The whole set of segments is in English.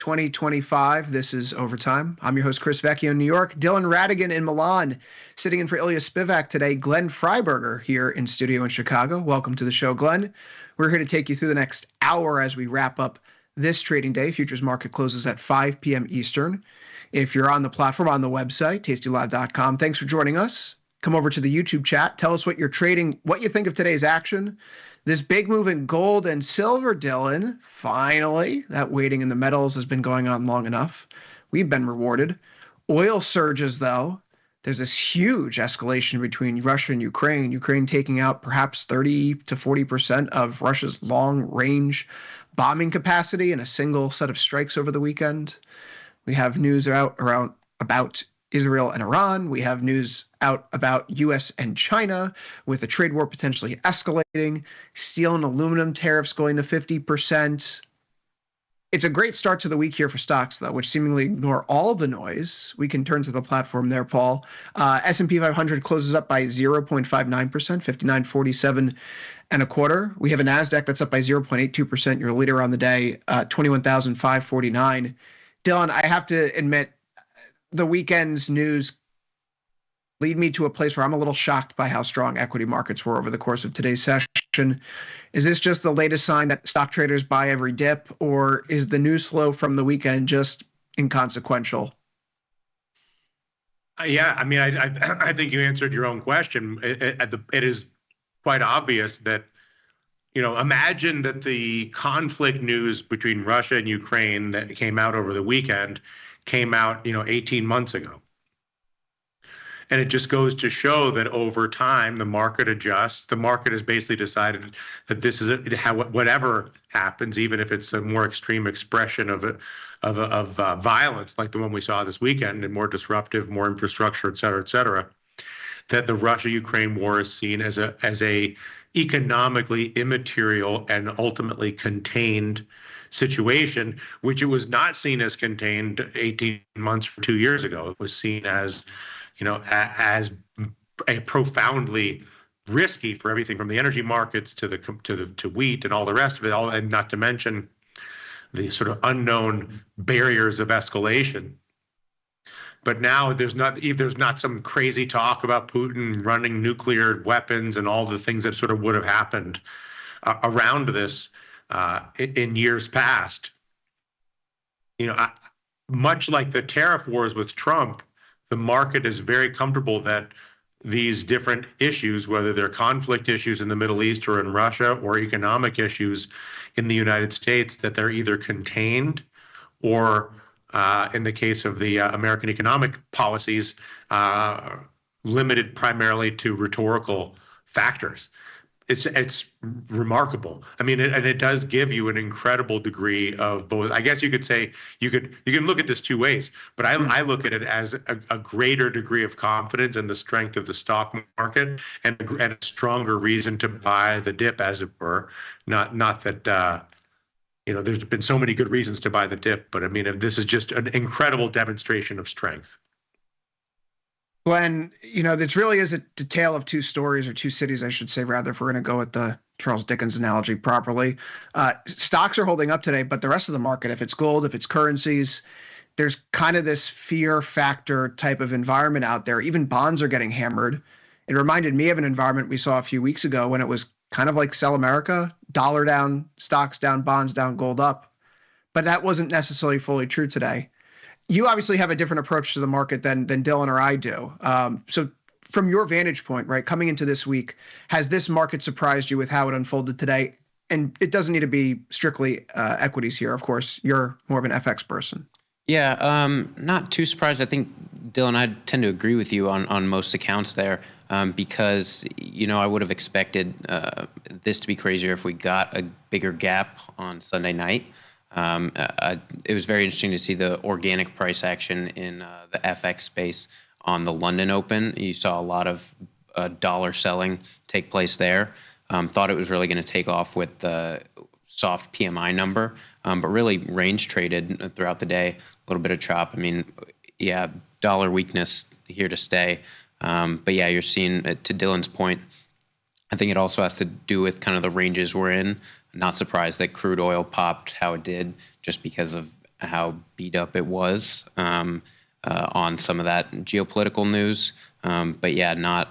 2025. This is Overtime. I'm your host, Chris Vecchio in New York. Dylan Radigan in Milan, sitting in for Ilya Spivak today. Glenn Freiberger here in studio in Chicago. Welcome to the show, Glenn. We're here to take you through the next hour as we wrap up this trading day. Futures market closes at 5 p.m. Eastern. If you're on the platform, on the website, tastylive.com, thanks for joining us. Come over to the YouTube chat. Tell us what you're trading, what you think of today's action. This big move in gold and silver, Dylan, finally, that waiting in the metals has been going on long enough. We've been rewarded. Oil surges, though. There's this huge escalation between Russia and Ukraine. Ukraine taking out perhaps 30 to 40% of Russia's long-range bombing capacity in a single set of strikes over the weekend. We have news out about Israel and Iran. We have news out about U.S. and China with the trade war potentially escalating, steel and aluminum tariffs going to 50%. It's a great start to the week here for stocks, though, which seemingly ignore all the noise. We can turn to the platform there, Paul. S&P 500 closes up by 0.59%, 59.47 and a quarter. We have a NASDAQ that's up by 0.82%. Your leader on the day, 21,549. Dylan, I have to admit, the weekend's news lead me to a place where I'm a little shocked by how strong equity markets were over the course of today's session. Is this just the latest sign that stock traders buy every dip, or is the news flow from the weekend just inconsequential? Yeah, I mean, I think you answered your own question. It is quite obvious that, imagine that the conflict news between Russia and Ukraine that came out over the weekend came out, 18 months ago. And it just goes to show that over time, the market adjusts. The market has basically decided that this is whatever happens, even if it's a more extreme expression of violence, like the one we saw this weekend, and more disruptive, more infrastructure, et cetera, that the Russia-Ukraine war is seen as a economically immaterial and ultimately contained situation, which it was not seen as contained 18 months or 2 years ago. It was seen as, as a profoundly risky for everything from the energy markets to wheat and all the rest of it, and not to mention the sort of unknown barriers of escalation. But now there's not some crazy talk about Putin running nuclear weapons and all the things that sort of would have happened around this in years past. Much like the tariff wars with Trump, the market is very comfortable that these different issues, whether they're conflict issues in the Middle East or in Russia, or economic issues in the United States, that they're either contained or, in the case of the American economic policies, limited primarily to rhetorical factors. It's remarkable. I mean, and it does give you an incredible degree of both. I guess you could say you can look at this two ways, but I look at it as a greater degree of confidence in the strength of the stock market and a stronger reason to buy the dip, as it were. Not that there's been so many good reasons to buy the dip, but I mean, this is just an incredible demonstration of strength. Glenn, this really is a tale of two stories, or two cities, I should say, rather, if we're going to go with the Charles Dickens analogy properly. Stocks are holding up today, but the rest of the market, if it's gold, if it's currencies, there's kind of this fear factor type of environment out there. Even bonds are getting hammered. It reminded me of an environment we saw a few weeks ago when it was kind of like sell America, dollar down, stocks down, bonds down, gold up. But that wasn't necessarily fully true today. You obviously have a different approach to the market than Dylan or I do. So from your vantage point, right, coming into this week, has this market surprised you with how it unfolded today? And it doesn't need to be strictly equities here. Of course, you're more of an FX person. Yeah, not too surprised. I think, Dylan, I tend to agree with you on most accounts there because, I would have expected this to be crazier if we got a bigger gap on Sunday night. It was very interesting to see the organic price action in the FX space on the London Open. You saw a lot of dollar selling take place there. Thought it was really going to take off with the soft PMI number, but really range traded throughout the day. A little bit of chop. I mean, yeah, dollar weakness here to stay. But yeah, you're seeing, to Dylan's point, I think it also has to do with kind of the ranges we're in. Not surprised that crude oil popped how it did, just because of how beat up it was on some of that geopolitical news. But yeah,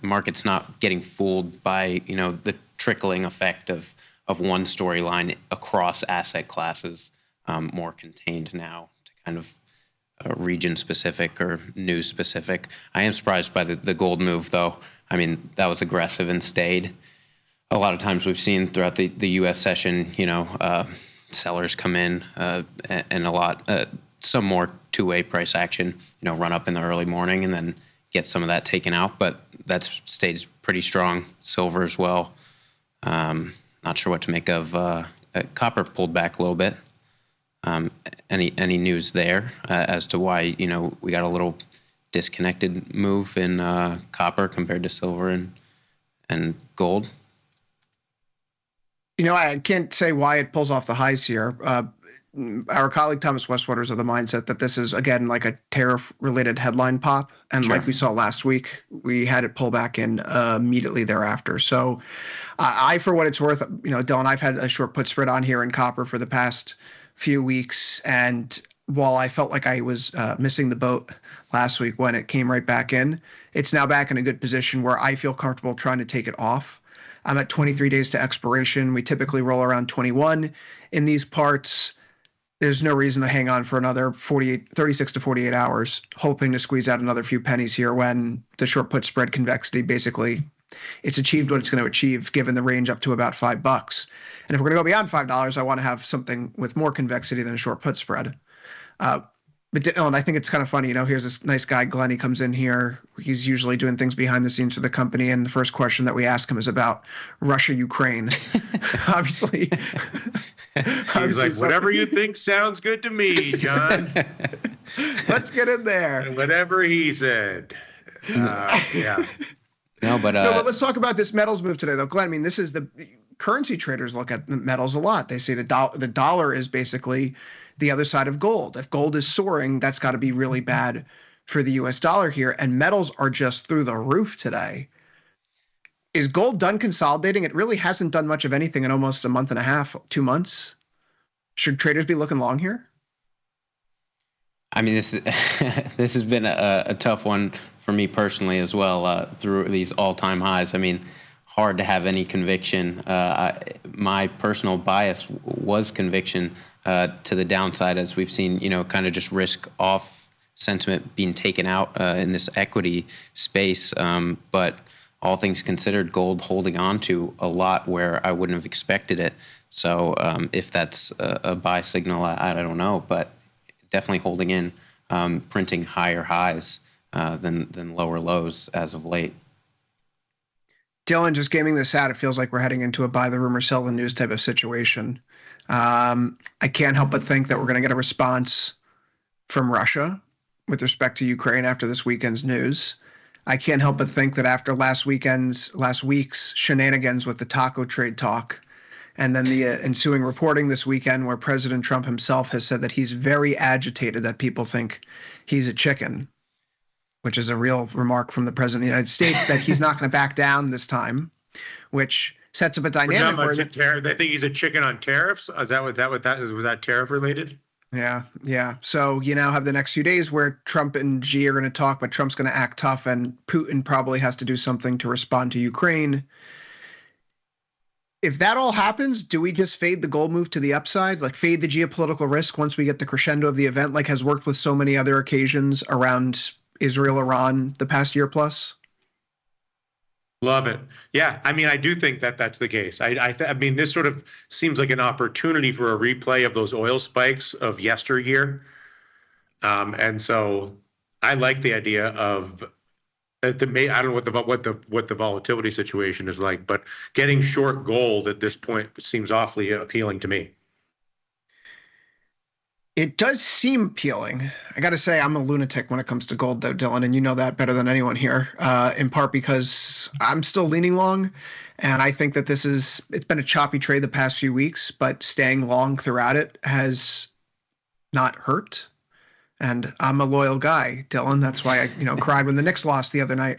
market's not getting fooled by the trickling effect of one storyline across asset classes, more contained now to kind of region specific or news specific. I am surprised by the gold move, though. I mean, that was aggressive and stayed. A lot of times we've seen throughout the U.S. session, sellers come in and some more two-way price action, run up in the early morning and then get some of that taken out. But that's stayed pretty strong. Silver as well. Not sure what to make of copper. Pulled back a little bit. Any news there as to why we got a little disconnected move in copper compared to silver and gold? I can't say why it pulls off the highs here. Our colleague Thomas Westwater is of the mindset that this is, again, like a tariff-related headline pop. And Sure. Like we saw last week, we had it pull back in immediately thereafter. So I, for what it's worth, Dylan, I've had a short put spread on here in copper for the past few weeks. And while I felt like I was missing the boat last week when it came right back in, it's now back in a good position where I feel comfortable trying to take it off. I'm at 23 days to expiration. We typically roll around 21 in these parts. There's no reason to hang on for another 36 to 48 hours, hoping to squeeze out another few pennies here when the short put spread convexity basically it's achieved what it's going to achieve given the range up to about $5. And if we're going to go beyond $5, I want to have something with more convexity than a short put spread. But Dylan, I think it's kind of funny. Here's this nice guy, Glenn. He comes in here. He's usually doing things behind the scenes for the company. And the first question that we ask him is about Russia, Ukraine. Obviously. He's like, whatever you think sounds good to me, John. Let's get in there. And whatever he said. Yeah. No, but let's talk about this metals move today, though. Glenn, I mean, this is the currency traders look at metals a lot. They say the dollar is basically the other side of gold. If gold is soaring, that's got to be really bad for the U.S. dollar here. And metals are just through the roof today. Is gold done consolidating? It really hasn't done much of anything in almost a month and a half, 2 months. Should traders be looking long here? I mean, this has been a tough one for me personally as well through these all-time highs. I mean, hard to have any conviction. My personal bias was conviction to the downside, as we've seen, kind of just risk off sentiment being taken out in this equity space. But all things considered, gold holding on to a lot where I wouldn't have expected it. So if that's a buy signal, I don't know, but definitely holding in, printing higher highs than lower lows as of late. Dylan, just gaming this out, it feels like we're heading into a buy the rumor, sell the news type of situation. I can't help but think that we're going to get a response from Russia with respect to Ukraine after this weekend's news. I can't help but think that after last week's shenanigans with the taco trade talk, and then the ensuing reporting this weekend where President Trump himself has said that he's very agitated that people think he's a chicken, which is a real remark from the President of the United States, that he's not going to back down this time, which sets up a dynamic where they think he's a chicken on tariffs. Is that what that is? Was that tariff related? Yeah. So you now have the next few days where Trump and Xi are going to talk, but Trump's going to act tough, and Putin probably has to do something to respond to Ukraine. If that all happens, do we just fade the gold move to the upside, like fade the geopolitical risk once we get the crescendo of the event, like has worked with so many other occasions around Israel, Iran the past year plus? Love it. Yeah, I mean, I do think that that's the case. I mean, this sort of seems like an opportunity for a replay of those oil spikes of yesteryear. And so I like the idea of I don't know what the volatility situation is like, but getting short gold at this point seems awfully appealing to me. It does seem appealing. I got to say, I'm a lunatic when it comes to gold, though, Dylan, and you know that better than anyone here, in part because I'm still leaning long, and I think that it's been a choppy trade the past few weeks, but staying long throughout it has not hurt. And I'm a loyal guy, Dylan. That's why I cried when the Knicks lost the other night.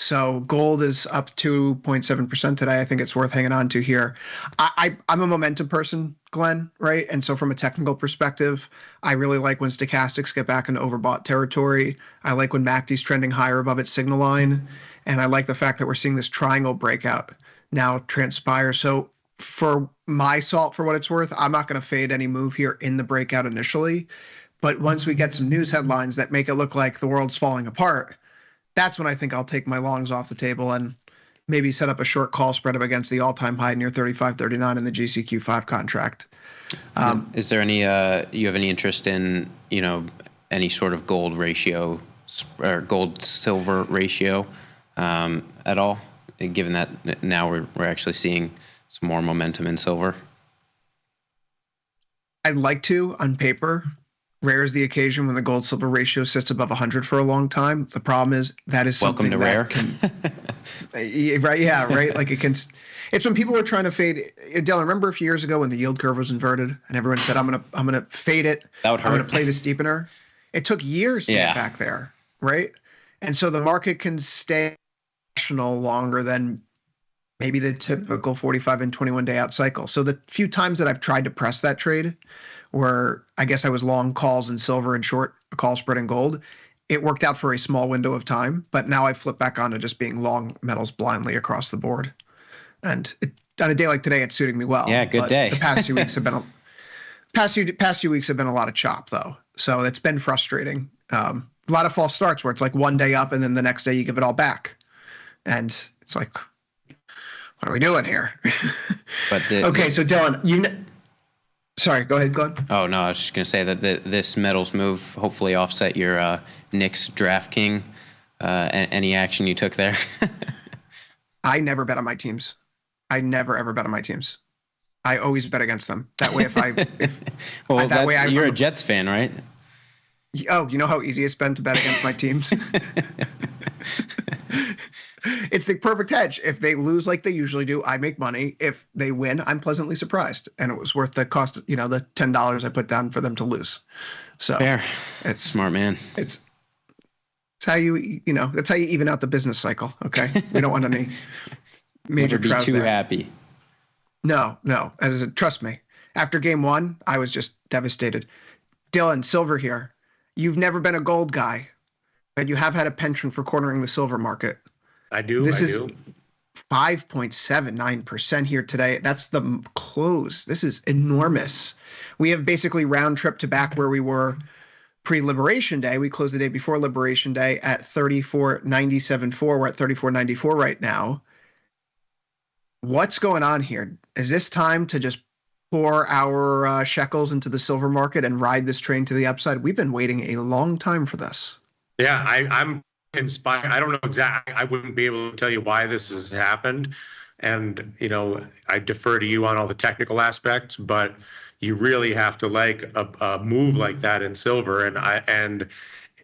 So gold is up 2.7% today. I think it's worth hanging on to here. I'm a momentum person, Glenn, right? And so from a technical perspective, I really like when stochastics get back into overbought territory. I like when MACD's trending higher above its signal line. And I like the fact that we're seeing this triangle breakout now transpire. So for my salt, for what it's worth, I'm not going to fade any move here in the breakout initially. But once we get some news headlines that make it look like the world's falling apart, that's when I think I'll take my longs off the table and maybe set up a short call spread up against the all-time high near 35.39 in the GCQ5 contract. Is there any, you have any interest in, any sort of gold ratio or gold silver ratio at all, given that now we're actually seeing some more momentum in silver? I'd like to on paper. Rare is the occasion when the gold silver ratio sits above 100 for a long time. The problem is that is something welcome to rare. Right? Yeah, right. Like it's when people were trying to fade. Dylan, remember a few years ago when the yield curve was inverted and everyone said, "I'm gonna fade it. That would hurt. I'm gonna play the steepener." It took years to get back there, right? And so the market can stay rational longer than maybe the typical 45 and 21 day out cycle. So the few times that I've tried to press that trade, where I guess I was long calls in silver and short a call spread in gold, it worked out for a small window of time. But now I flip back on to just being long metals blindly across the board. And on a day like today, it's suiting me well. Yeah, good day. The past few weeks have been past few weeks have been a lot of chop though, so it's been frustrating. A lot of false starts where it's like one day up and then the next day you give it all back, and it's like, what are we doing here? Okay, so Dylan, sorry, go ahead, Glenn. Oh, no, I was just going to say that this metals move hopefully offset your Knicks DraftKings, any action you took there. I never bet on my teams. I never, ever bet on my teams. I always bet against them. That way, You're a Jets fan, right? Oh, you know how easy it's been to bet against my teams? It's the perfect hedge. If they lose like they usually do, I make money. If they win, I'm pleasantly surprised. And it was worth the cost, the $10 I put down for them to lose. So fair. It's smart, man. It's how that's how you even out the business cycle. Okay. We don't want any major Never be too there. Happy. No. Trust me. After game one, I was just devastated. Dylan, silver here. You've never been a gold guy, but you have had a penchant for cornering the silver market. I do. This is 5.79% here today. That's the close. This is enormous. We have basically round trip to back where we were pre-Liberation Day. We closed the day before Liberation Day at 34.97.4. We're at 34.94 right now. What's going on here? Is this time to just pour our shekels into the silver market and ride this train to the upside? We've been waiting a long time for this. Yeah, I'm inspired. I don't know exactly. I wouldn't be able to tell you why this has happened. And, I defer to you on all the technical aspects, but you really have to like a move like that in silver. And I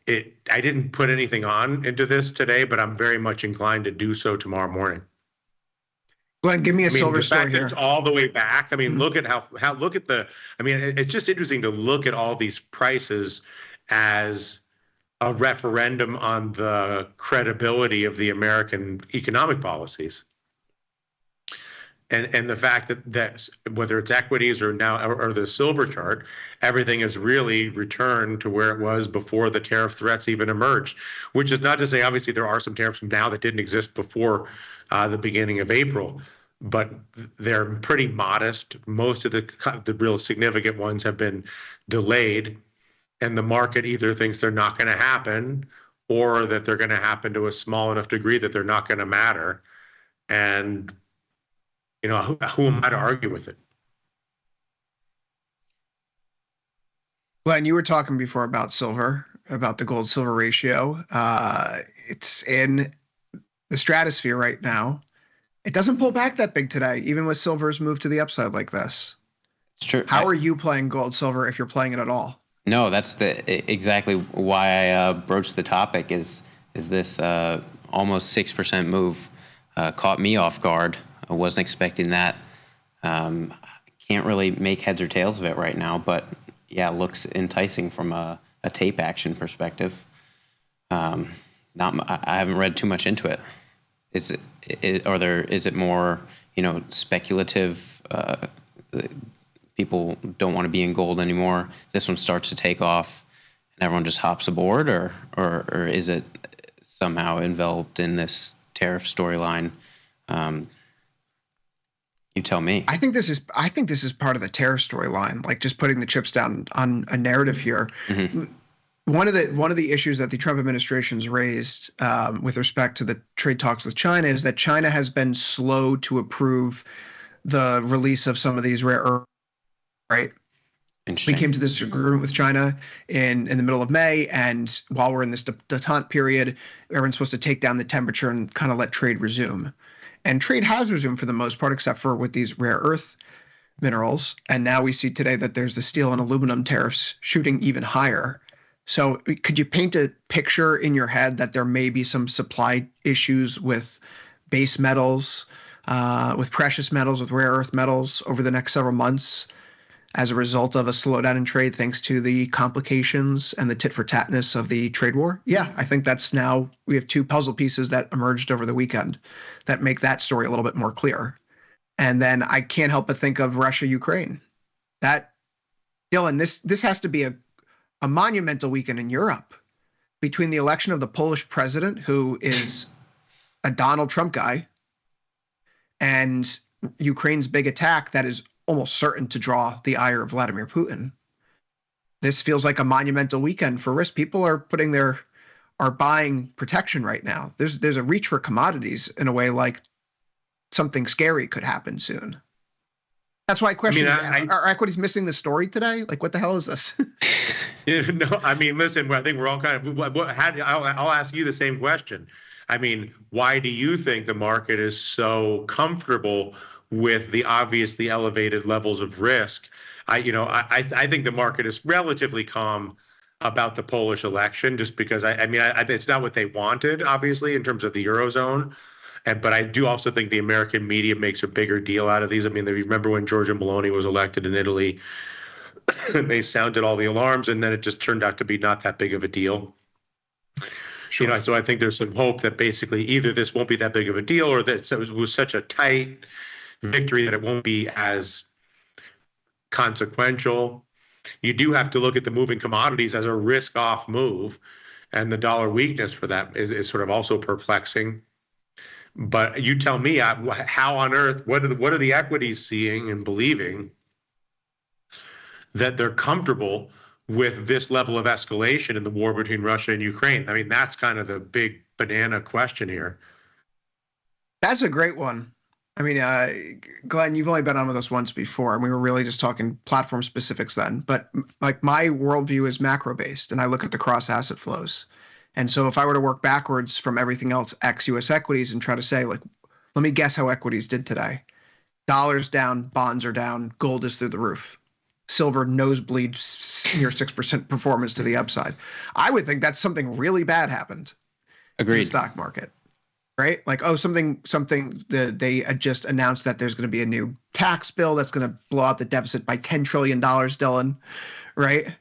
didn't put anything on into this today, but I'm very much inclined to do so tomorrow morning. Glenn, give me a silver story here. The fact that it's all the way back. I mean, look at it's just interesting to look at all these prices as a referendum on the credibility of the American economic policies. And the fact that whether it's equities or the silver chart, everything has really returned to where it was before the tariff threats even emerged, which is not to say, obviously, there are some tariffs now that didn't exist before the beginning of April, but they're pretty modest. Most of the real significant ones have been delayed, and the market either thinks they're not going to happen or that they're going to happen to a small enough degree that they're not going to matter. And who am I to argue with it? Glenn, you were talking before about silver, about the gold silver ratio. It's in the stratosphere right now. It doesn't pull back that big today, even with silver's move to the upside like this. It's true. How are you playing gold silver if you're playing it at all? No, that's exactly why I broached the topic. Is this almost 6% move caught me off guard? I wasn't expecting that. Can't really make heads or tails of it right now, but yeah, it looks enticing from a tape action perspective. I haven't read too much into it. Is it more, speculative? People don't want to be in gold anymore. This one starts to take off, and everyone just hops aboard, or is it somehow enveloped in this tariff storyline? You tell me. I think this is part of the tariff storyline, like just putting the chips down on a narrative here. Mm-hmm. One of the issues that the Trump administration's raised with respect to the trade talks with China is that China has been slow to approve the release of some of these rare earths. Right. We came to this agreement with China in the middle of May, and while we're in this detente period, everyone's supposed to take down the temperature and kind of let trade resume. And trade has resumed for the most part, except for with these rare earth minerals. And now we see today that there's the steel and aluminum tariffs shooting even higher. So could you paint a picture in your head that there may be some supply issues with base metals, with precious metals, with rare earth metals over the next several months as a result of a slowdown in trade thanks to the complications and the tit-for-tatness of the trade war? Yeah, I think now we have two puzzle pieces that emerged over the weekend that make that story a little bit more clear. And then I can't help but think of Russia-Ukraine. Dylan, this has to be a monumental weekend in Europe between the election of the Polish president, who is a Donald Trump guy, and Ukraine's big attack that is almost certain to draw the ire of Vladimir Putin. This feels like a monumental weekend for risk. People are buying protection right now. There's a reach for commodities in a way like something scary could happen soon. That's why I question, are equities missing the story today? Like, what the hell is this? No, I mean, listen, I think we're all kind of, I'll ask you the same question. I mean, why do you think the market is so comfortable with the obviously elevated levels of risk? I think the market is relatively calm about the Polish election, just because it's not what they wanted, obviously, in terms of the Eurozone. But I do also think the American media makes a bigger deal out of these. I mean, if you remember when Giorgia Meloni was elected in Italy, they sounded all the alarms, and then it just turned out to be not that big of a deal. Sure. So I think there's some hope that basically either this won't be that big of a deal, or that it was such a tight victory that it won't be as consequential. You do have to look at the moving commodities as a risk-off move, and the dollar weakness for that is sort of also perplexing. But you tell me, how on earth, what are the equities seeing and believing that they're comfortable with this level of escalation in the war between Russia and Ukraine? I mean, that's kind of the big banana question here. That's a great one. I mean, Glenn, you've only been on with us once before, and we were really just talking platform specifics then. But like, my worldview is macro-based, and I look at the cross-asset flows. And so if I were to work backwards from everything else, ex-US equities, and try to say, like, let me guess how equities did today. Dollars down, bonds are down, gold is through the roof. Silver nosebleeds near 6% performance to the upside. I would think that something really bad happened. Agreed. To the stock market, right? Like, something that they just announced that there's going to be a new tax bill that's going to blow out the deficit by $10 trillion, Dylan, right?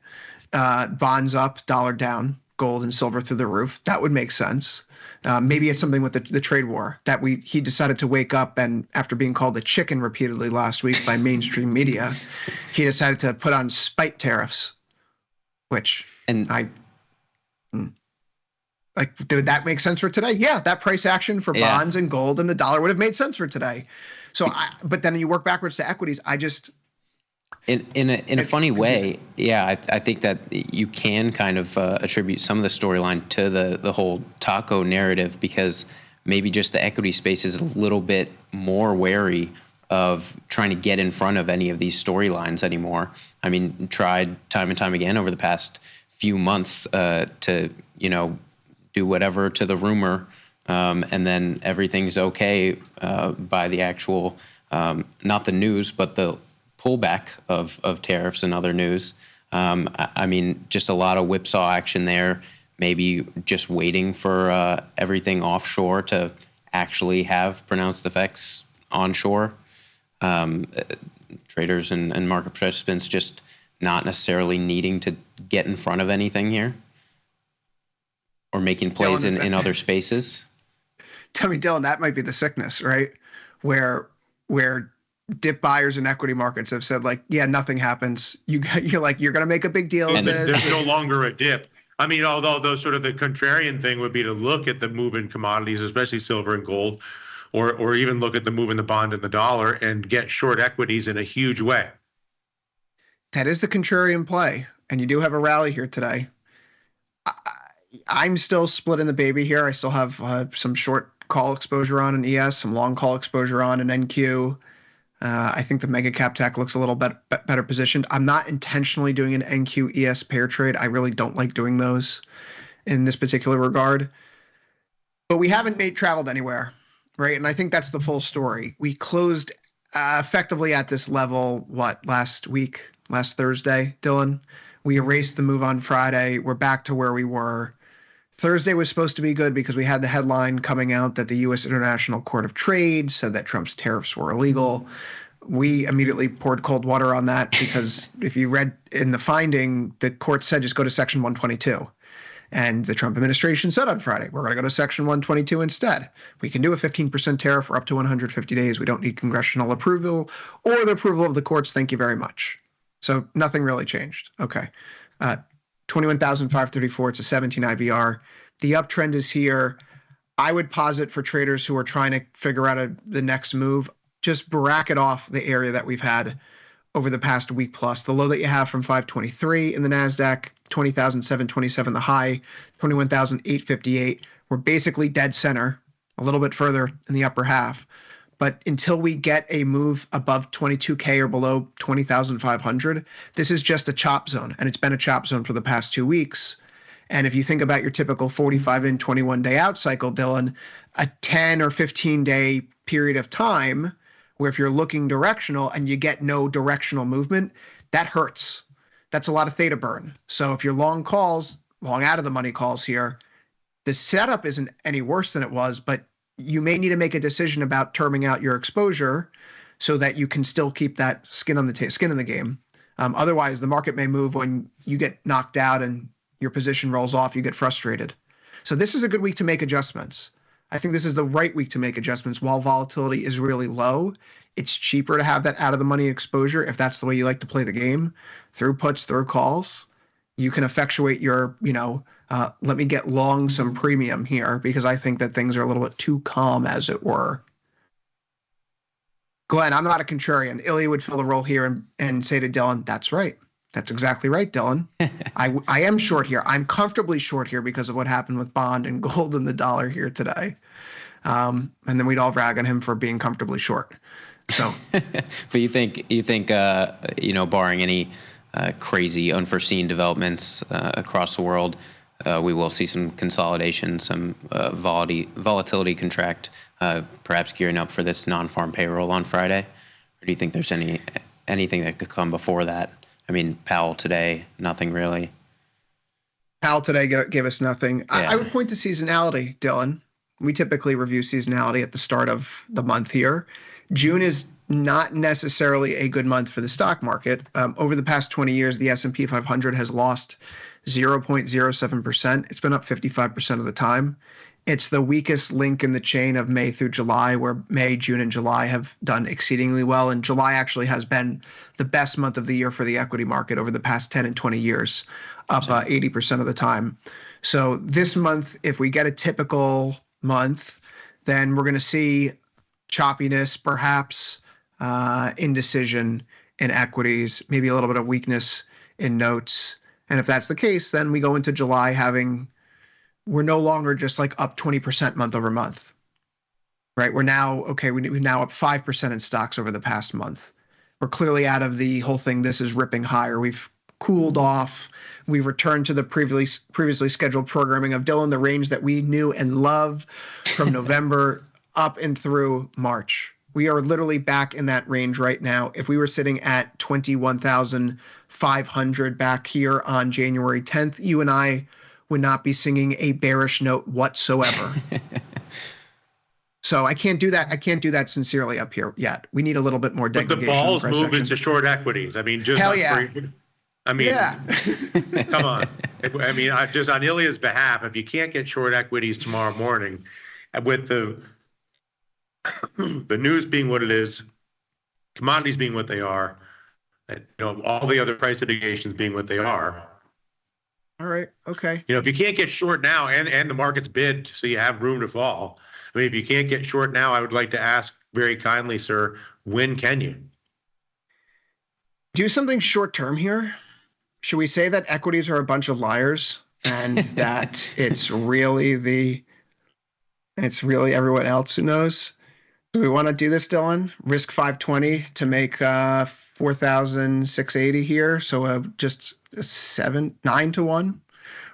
Bonds up, dollar down. Gold and silver through the roof. That would make sense. Maybe it's something with the trade war that he decided to wake up, and after being called a chicken repeatedly last week by mainstream media, he decided to put on spite tariffs, which did that make sense for today? Yeah, that price action for bonds and gold and the dollar would have made sense for today. So, but then you work backwards to equities. In a funny way, I think that you can kind of attribute some of the storyline to the whole taco narrative, because maybe just the equity space is a little bit more wary of trying to get in front of any of these storylines anymore. I mean, tried time and time again over the past few months to do whatever to the rumor, and then everything's okay by the actual not the news, but the pullback of tariffs and other news. I mean, just a lot of whipsaw action there, maybe just waiting for everything offshore to actually have pronounced effects onshore. Traders and market participants just not necessarily needing to get in front of anything here or making plays in other spaces. tell me, Dylan, that might be the sickness, right? Where dip buyers in equity markets have said, like, yeah, nothing happens. You're like, you're going to make a big deal of this. There's no longer a dip. I mean, although sort of the contrarian thing would be to look at the move in commodities, especially silver and gold, or even look at the move in the bond and the dollar and get short equities in a huge way. That is the contrarian play. And you do have a rally here today. I'm still splitting the baby here. I still have some short call exposure on an ES, some long call exposure on an NQ. I think the mega cap tech looks a little better positioned. I'm not intentionally doing an NQ ES pair trade. I really don't like doing those in this particular regard. But we haven't traveled anywhere, right? And I think that's the full story. We closed effectively at this level, last Thursday, Dylan? We erased the move on Friday. We're back to where we were. Thursday was supposed to be good because we had the headline coming out that the U.S. International Court of Trade said that Trump's tariffs were illegal. We immediately poured cold water on that because if you read in the finding, the court said just go to Section 122. And the Trump administration said on Friday, we're going to go to Section 122 instead. We can do a 15% tariff for up to 150 days. We don't need congressional approval or the approval of the courts. Thank you very much. So nothing really changed. Okay. 21,534. It's a 17 IVR. The uptrend is here. I would posit for traders who are trying to figure out the next move, just bracket off the area that we've had over the past week plus. The low that you have from 523 in the NASDAQ, 20,727, the high, 21,858. We're basically dead center, a little bit further in the upper half. But until we get a move above 22K or below 20,500, this is just a chop zone. And it's been a chop zone for the past 2 weeks. And if you think about your typical 45 in, 21 day out cycle, Dylan, a 10 or 15 day period of time where if you're looking directional and you get no directional movement, that hurts. That's a lot of theta burn. So if you're long calls, long out of the money calls here, the setup isn't any worse than it was, but you may need to make a decision about terming out your exposure so that you can still keep that skin in the game. Otherwise, the market may move when you get knocked out and your position rolls off, you get frustrated. So this is a good week to make adjustments. I think this is the right week to make adjustments. While volatility is really low, it's cheaper to have that out of the money exposure if that's the way you like to play the game, through puts, through calls. You can effectuate your, let me get long some premium here because I think that things are a little bit too calm, as it were. Glenn, I'm not a contrarian. Ilya would fill the role here and say to Dylan, that's right. That's exactly right, Dylan. I am short here. I'm comfortably short here because of what happened with bond and gold and the dollar here today. And then we'd all rag on him for being comfortably short. So, but you think, barring any crazy unforeseen developments across the world, we will see some consolidation, some volatility contract, perhaps gearing up for this non-farm payroll on Friday? Or do you think there's anything that could come before that? I mean, Powell today, nothing really. Powell today gave us nothing. Yeah. I would point to seasonality, Dylan. We typically review seasonality at the start of the month here. June is not necessarily a good month for the stock market. Over the past 20 years, the S&P 500 has lost 0.07%. It's been up 55% of the time. It's the weakest link in the chain of May through July, where May, June, and July have done exceedingly well. And July actually has been the best month of the year for the equity market over the past 10 and 20 years, up 80% of the time. So this month, if we get a typical month, then we're going to see choppiness, perhaps indecision in equities, maybe a little bit of weakness in notes. And if that's the case, then we go into July we're no longer just like up 20% month over month, right? We're now, we're now up 5% in stocks over the past month. We're clearly out of the whole thing. This is ripping higher. We've cooled off. We've returned to the previously scheduled programming of Dylan, the range that we knew and loved from November up and through March. We are literally back in that range right now. If we were sitting at 21,500 back here on January 10th, you and I would not be singing a bearish note whatsoever. So I can't do that. I can't do that sincerely up here yet. We need a little bit more degradation. But the balls move into short equities. I mean, just hell yeah. Come on. I mean, just on Ilya's behalf, if you can't get short equities tomorrow morning, with the news being what it is, commodities being what they are, and, all the other price indications being what they are. All right. Okay. If you can't get short now and the market's bid, so you have room to fall. I mean, if you can't get short now, I would like to ask very kindly, sir, when can you? Do something short term here. Should we say that equities are a bunch of liars and that it's really everyone else who knows? Do we want to do this, Dylan? Risk 520 to make 4,680 here. So just 9 to 1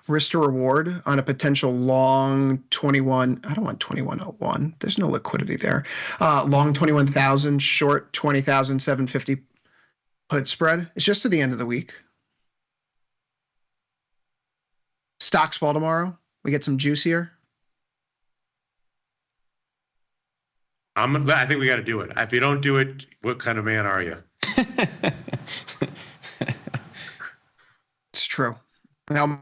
risk to reward on a potential long 21. I don't want 2101. There's no liquidity there. Long 21,000, short 20,750 put spread. It's just to the end of the week. Stocks fall tomorrow. We get some juicier. I think we got to do it. If you don't do it, what kind of man are you? It's true. Now,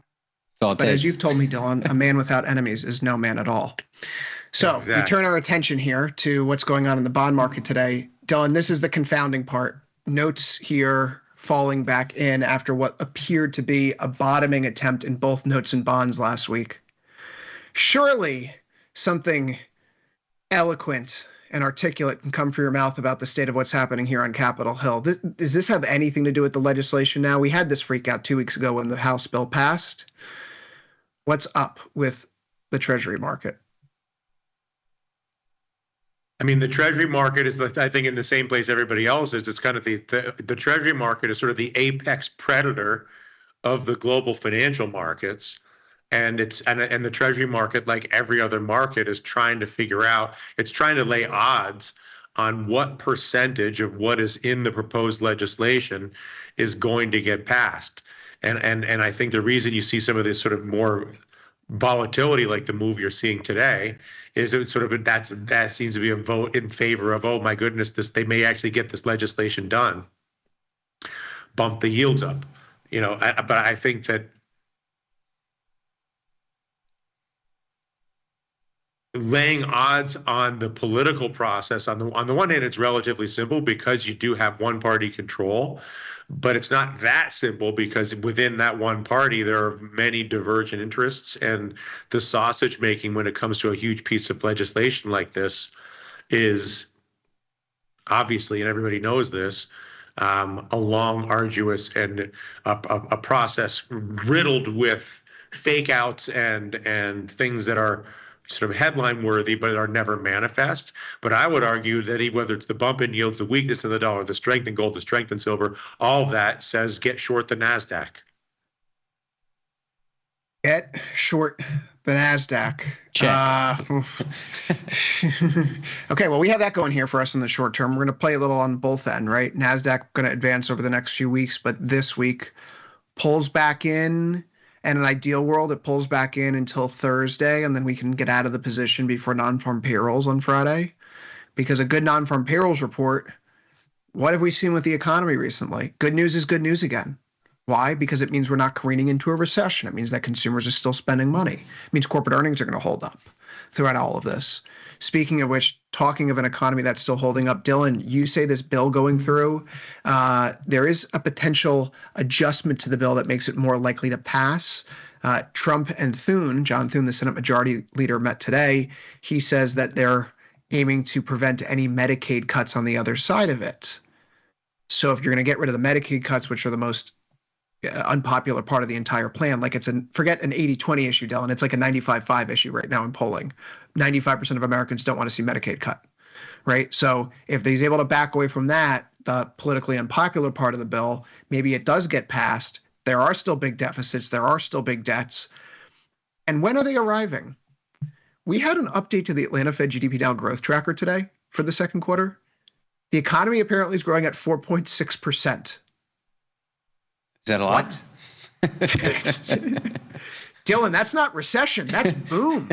but as you've told me, Dylan, a man without enemies is no man at all. So exactly. We turn our attention here to what's going on in the bond market today. Dylan, this is the confounding part. Notes here falling back in after what appeared to be a bottoming attempt in both notes and bonds last week. Surely something eloquent and articulate can come from your mouth about the state of what's happening here on Capitol Hill. Does this have anything to do with the legislation now? We had this freak out 2 weeks ago when the House bill passed. What's up with the Treasury market? I mean, the Treasury market is, I think, in the same place everybody else is. It's kind of the Treasury market is sort of the apex predator of the global financial markets. And the Treasury market, like every other market, is trying to figure out, it's trying to lay odds on what percentage of what is in the proposed legislation is going to get passed. And I think the reason you see some of this sort of more volatility, like the move you're seeing today, is it sort of that seems to be a vote in favor of, oh my goodness, they may actually get this legislation done, bump the yields up, But I think that laying odds on the political process, on the one hand, it's relatively simple because you do have one party control, but it's not that simple because within that one party, there are many divergent interests, and the sausage making when it comes to a huge piece of legislation like this is obviously, and everybody knows this, a long, arduous, and a process riddled with fake outs and things that are sort of headline worthy, but are never manifest. But I would argue that whether it's the bump in yields, the weakness in the dollar, the strength in gold, the strength in silver, all of that says get short the NASDAQ. Get short the NASDAQ. Check. Okay, well, we have that going here for us in the short term. We're going to play a little on both ends, right? NASDAQ going to advance over the next few weeks, but this week pulls back in. And in an ideal world, it pulls back in until Thursday, and then we can get out of the position before non-farm payrolls on Friday. Because a good non-farm payrolls report, what have we seen with the economy recently? Good news is good news again. Why? Because it means we're not careening into a recession. It means that consumers are still spending money. It means corporate earnings are going to hold up throughout all of this. Speaking of which, talking of an economy that's still holding up, Dylan, you say this bill going through, there is a potential adjustment to the bill that makes it more likely to pass. Trump and John Thune, the Senate Majority Leader, met today. He says that they're aiming to prevent any Medicaid cuts on the other side of it. So if you're going to get rid of the Medicaid cuts, which are the most unpopular part of the entire plan, like forget an 80-20 issue, Dylan. It's like a 95-5 issue right now in polling. 95% of Americans don't want to see Medicaid cut, right? So if he's able to back away from that, the politically unpopular part of the bill, maybe it does get passed. There are still big deficits. There are still big debts. And when are they arriving? We had an update to the Atlanta Fed GDP Dow growth tracker today for the second quarter. The economy apparently is growing at 4.6%. Is that a lot? Dylan, that's not recession. That's boom.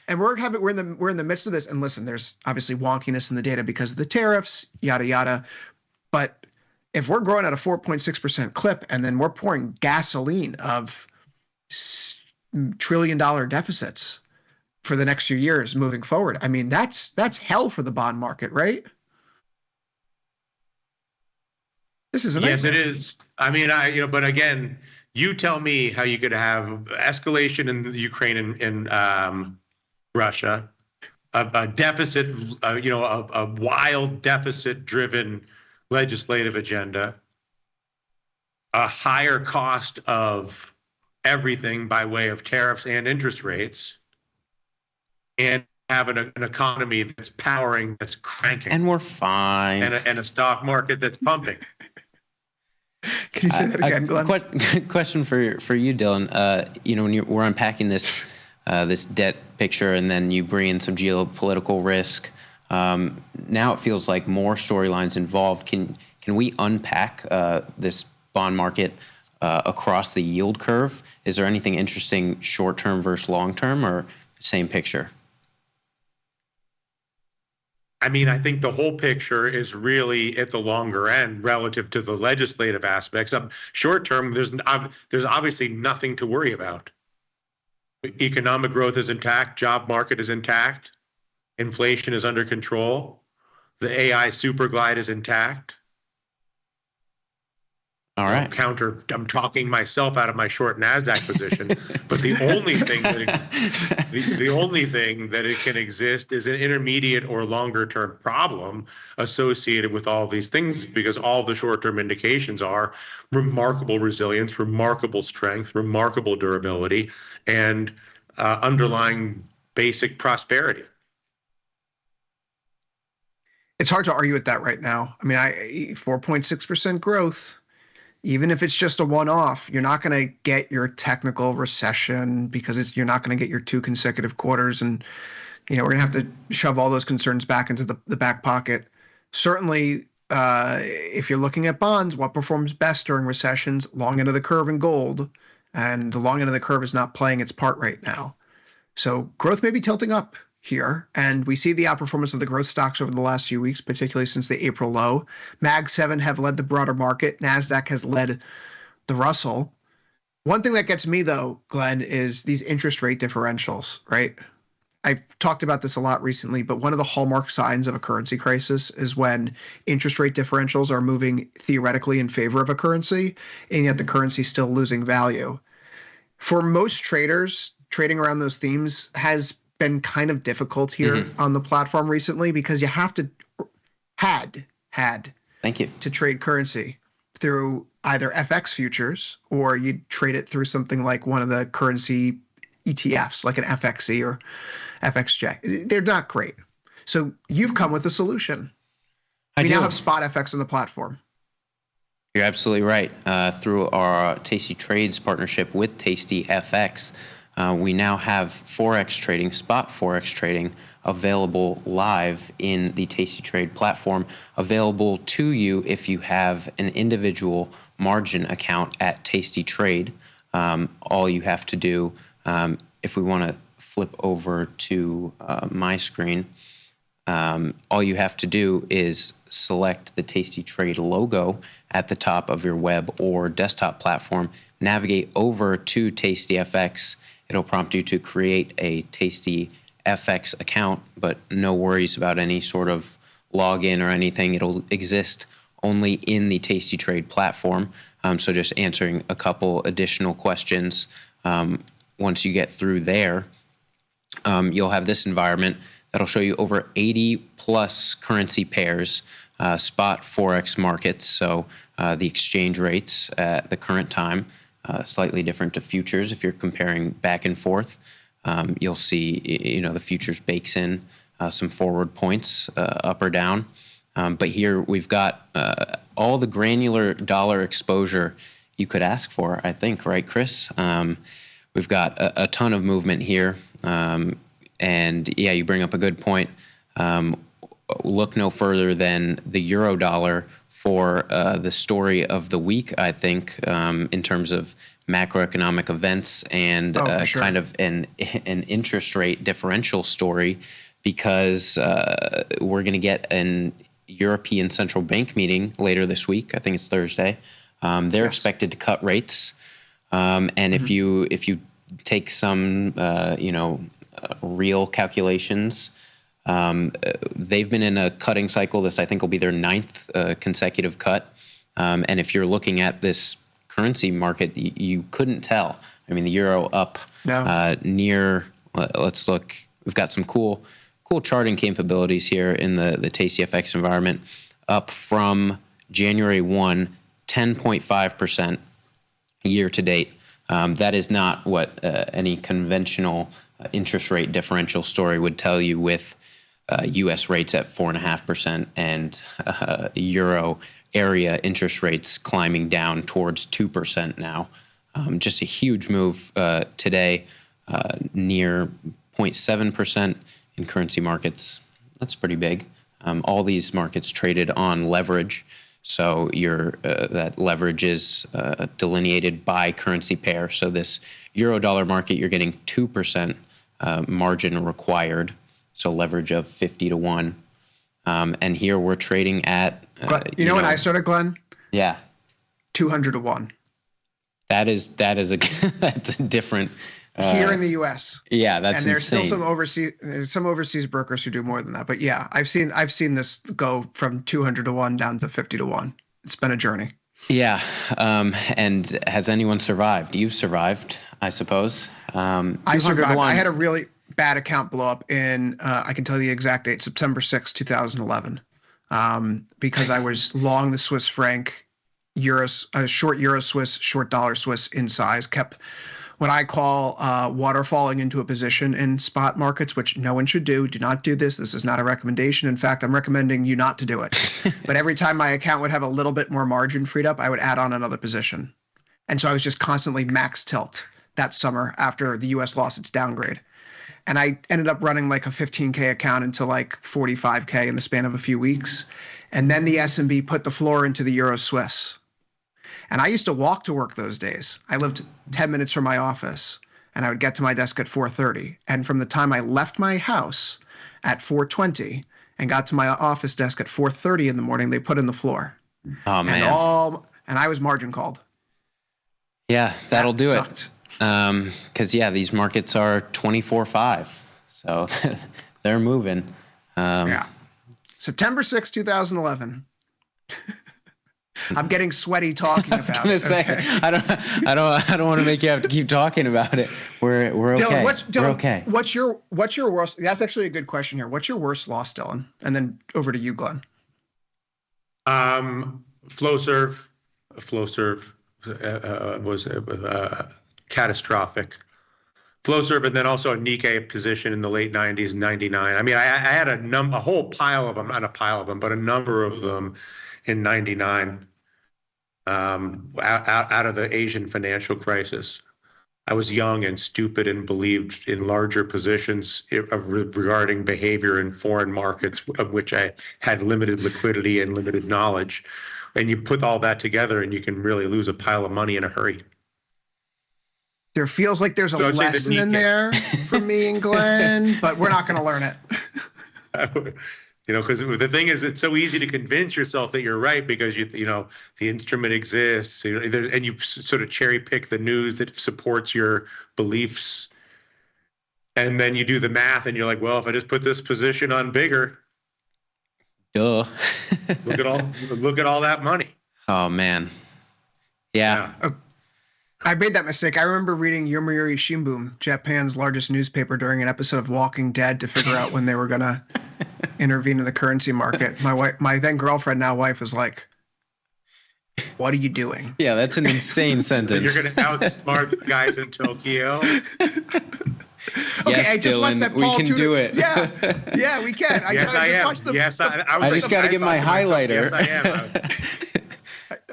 And we're in the midst of this. And listen, there's obviously wonkiness in the data because of the tariffs, yada yada. But if we're growing at a 4.6% clip, and then we're pouring gasoline of $1 trillion deficits for the next few years moving forward. I mean, that's hell for the bond market, right? This is a Yes, nightmare. it is. I mean, but again, you tell me how you could have escalation in the Ukraine and Russia, a deficit, a wild deficit-driven legislative agenda, a higher cost of everything by way of tariffs and interest rates, and have an economy that's powering, that's cranking, And we're fine. and a stock market that's pumping. Can you say that again, Glenn? Question for you, Dylan. When we're unpacking this debt picture, and then you bring in some geopolitical risk. Now it feels like more storylines involved. Can we unpack this bond market across the yield curve? Is there anything interesting short term versus long term, or same picture? I mean, I think the whole picture is really at the longer end relative to the legislative aspects. Short term, there's obviously nothing to worry about. Economic growth is intact, job market is intact, inflation is under control, the AI super glide is intact. All right. I'm talking myself out of my short NASDAQ position, but the only thing that it can exist is an intermediate or longer term problem associated with all these things, because all the short term indications are remarkable resilience, remarkable strength, remarkable durability, and underlying basic prosperity. It's hard to argue with that right now. I mean, 4.6% growth. Even if it's just a one-off, you're not going to get your technical recession because you're not going to get your 2 consecutive quarters. And, we're going to have to shove all those concerns back into the back pocket. Certainly, if you're looking at bonds, what performs best during recessions? Long end of the curve and gold. And the long end of the curve is not playing its part right now. So growth may be tilting up here, and we see the outperformance of the growth stocks over the last few weeks, particularly since the April low. Mag 7 have led the broader market. NASDAQ has led the Russell. One thing that gets me, though, Glenn, is these interest rate differentials, right? I've talked about this a lot recently, but one of the hallmark signs of a currency crisis is when interest rate differentials are moving theoretically in favor of a currency, and yet the currency is still losing value. For most traders, trading around those themes has been kind of difficult here on the platform recently, because you have to had Thank you to trade currency through either FX futures, or you trade it through something like one of the currency ETFs, like an FXE or FXJ. They're not great. So you've come with a solution. We now have spot FX on the platform. You're absolutely right. Through our Tasty Trades partnership with Tasty FX, we now have Forex trading, spot Forex trading, available live in the Tasty Trade platform, available to you if you have an individual margin account at Tasty Trade. All you have to do, if we want to flip over to my screen, all you have to do is select the Tasty Trade logo at the top of your web or desktop platform, navigate over to Tasty FX. It'll prompt you to create a Tasty FX account, but no worries about any sort of login or anything. It'll exist only in the Tasty Trade platform. So just answering a couple additional questions. Once you get through there, you'll have this environment that'll show you over 80 plus currency pairs, spot Forex markets. So the exchange rates at the current time, slightly different to futures. If you're comparing back and forth, you'll see, the futures bakes in some forward points up or down. But here we've got all the granular dollar exposure you could ask for, I think, right, Chris? We've got a ton of movement here. And yeah, you bring up a good point. Look no further than the euro dollar for the story of the week, I think, in terms of macroeconomic events and kind of an interest rate differential story, because we're going to get an European Central Bank meeting later this week. I think it's Thursday. They're expected to cut rates. And if you take some, real calculations. They've been in a cutting cycle. This, I think, will be their 9th consecutive cut. And if you're looking at this currency market, you couldn't tell. I mean, the euro up near. Let's look. We've got some cool charting capabilities here in the tastyFX environment. Up from January 1, 10.5% year to date. That is not what any conventional interest rate differential story would tell you, with U.S. rates at 4.5% and euro area interest rates climbing down towards 2% now. Just a huge move today, near 0.7% in currency markets. That's pretty big. All these markets traded on leverage. So that leverage is delineated by currency pair. So this euro-dollar market, you're getting 2% margin required. So leverage of 50 to 1. And here we're trading at... you know when I started, Glenn? Yeah. 200 to 1. That is that's a different... here in the U.S. Yeah, that's insane. And there's some overseas brokers who do more than that. But yeah, I've seen this go from 200 to 1 down to 50 to 1. It's been a journey. Yeah. And has anyone survived? You've survived, I suppose. I survived. I had a really bad account blow up in, I can tell you the exact date, September 6, 2011, because I was long the Swiss franc, short euro Swiss, short dollar Swiss in size, kept what I call waterfalling into a position in spot markets, which no one should do. Do not do this. This is not a recommendation. In fact, I'm recommending you not to do it. But every time my account would have a little bit more margin freed up, I would add on another position. And so I was just constantly max tilt that summer after the U.S. lost its downgrade. And I ended up running like a 15K account into like 45K in the span of a few weeks. And then the S&B put the floor into the Euro Swiss. And I used to walk to work those days. I lived 10 minutes from my office, and I would get to my desk at 4:30. And from the time I left my house at 4:20 and got to my office desk at 4:30 in the morning, they put in the floor. Oh, man. And I was margin called. Yeah, that'll do sucked. It. Because, these markets are 24/5. So they're moving. Yeah. September 6, 2011. I'm getting sweaty talking about it. I was gonna say, I don't want to make you have to keep talking about it. We're okay. Dylan, we're okay. What's your worst? That's actually a good question here. What's your worst loss, Dylan? And then over to you, Glenn. Flowserve was catastrophic. Flowserve, and then also a Nikkei position in the late 90s and 99. I mean, I had a whole pile of them, not a pile of them, but a number of them in 99 out of the Asian financial crisis. I was young and stupid and believed in larger positions regarding behavior in foreign markets, of which I had limited liquidity and limited knowledge. And you put all that together and you can really lose a pile of money in a hurry. There feels like there's a lesson in there for me and Glenn, but we're not going to learn it. Because the thing is, it's so easy to convince yourself that you're right because the instrument exists, and you sort of cherry pick the news that supports your beliefs, and then you do the math, and you're like, well, if I just put this position on bigger, duh, look at all that money. Oh man, yeah. I made that mistake. I remember reading Yomiuri Shimbun, Japan's largest newspaper, during an episode of Walking Dead to figure out when they were going to intervene in the currency market. My then girlfriend, now wife, was like, "What are you doing?" Yeah, that's an insane sentence. You're going to outsmart the guys in Tokyo. Yes, Dylan, we can do it. Yeah, we can. I just got to get my highlighter. Yes, I am.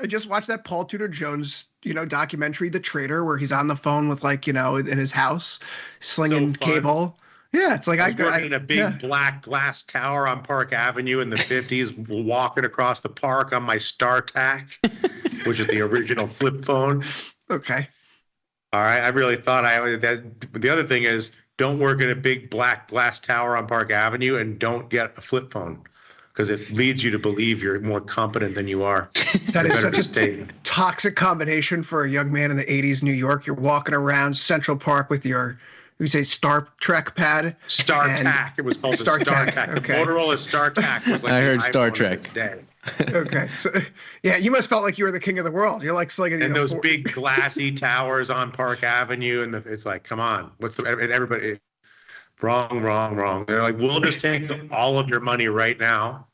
I just watched that Paul Tudor Jones, documentary, The Trader, where he's on the phone with in his house, slinging cable. Yeah, it's like I was working in a big black glass tower on Park Avenue in the 50s, walking across the park on my StarTAC, which is the original flip phone. Okay. All right. I really thought the other thing is, don't work in a big black glass tower on Park Avenue and don't get a flip phone, because it leads you to believe you're more competent than you are. That is such a toxic combination for a young man in the 80s New York. You're walking around Central Park with your We say Star Trek pad. StarTAC. It was called the StarTAC. Okay. Motorola StarTAC was like I heard the Star iPhone Trek. of its day. Okay. So, yeah, you must felt like you were the king of the world. You're like slinging. And those big glassy towers on Park Avenue, and it's like, come on, and everybody, wrong. They're like, we'll just take all of your money right now.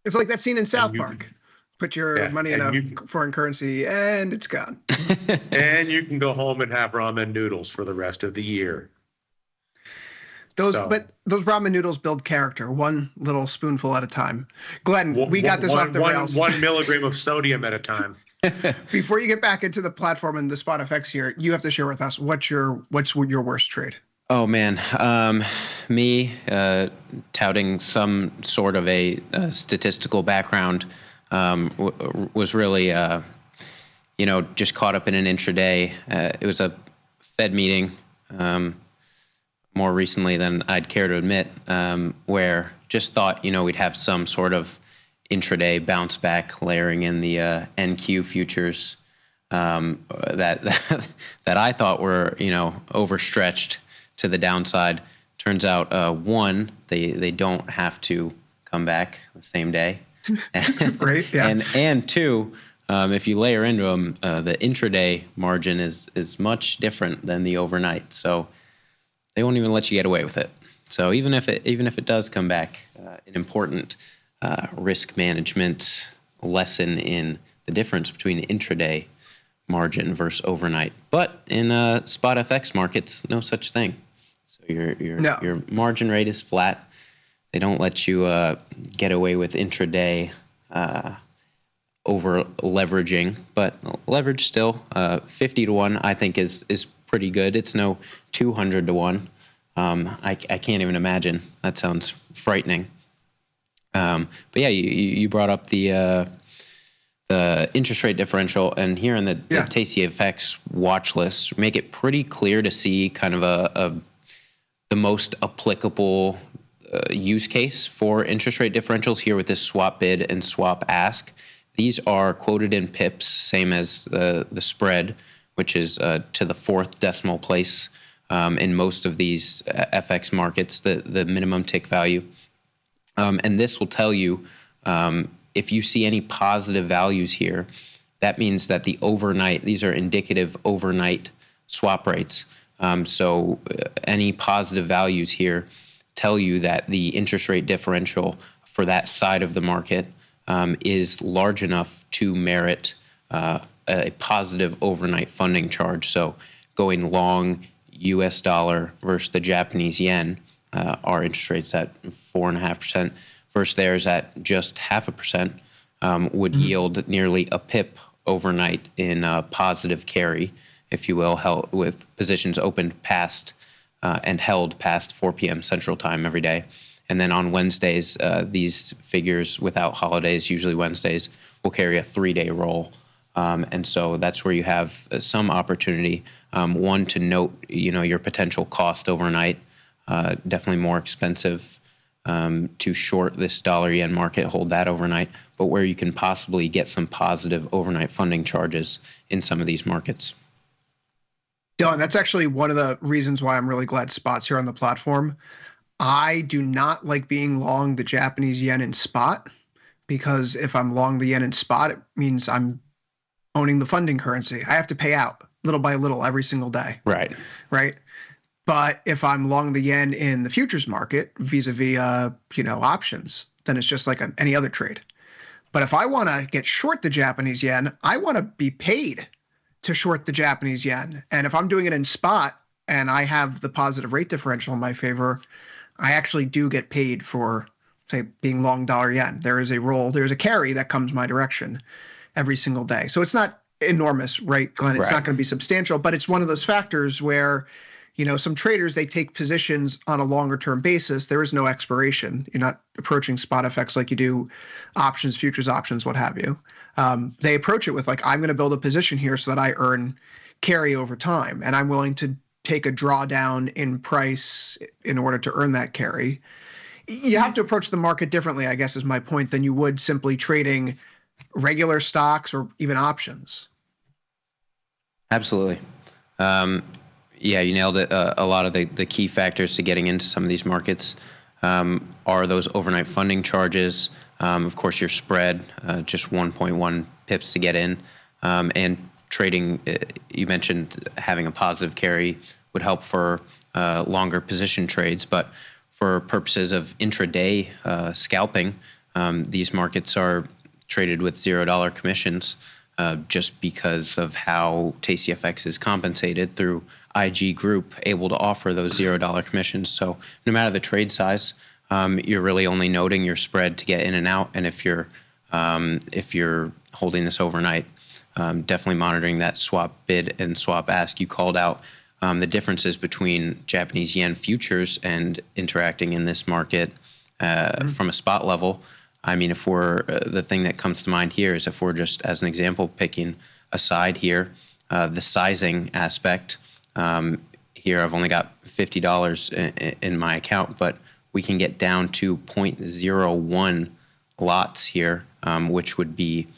It's like that scene in South Park. Put your money in a foreign currency, and it's gone. And you can go home and have ramen noodles for the rest of the year. But those ramen noodles build character, one little spoonful at a time. Glenn, we got this off the rails. 1 milligram of sodium at a time. Before you get back into the platform and the spot FX here, you have to share with us what's your worst trade. Oh man, me touting some sort of a statistical background was really, just caught up in an intraday. It was a Fed meeting more recently than I'd care to admit, where just thought, we'd have some sort of intraday bounce back, layering in the NQ futures that I thought were, overstretched to the downside. Turns out, one, they don't have to come back the same day. Right. Yeah. And two, if you layer into them, the intraday margin is much different than the overnight. So they won't even let you get away with it. So even if it does come back, an important risk management lesson in the difference between intraday margin versus overnight. But in spot FX markets, no such thing. So your margin rate is flat. They don't let you get away with intraday over leveraging, but leverage still 50 to 1 I think is pretty good. It's no 200 to 1. I can't even imagine. That sounds frightening. But yeah, you brought up the interest rate differential, and here in the tastyFX watch list, make it pretty clear to see kind of the most applicable use case for interest rate differentials here with this swap bid and swap ask. These are quoted in pips, same as the spread, which is to the fourth decimal place in most of these FX markets, the minimum tick value. And this will tell you if you see any positive values here, that means that the overnight, these are indicative overnight swap rates. So any positive values here tell you that the interest rate differential for that side of the market is large enough to merit a positive overnight funding charge. So going long US dollar versus the Japanese yen, our interest rates at 4.5% versus theirs at just 0.5%, would yield nearly a pip overnight in positive carry, if you will, held with positions opened past and held past 4 p.m. Central Time every day. And then on Wednesdays, these figures without holidays, usually Wednesdays, will carry a 3-day roll. And so that's where you have some opportunity. One, to note, your potential cost overnight, definitely more expensive to short this dollar-yen market, hold that overnight, but where you can possibly get some positive overnight funding charges in some of these markets. Dylan, that's actually one of the reasons why I'm really glad Spot's here on the platform. I do not like being long the Japanese yen in spot, because if I'm long the yen in spot, it means I'm owning the funding currency. I have to pay out little by little every single day. Right. But if I'm long the yen in the futures market vis-a-vis, options, then it's just like any other trade. But if I want to get short the Japanese yen, I want to be paid to short the Japanese yen. And if I'm doing it in spot and I have the positive rate differential in my favor, I actually do get paid for, say, being long dollar yen. There is a roll, there's a carry that comes my direction every single day. So it's not enormous, right, Glenn? It's not going to be substantial, but it's one of those factors where, some traders, they take positions on a longer term basis. There is no expiration. You're not approaching spot FX like you do options, futures options, what have you. They approach it with I'm going to build a position here so that I earn carry over time, and I'm willing to take a drawdown in price in order to earn that carry. You have to approach the market differently, I guess, is my point, than you would simply trading regular stocks or even options. Absolutely. Yeah, you nailed it. A lot of the key factors to getting into some of these markets are those overnight funding charges. Of course, your spread, just 1.1 pips to get in. And trading, you mentioned having a positive carry would help for longer position trades. But for purposes of intraday scalping, these markets are traded with $0 commissions just because of how TastyFX is compensated through IG Group, able to offer those $0 commissions. So no matter the trade size, you're really only noting your spread to get in and out. And if you're holding this overnight, definitely monitoring that swap bid and swap ask. You called out the differences between Japanese yen futures and interacting in this market from a spot level. I mean, if we're the thing that comes to mind here is if we're just, as an example, picking a side here, the sizing aspect. Here, I've only got $50 in my account, but we can get down to 0.01 lots here, which would be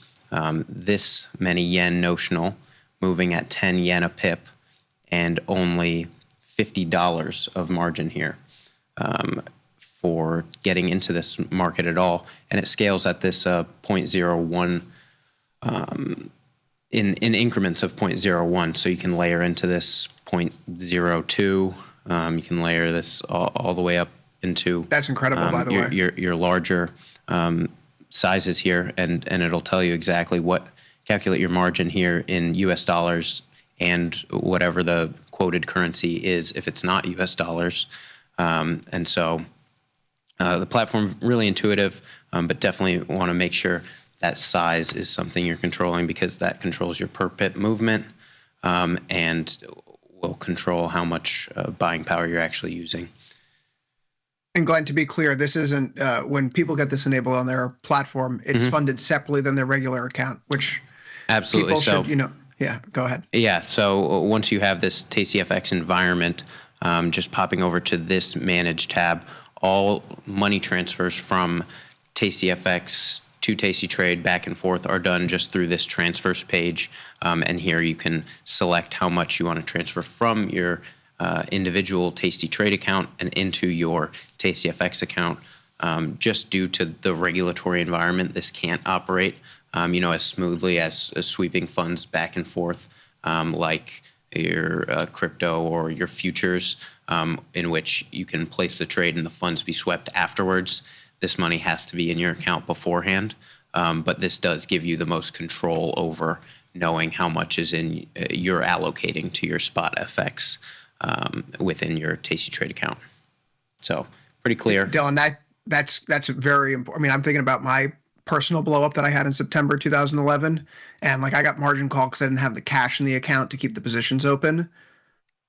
this many yen notional, moving at 10 yen a pip, and only $50 of margin here for getting into this market at all. And it scales at this 0.01 in increments of 0.01. So you can layer into this 0.02. You can layer this all the way up into that's incredible, by the way. Your larger sizes here, and it'll tell you exactly calculate your margin here in US dollars and whatever the quoted currency is if it's not US dollars. And so the platform really intuitive, but definitely want to make sure that size is something you're controlling because that controls your per pip movement and will control how much buying power you're actually using. And Glenn, to be clear, this isn't when people get this enabled on their platform, it's funded separately than their regular account, which absolutely people should, yeah, go ahead. Yeah, so once you have this TastyFX environment, just popping over to this Manage tab, all money transfers from TastyFX to tastytrade back and forth are done just through this transfers page. And here you can select how much you want to transfer from your individual tastytrade account and into your tastyFX account. Just due to the regulatory environment, this can't operate as smoothly as sweeping funds back and forth like your crypto or your futures, in which you can place the trade and the funds be swept afterwards. This money has to be in your account beforehand, but this does give you the most control over knowing how much is in you're allocating to your spot FX within your tastytrade account. So pretty clear. Dylan, that's very important. I mean, I'm thinking about my personal blow up that I had in September 2011, and I got margin called because I didn't have the cash in the account to keep the positions open.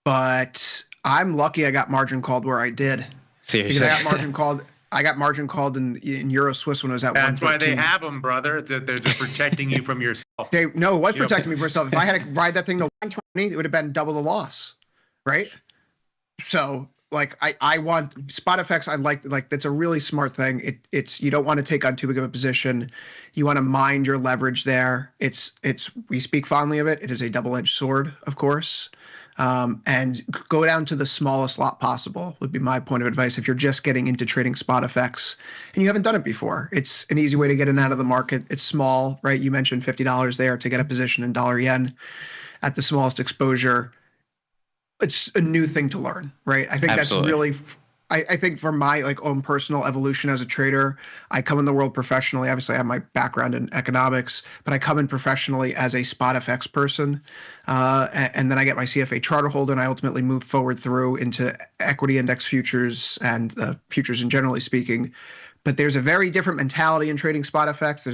But I'm lucky I got margin called where I did. Seriously, because I got margin called in Euro Swiss when it was at 113. That's why they have them, brother. They're protecting you from yourself. It was protecting me from myself. If I had to ride that thing to 120, it would have been double the loss, right? So I want spot FX. I like that's a really smart thing. It's you don't want to take on too big of a position. You want to mind your leverage there. We speak fondly of it. It is a double-edged sword, of course. And go down to the smallest lot possible would be my point of advice if you're just getting into trading spot FX and you haven't done it before. It's an easy way to get in and out of the market. It's small, right? You mentioned $50 there to get a position in dollar yen at the smallest exposure. It's a new thing to learn, right? I think Absolutely. That's really, I think for my own personal evolution as a trader, I come in the world professionally. Obviously, I have my background in economics, but I come in professionally as a spot FX person. And then I get my CFA charter holder, and I ultimately move forward through into equity index futures and futures in generally speaking. But there's a very different mentality in trading spot FX.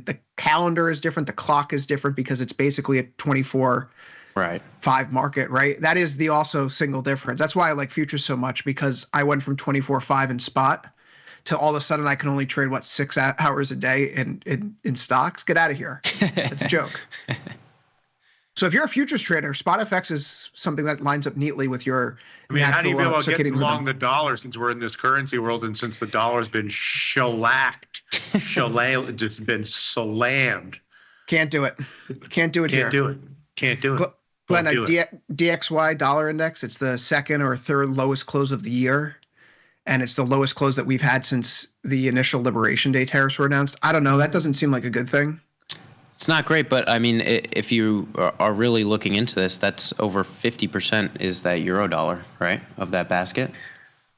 The calendar is different. The clock is different because it's basically a 24 Right. 5 market, right? That is the also single difference. That's why I like futures so much, because I went from 24/5 in spot to all of a sudden I can only trade 6 hours a day in stocks. Get out of here. That's a joke. So if you're a futures trader, spot FX is something that lines up neatly with your how do you feel about getting rhythm. long the dollar since we're in this currency world and since the dollar's been shellacked, just been slammed? Can't do it. Can't do it here. Can't do it. Glenn, DXY dollar index, it's the second or third lowest close of the year. And it's the lowest close that we've had since the initial Liberation Day tariffs were announced. I don't know. That doesn't seem like a good thing. It's not great, but I mean, if you are really looking into this, that's over 50% is that euro dollar, right, of that basket.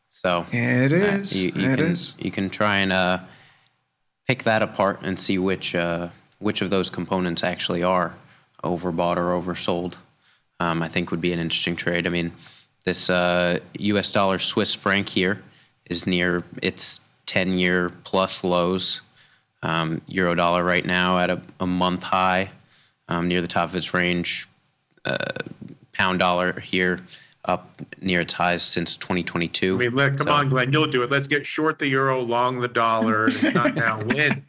So it is. You can try and pick that apart and see which of those components actually are overbought or oversold. I think would be an interesting trade. I mean, this U.S. dollar Swiss franc here is near its 10-year plus lows. Euro dollar right now at a month high, near the top of its range. Pound dollar here up near its highs since 2022. I mean, come on, Glenn, you'll do it. Let's get short the euro, long the dollar, and not now win.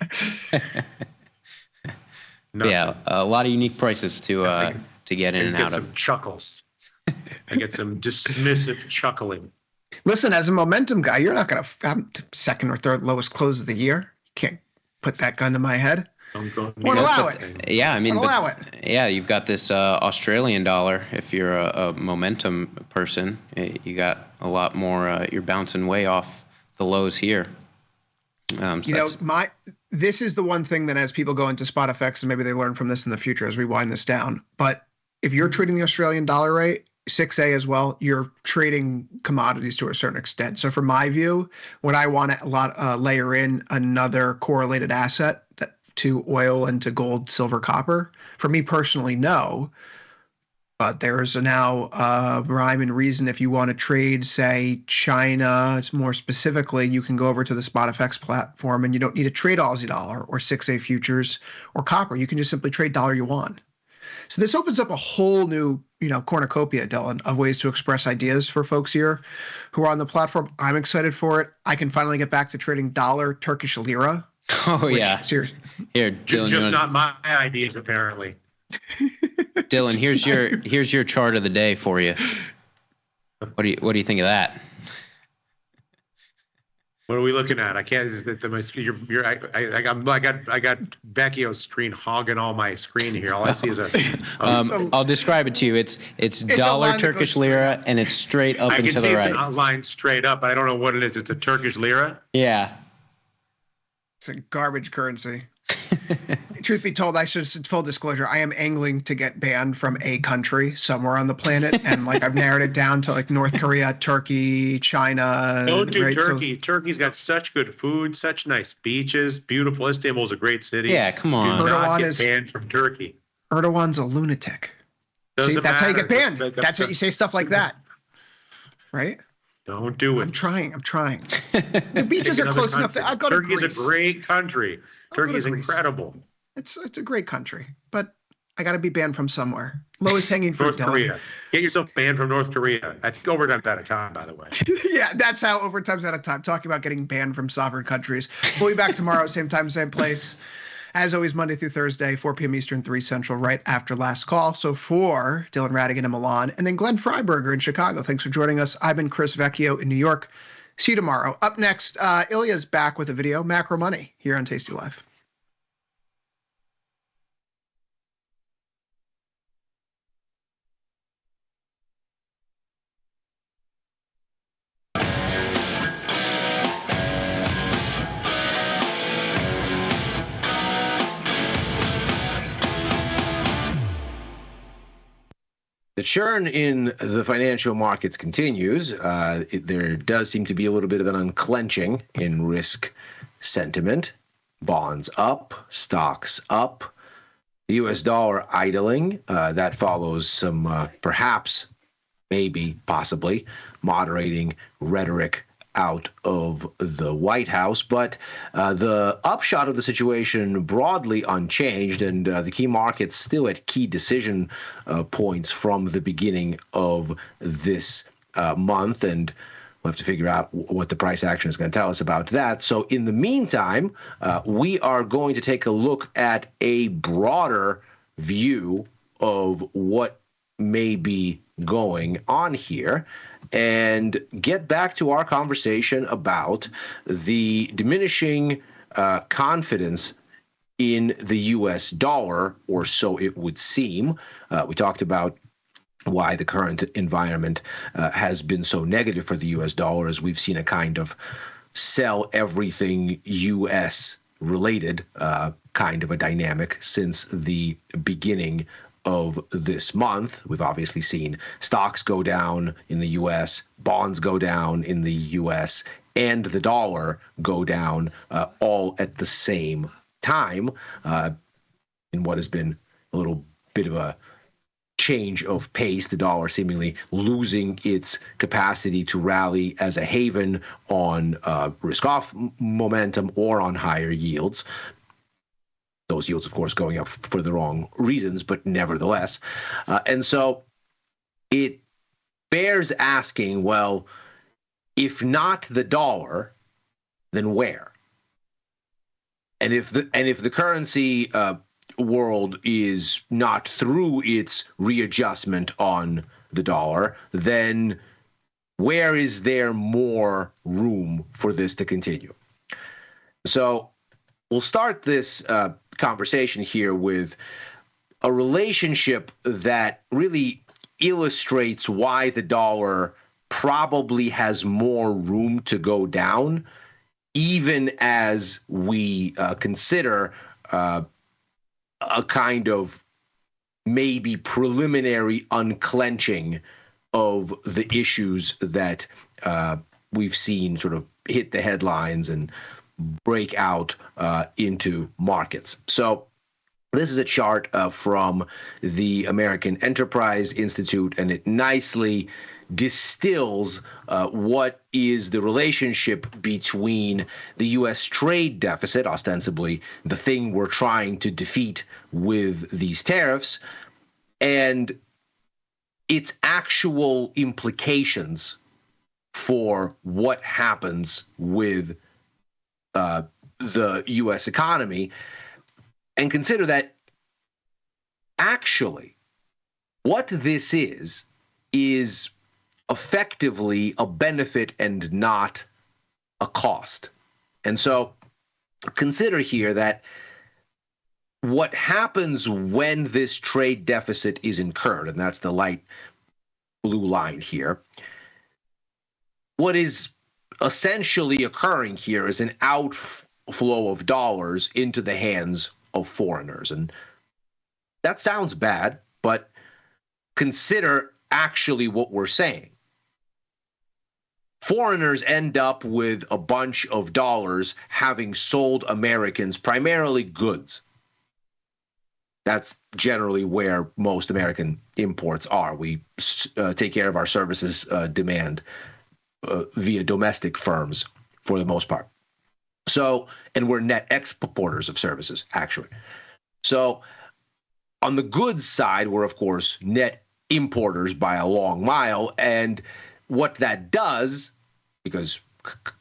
Yeah, a lot of unique prices to get in and out of. I get some chuckles. I get some dismissive chuckling. Listen, as a momentum guy, you're not going to have second or third lowest close of the year. You can't put that gun to my head. Won't allow it. Yeah, I mean, allow it. Yeah, you've got this Australian dollar. If you're a momentum person, you got a lot more. You're bouncing way off the lows here. This is the one thing that as people go into spot effects, and maybe they learn from this in the future as we wind this down. But if you're trading the Australian dollar rate, 6A as well, you're trading commodities to a certain extent. So from my view, when I want to layer in another correlated asset to oil and to gold, silver, copper, for me personally, no. But there's now rhyme and reason. If you want to trade, say, China, more specifically, you can go over to the SpotFX platform and you don't need to trade Aussie dollar or 6A futures or copper. You can just simply trade dollar yuan. So this opens up a whole new, cornucopia, Dylan, of ways to express ideas for folks here who are on the platform. I'm excited for it. I can finally get back to trading dollar Turkish lira. Oh, yeah. Seriously. Here, Dylan, just not my ideas, apparently. Dylan, here's your chart of the day for you. What do you think of that? What are we looking at? I can't. I got Vecchio's screen hogging all my screen here. All I see is I'll describe it to you. It's dollar Turkish lira, and it's straight up and to the right. I can see it's a line straight up, but I don't know what it is. It's a Turkish lira. Yeah. It's a garbage currency. Truth be told, full disclosure, I am angling to get banned from a country somewhere on the planet, and I've narrowed it down to North Korea, Turkey, China. Don't do Turkey. Turkey's got such good food, such nice beaches, beautiful. Istanbul's a great city. Yeah, come on. Do not get banned from Turkey. Erdogan's a lunatic. See, that's how you get banned. That's how you say stuff like that, right? Don't do it. I'm trying. The beaches are close enough. I'll go to Greece. Turkey's a great country. Turkey's incredible. It's a great country, but I got to be banned from somewhere. Lowest hanging fruit. North Korea. Get yourself banned from North Korea. I think overtime's out of time, by the way. Yeah, that's how overtime's out of time. Talking about getting banned from sovereign countries. We'll be back tomorrow, same time, same place. As always, Monday through Thursday, 4 p.m. Eastern, 3 Central, right after last call. So for Dylan Radigan in Milan and then Glenn Freiberger in Chicago, thanks for joining us. I've been Chris Vecchio in New York. See you tomorrow. Up next, Ilya's back with a video, Macro Money, here on Tasty Live. The churn in the financial markets continues. There does seem to be a little bit of an unclenching in risk sentiment. Bonds up, stocks up, the U.S. dollar idling. That follows some perhaps, maybe, possibly moderating rhetoric out of the White House. But the upshot of the situation broadly unchanged, and the key markets still at key decision points from the beginning of this month. And we'll have to figure out what the price action is going to tell us about that. So in the meantime, we are going to take a look at a broader view of what may be going on here and get back to our conversation about the diminishing confidence in the U.S. dollar, or so it would seem. We talked about why the current environment has been so negative for the U.S. dollar, as we've seen a kind of sell everything U.S. related kind of a dynamic since the beginning of this month. We've obviously seen stocks go down in the U.S., bonds go down in the U.S., and the dollar go down all at the same time in what has been a little bit of a change of pace, the dollar seemingly losing its capacity to rally as a haven on risk-off momentum or on higher yields. Those yields, of course, going up for the wrong reasons, but nevertheless. And so it bears asking, well, if not the dollar, then where? And if the currency world is not through its readjustment on the dollar, then where is there more room for this to continue? So we'll start this conversation here with a relationship that really illustrates why the dollar probably has more room to go down, even as we consider a kind of maybe preliminary unclenching of the issues that we've seen sort of hit the headlines and break out into markets. So this is a chart from the American Enterprise Institute, and it nicely distills what is the relationship between the U.S. trade deficit, ostensibly the thing we're trying to defeat with these tariffs, and its actual implications for what happens with the U.S. economy. And consider that actually what this is effectively a benefit and not a cost. And so consider here that what happens when this trade deficit is incurred, and that's the light blue line here, what is essentially occurring here is an outflow of dollars into the hands of foreigners. And that sounds bad, but consider actually what we're saying. Foreigners end up with a bunch of dollars having sold Americans primarily goods. That's generally where most American imports are. We take care of our services demand via domestic firms for the most part. So, and we're net exporters of services, actually. So on the goods side, we're, of course, net importers by a long mile. And what that does, because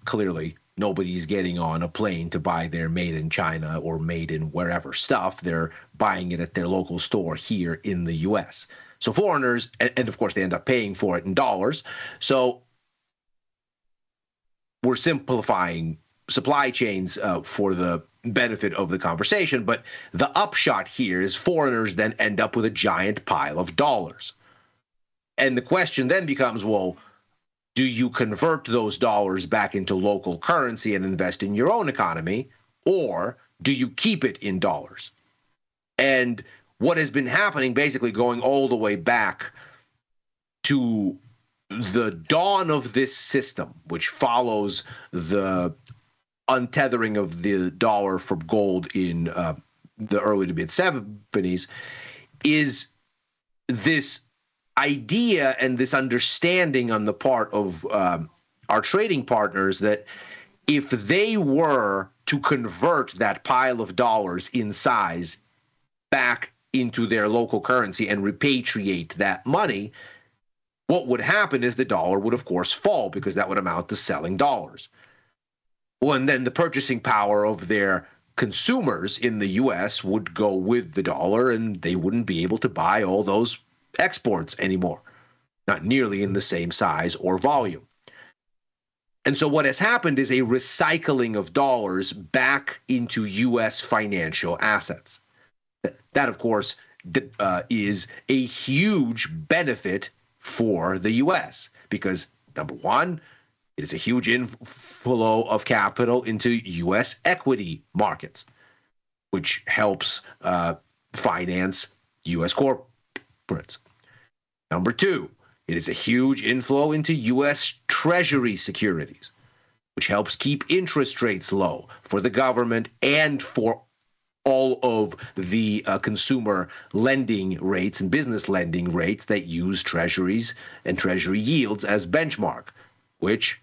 clearly nobody's getting on a plane to buy their made in China or made in wherever stuff, they're buying it at their local store here in the U.S. So foreigners, and of course they end up paying for it in dollars. So we're simplifying supply chains for the benefit of the conversation, but the upshot here is foreigners then end up with a giant pile of dollars. And the question then becomes, well, do you convert those dollars back into local currency and invest in your own economy, or do you keep it in dollars? And what has been happening, basically going all the way back to the dawn of this system, which follows the untethering of the dollar from gold in the early to mid 70s, is this idea and this understanding on the part of our trading partners that if they were to convert that pile of dollars in size back into their local currency and repatriate that money, what would happen is the dollar would, of course, fall, because that would amount to selling dollars. Well, and then the purchasing power of their consumers in the U.S. would go with the dollar, and they wouldn't be able to buy all those exports anymore, not nearly in the same size or volume. And so what has happened is a recycling of dollars back into U.S. financial assets. That, of course, is a huge benefit for the U.S. because, number one, it is a huge inflow of capital into U.S. equity markets, which helps finance U.S. corporates. Number two, it is a huge inflow into U.S. Treasury securities, which helps keep interest rates low for the government and for all of the consumer lending rates and business lending rates that use treasuries and treasury yields as benchmark, which,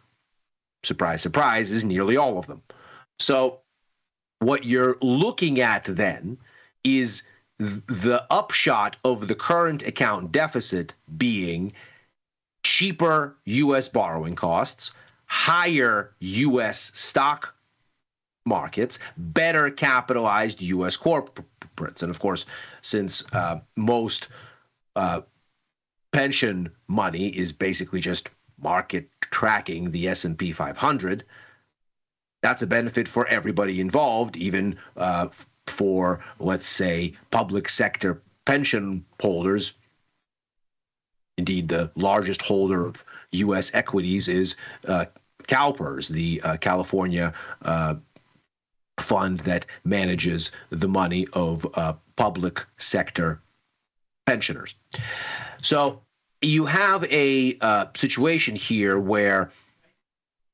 surprise, surprise, is nearly all of them. So what you're looking at then is the upshot of the current account deficit being cheaper U.S. borrowing costs, higher U.S. stock markets, better capitalized U.S. corporates. And of course, since most pension money is basically just market tracking the S&P 500, that's a benefit for everybody involved, even for, let's say, public sector pension holders. Indeed, the largest holder of U.S. equities is CalPERS, the California fund that manages the money of public sector pensioners. So you have a situation here where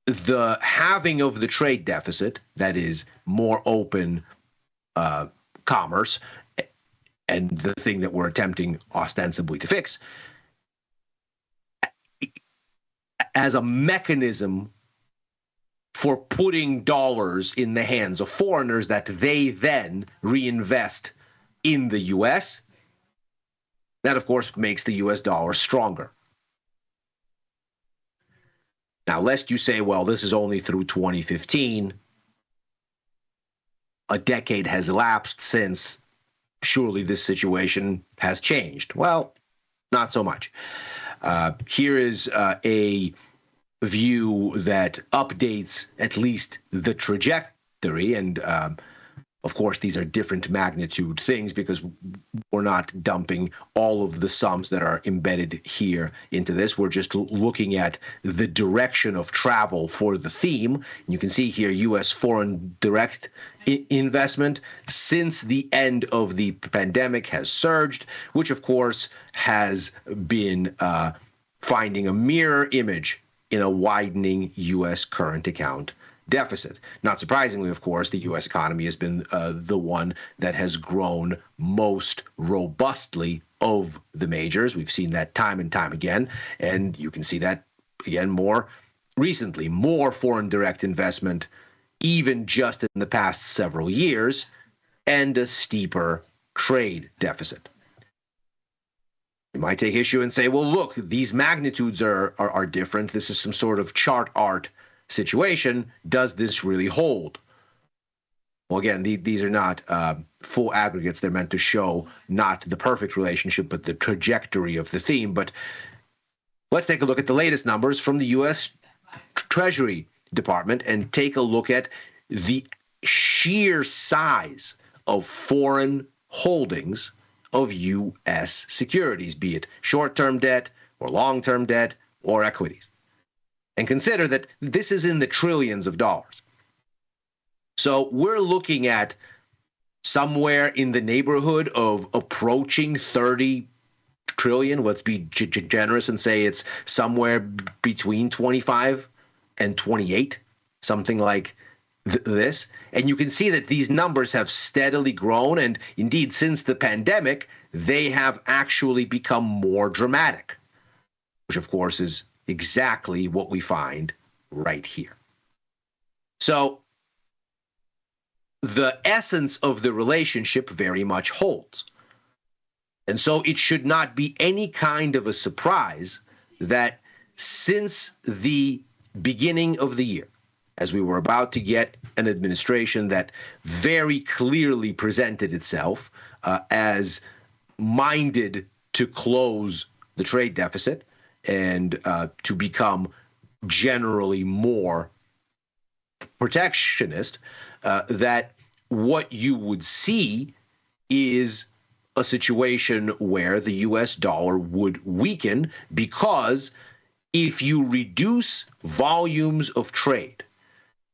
the halving of the trade deficit, that is more open commerce, and the thing that we're attempting ostensibly to fix, as a mechanism for putting dollars in the hands of foreigners that they then reinvest in the U.S., that, of course, makes the U.S. dollar stronger. Now, lest you say, well, this is only through 2015, a decade has elapsed since, surely this situation has changed. Well, not so much. Here is a view that updates at least the trajectory, and of course these are different magnitude things because we're not dumping all of the sums that are embedded here into this. We're just looking at the direction of travel for the theme. And you can see here U.S. foreign direct investment since the end of the pandemic has surged, which of course has been finding a mirror image in a widening U.S. current account deficit. Not surprisingly, of course, the U.S. economy has been the one that has grown most robustly of the majors. We've seen that time and time again, and you can see that again more recently. More foreign direct investment, even just in the past several years, and a steeper trade deficit. You might take issue and say, well, look, these magnitudes are different. This is some sort of chart art situation. Does this really hold? Well, again, these are not full aggregates. They're meant to show not the perfect relationship, but the trajectory of the theme. But let's take a look at the latest numbers from the U.S. Treasury Department and take a look at the sheer size of foreign holdings of U.S. securities, be it short-term debt or long-term debt or equities. And consider that this is in the trillions of dollars. So we're looking at somewhere in the neighborhood of approaching 30 trillion. Let's be generous and say it's somewhere between 25 and 28, something like this. And you can see that these numbers have steadily grown, and indeed since the pandemic they have actually become more dramatic, which of course is exactly what we find right here. So the essence of the relationship very much holds, and so it should not be any kind of a surprise that since the beginning of the year, as we were about to get an administration that very clearly presented itself as minded to close the trade deficit and to become generally more protectionist, that what you would see is a situation where the US dollar would weaken, because if you reduce volumes of trade,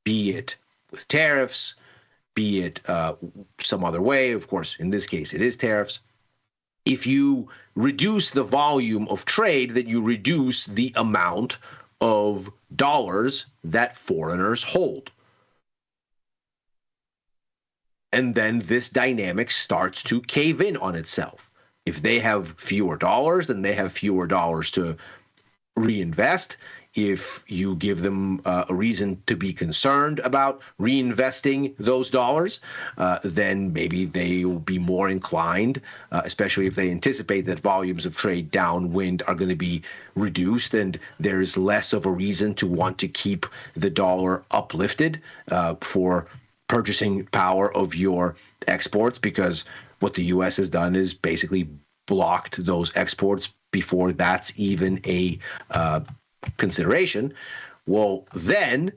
be it with tariffs, be it some other way, of course, in this case it is tariffs, if you reduce the volume of trade, then you reduce the amount of dollars that foreigners hold. And then this dynamic starts to cave in on itself. If they have fewer dollars, then they have fewer dollars to reinvest. If you give them a reason to be concerned about reinvesting those dollars, then maybe they will be more inclined, especially if they anticipate that volumes of trade downwind are going to be reduced and there's less of a reason to want to keep the dollar uplifted for purchasing power of your exports, because what the U.S. has done is basically blocked those exports before that's even a consideration. Well, then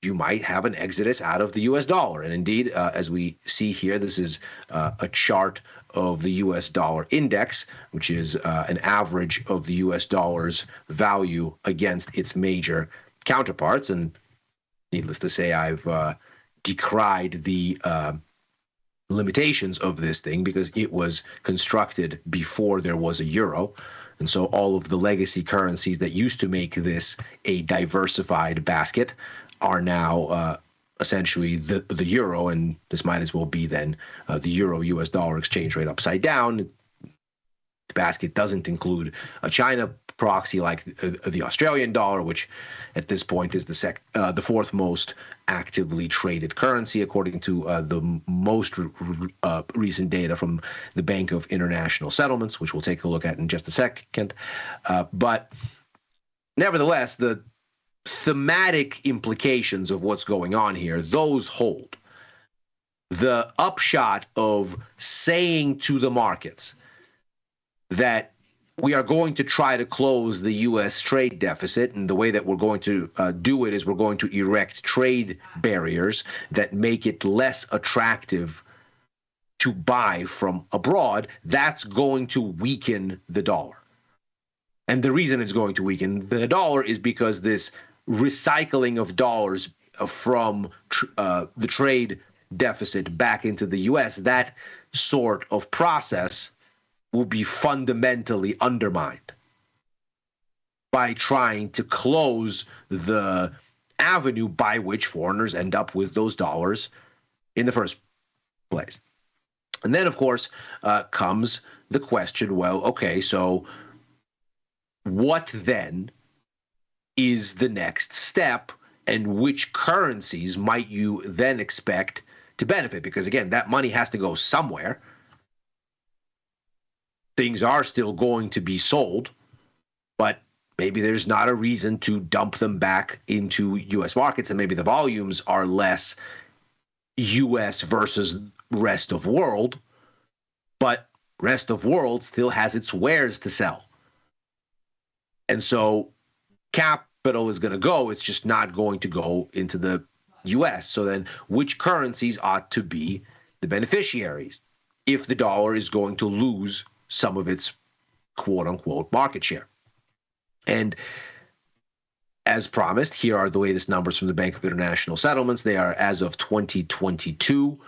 you might have an exodus out of the U.S. dollar. And indeed, as we see here, this is a chart of the U.S. dollar index, which is an average of the U.S. dollar's value against its major counterparts. And needless to say, I've decried the limitations of this thing because it was constructed before there was a euro. And so all of the legacy currencies that used to make this a diversified basket are now essentially the euro, and this might as well be then the euro-US dollar exchange rate upside down. The basket doesn't include a China proxy like the Australian dollar, which at this point is the fourth most actively traded currency, according to the most recent data from the Bank of International Settlements, which we'll take a look at in just a second. But nevertheless, the thematic implications of what's going on here, those hold. The upshot of saying to the markets that we are going to try to close the U.S. trade deficit, and the way that we're going to do it is we're going to erect trade barriers that make it less attractive to buy from abroad. That's going to weaken the dollar. And the reason it's going to weaken the dollar is because this recycling of dollars from the trade deficit back into the U.S., that sort of process will be fundamentally undermined by trying to close the avenue by which foreigners end up with those dollars in the first place. And then, of course, comes the question, well, okay, so what then is the next step, and which currencies might you then expect to benefit? Because, again, that money has to go somewhere. Things are still going to be sold, but maybe there's not a reason to dump them back into U.S. markets, and maybe the volumes are less U.S. versus rest of world, but rest of world still has its wares to sell. And so capital is going to go, it's just not going to go into the U.S. So then which currencies ought to be the beneficiaries if the dollar is going to lose some of its quote-unquote market share? And as promised, here are the latest numbers from the Bank of International Settlements. They are as of 2022.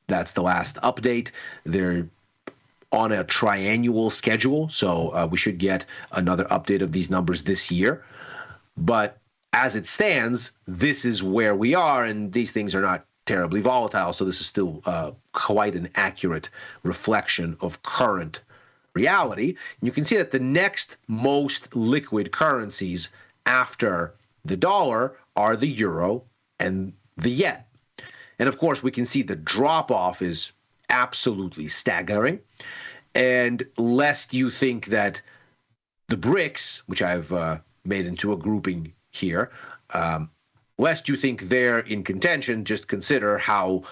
That's the last update. They're on a triannual schedule, so we should get another update of these numbers this year. But as it stands, this is where we are, and these things are not terribly volatile, so this is still quite an accurate reflection of current reality. And you can see that the next most liquid currencies after the dollar are the euro and the yen. And of course, we can see the drop-off is absolutely staggering. And lest you think that the BRICS, which I've made into a grouping here, lest you think they're in contention, just consider how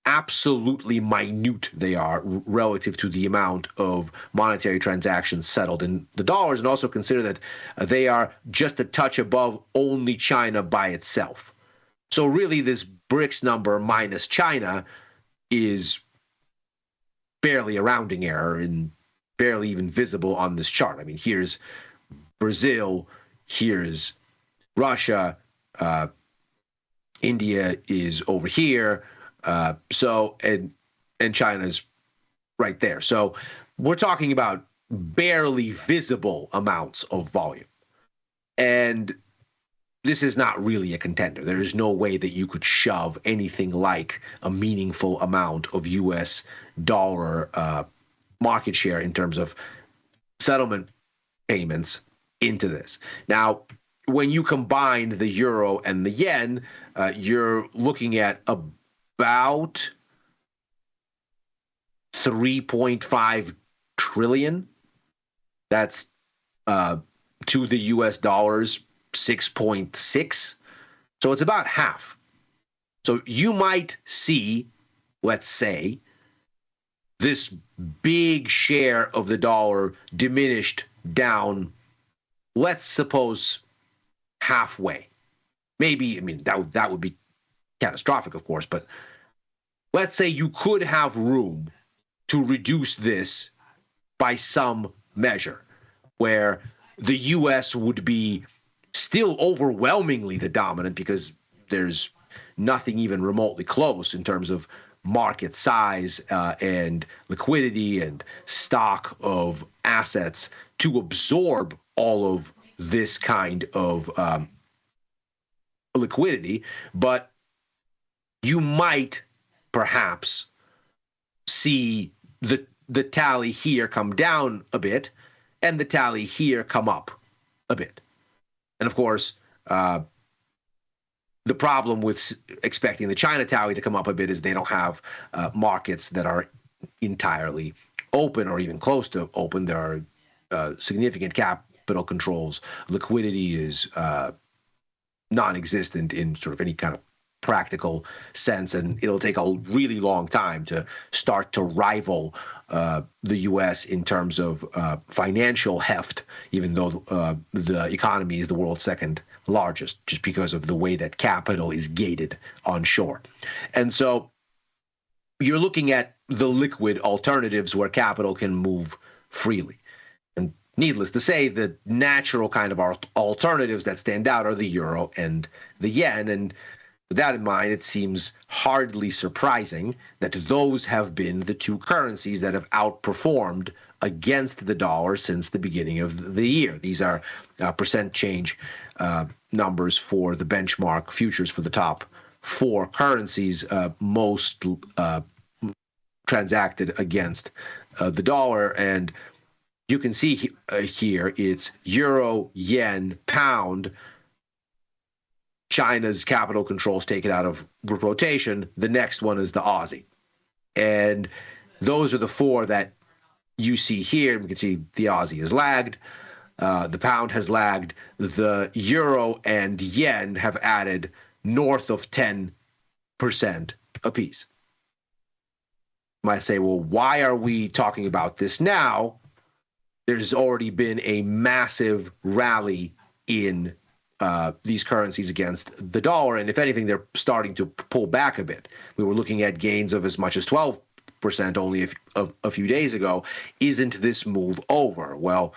absolutely minute they are relative to the amount of monetary transactions settled in the dollars, and also consider that they are just a touch above only China by itself. So really, this BRICS number minus China is barely a rounding error and barely even visible on this chart. I mean, here's Brazil, here's Russia, India is over here, and China's right there. So we're talking about barely visible amounts of volume. And this is not really a contender. There is no way that you could shove anything like a meaningful amount of US dollar market share in terms of settlement payments into this. Now, when you combine the euro and the yen, you're looking at about 3.5 trillion. That's to the US dollars 6.6. So it's about half. So you might see, let's say, this big share of the dollar diminished down, let's suppose, halfway. Maybe, I mean, that would be catastrophic, of course, but let's say you could have room to reduce this by some measure, where the U.S. would be still overwhelmingly the dominant, because there's nothing even remotely close in terms of market size and liquidity and stock of assets to absorb all of this kind of liquidity. But you might perhaps see the tally here come down a bit and the tally here come up a bit. And of course, the problem with expecting the China tally to come up a bit is they don't have markets that are entirely open or even close to open. There are significant capital controls. Liquidity is non-existent in sort of any kind of practical sense, and it'll take a really long time to start to rival the U.S. in terms of financial heft, even though the economy is the world's second largest, just because of the way that capital is gated onshore. And so you're looking at the liquid alternatives where capital can move freely. And needless to say, the natural kind of alternatives that stand out are the euro and the yen. And with that in mind, it seems hardly surprising that those have been the two currencies that have outperformed against the dollar since the beginning of the year. These are percent change numbers for the benchmark futures for the top four currencies most transacted against the dollar. And you can see here it's euro, yen, pound. China's capital controls taken out of rotation. The next one is the Aussie. And those are the four that you see here. We can see the Aussie has lagged. The pound has lagged. The euro and yen have added north of 10% apiece. You might say, well, why are we talking about this now? There's already been a massive rally in these currencies against the dollar, and if anything, they're starting to pull back a bit. We were looking at gains of as much as 12% only a few days ago. Isn't this move over? Well,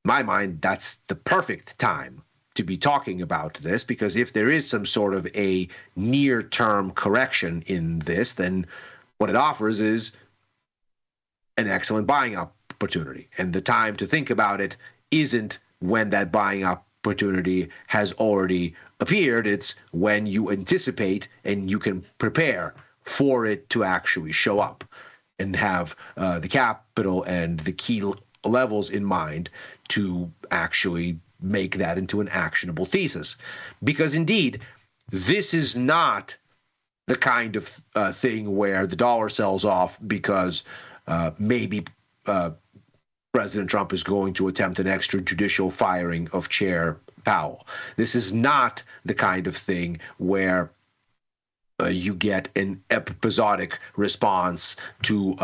in my mind, that's the perfect time to be talking about this, because if there is some sort of a near-term correction in this, then what it offers is an excellent buying opportunity. And the time to think about it isn't when that buying opportunity has already appeared. It's when you anticipate and you can prepare for it to actually show up and have the capital and the key levels in mind to actually make that into an actionable thesis. Because indeed, this is not the kind of thing where the dollar sells off because maybe President Trump is going to attempt an extrajudicial firing of Chair Powell. This is not the kind of thing where you get an episodic response to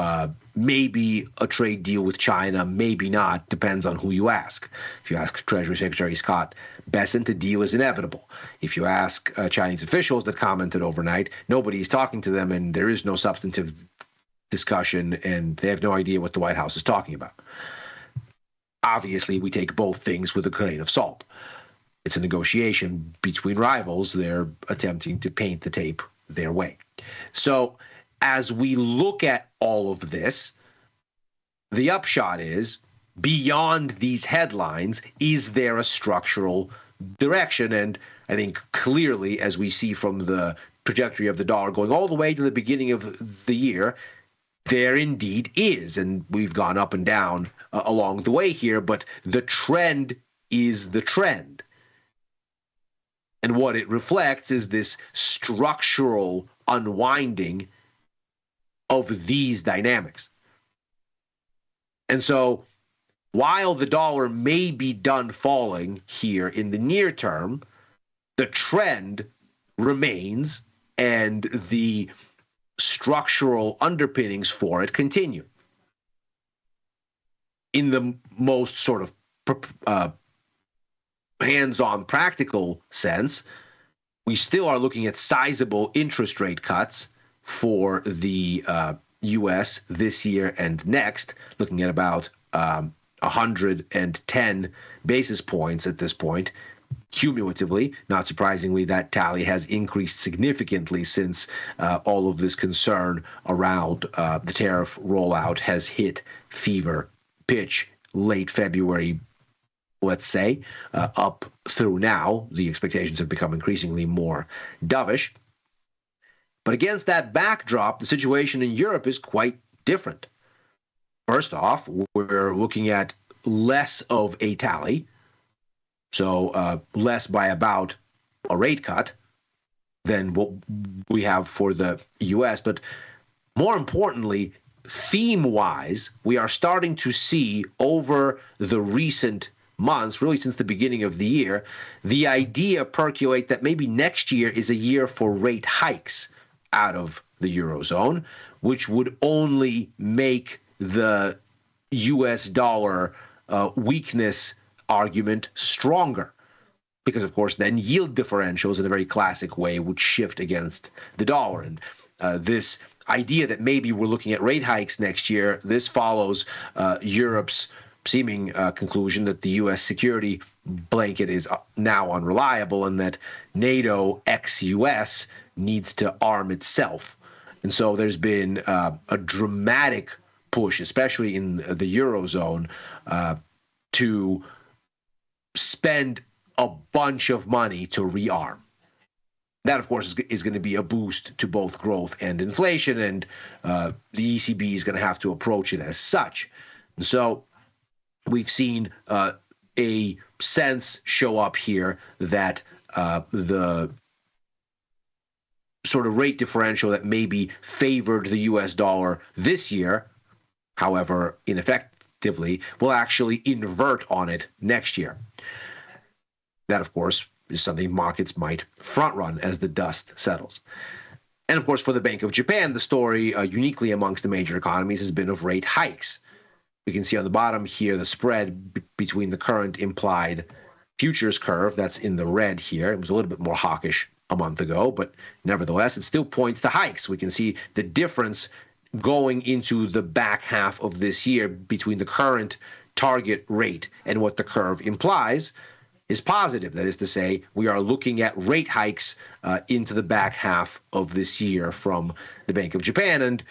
maybe a trade deal with China, maybe not, depends on who you ask. If you ask Treasury Secretary Scott Bessent, the deal is inevitable. If you ask Chinese officials that commented overnight, nobody's talking to them and there is no substantive discussion, and they have no idea what the White House is talking about. Obviously, we take both things with a grain of salt. It's a negotiation between rivals. They're attempting to paint the tape their way. So as we look at all of this, the upshot is, beyond these headlines, is there a structural direction? And I think clearly, as we see from the trajectory of the dollar going all the way to the beginning of the year, there indeed is. And we've gone up and down along the way here, but the trend is the trend. And what it reflects is this structural unwinding of these dynamics. And so while the dollar may be done falling here in the near term, the trend remains and the structural underpinnings for it continue. In the most sort of hands-on practical sense, we still are looking at sizable interest rate cuts for the U.S. this year and next, looking at about 110 basis points at this point. Cumulatively, not surprisingly, that tally has increased significantly since all of this concern around the tariff rollout has hit fever pitch late February, let's say, up through now. The expectations have become increasingly more dovish. But against that backdrop, the situation in Europe is quite different. First off, we're looking at less of a tally, so less by about a rate cut than what we have for the U.S. But more importantly, theme-wise, we are starting to see over the recent months, really since the beginning of the year, the idea percolate that maybe next year is a year for rate hikes out of the Eurozone, which would only make the U.S. dollar weakness argument stronger. Because, of course, then yield differentials in a very classic way would shift against the dollar. And this idea that maybe we're looking at rate hikes next year, this follows Europe's seeming conclusion that the U.S. security blanket is now unreliable and that NATO ex-U.S. needs to arm itself. And so there's been a dramatic push, especially in the Eurozone, to spend a bunch of money to rearm. That, of course, is going to be a boost to both growth and inflation, and the ECB is going to have to approach it as such. And so we've seen a sense show up here that the sort of rate differential that maybe favored the U.S. dollar this year, however ineffectively, will actually invert on it next year. That, of course, is something markets might front run as the dust settles. And, of course, for the Bank of Japan, the story uniquely amongst the major economies has been of rate hikes. We can see on the bottom here the spread between the current implied futures curve, that's in the red here. It was a little bit more hawkish a month ago, but nevertheless, it still points to hikes. We can see the difference going into the back half of this year between the current target rate and what the curve implies is positive. That is to say, we are looking at rate hikes into the back half of this year from the Bank of Japan, and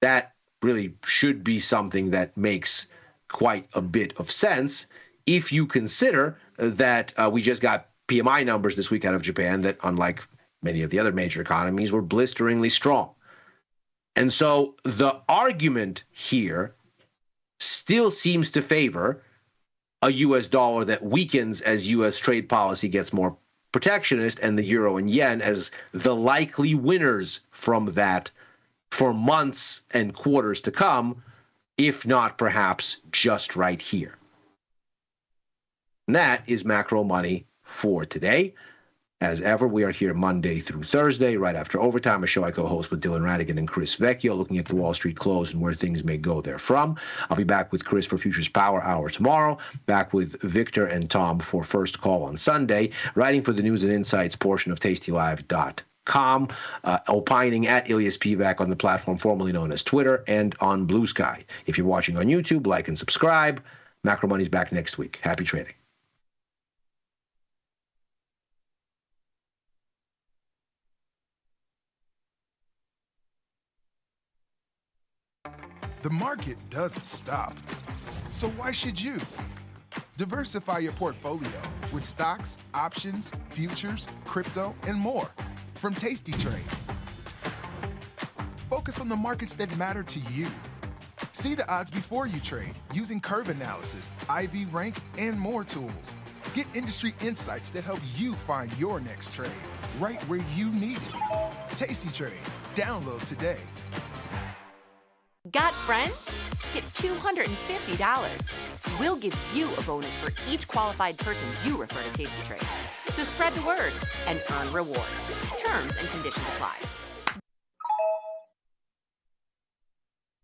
that really should be something that makes quite a bit of sense if you consider that we just got PMI numbers this week out of Japan that, unlike many of the other major economies, were blisteringly strong. And so the argument here still seems to favor a U.S. dollar that weakens as U.S. trade policy gets more protectionist, and the euro and yen as the likely winners from that for months and quarters to come, if not perhaps just right here. And that is Macro Money for today. As ever, we are here Monday through Thursday, right after overtime, a show I co-host with Dylan Radigan and Chris Vecchio, looking at the Wall Street close and where things may go therefrom. I'll be back with Chris for Futures Power Hour tomorrow, back with Victor and Tom for First Call on Sunday, writing for the News and Insights portion of tastylive.com. opining at Ilya Spivak on the platform formerly known as Twitter, and on Blue Sky. If you're watching on YouTube, like and subscribe. Macro Money's back next week. Happy trading. The market doesn't stop. So why should you? Diversify your portfolio with stocks, options, futures, crypto, and more from Tasty Trade. Focus on the markets that matter to you. See the odds before you trade using curve analysis, IV rank, and more tools. Get industry insights that help you find your next trade right where you need it. Tasty Trade. Download today. Got friends? Get $250. We'll give you a bonus for each qualified person you refer to Tasty Trade. So spread the word and earn rewards. Terms and conditions apply.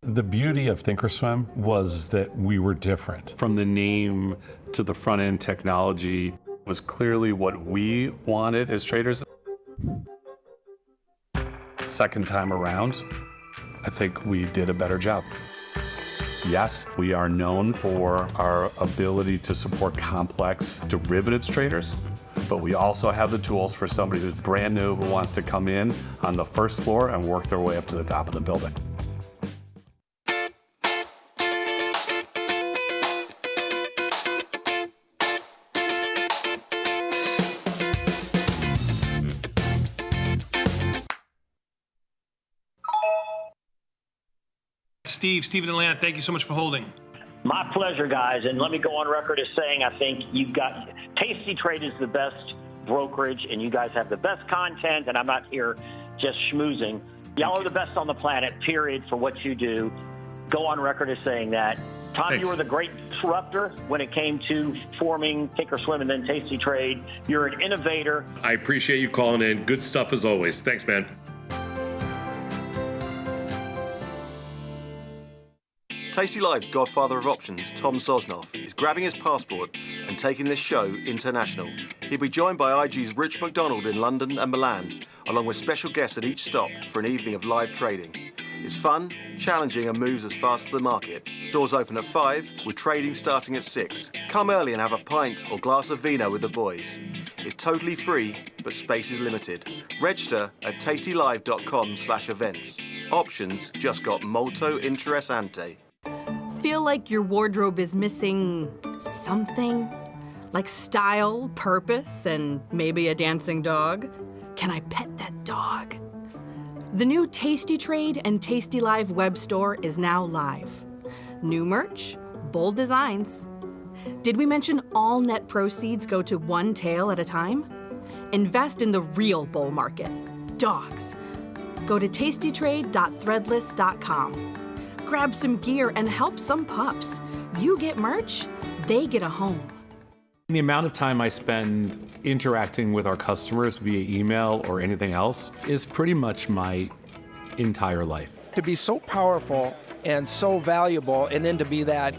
The beauty of Thinkorswim was that we were different. From the name to the front-end technology was clearly what we wanted as traders. Second time around, I think we did a better job. Yes, we are known for our ability to support complex derivatives traders, but we also have the tools for somebody who's brand new who wants to come in on the first floor and work their way up to the top of the building. Stephen Atlanta, thank you so much for holding. My pleasure, guys. And let me go on record as saying I think you've got Tasty Trade is the best brokerage, and you guys have the best content, and I'm not here just schmoozing. Y'all are the best on the planet, period, for what you do. Go on record as saying that. Tom, Thanks. You were the great disruptor when it came to forming Thinkorswim and then Tasty Trade. You're an innovator. I appreciate you calling in. Good stuff as always. Thanks, man. Tasty Live's godfather of options, Tom Sosnoff, is grabbing his passport and taking this show international. He'll be joined by IG's Rich McDonald in London and Milan, along with special guests at each stop for an evening of live trading. It's fun, challenging, and moves as fast as the market. Doors open at 5, with trading starting at 6. Come early and have a pint or glass of vino with the boys. It's totally free, but space is limited. Register at tastylive.com/events. Options just got molto interessante. Feel like your wardrobe is missing something? Like style, purpose, and maybe a dancing dog? Can I pet that dog? The new Tasty Trade and Tasty Live web store is now live. New merch, bold designs. Did we mention all net proceeds go to one tail at a time? Invest in the real bull market, dogs. Go to tastytrade.threadless.com. Grab some gear and help some pups. You get merch, they get a home. The amount of time I spend interacting with our customers via email or anything else is pretty much my entire life. To be so powerful and so valuable, and then to be that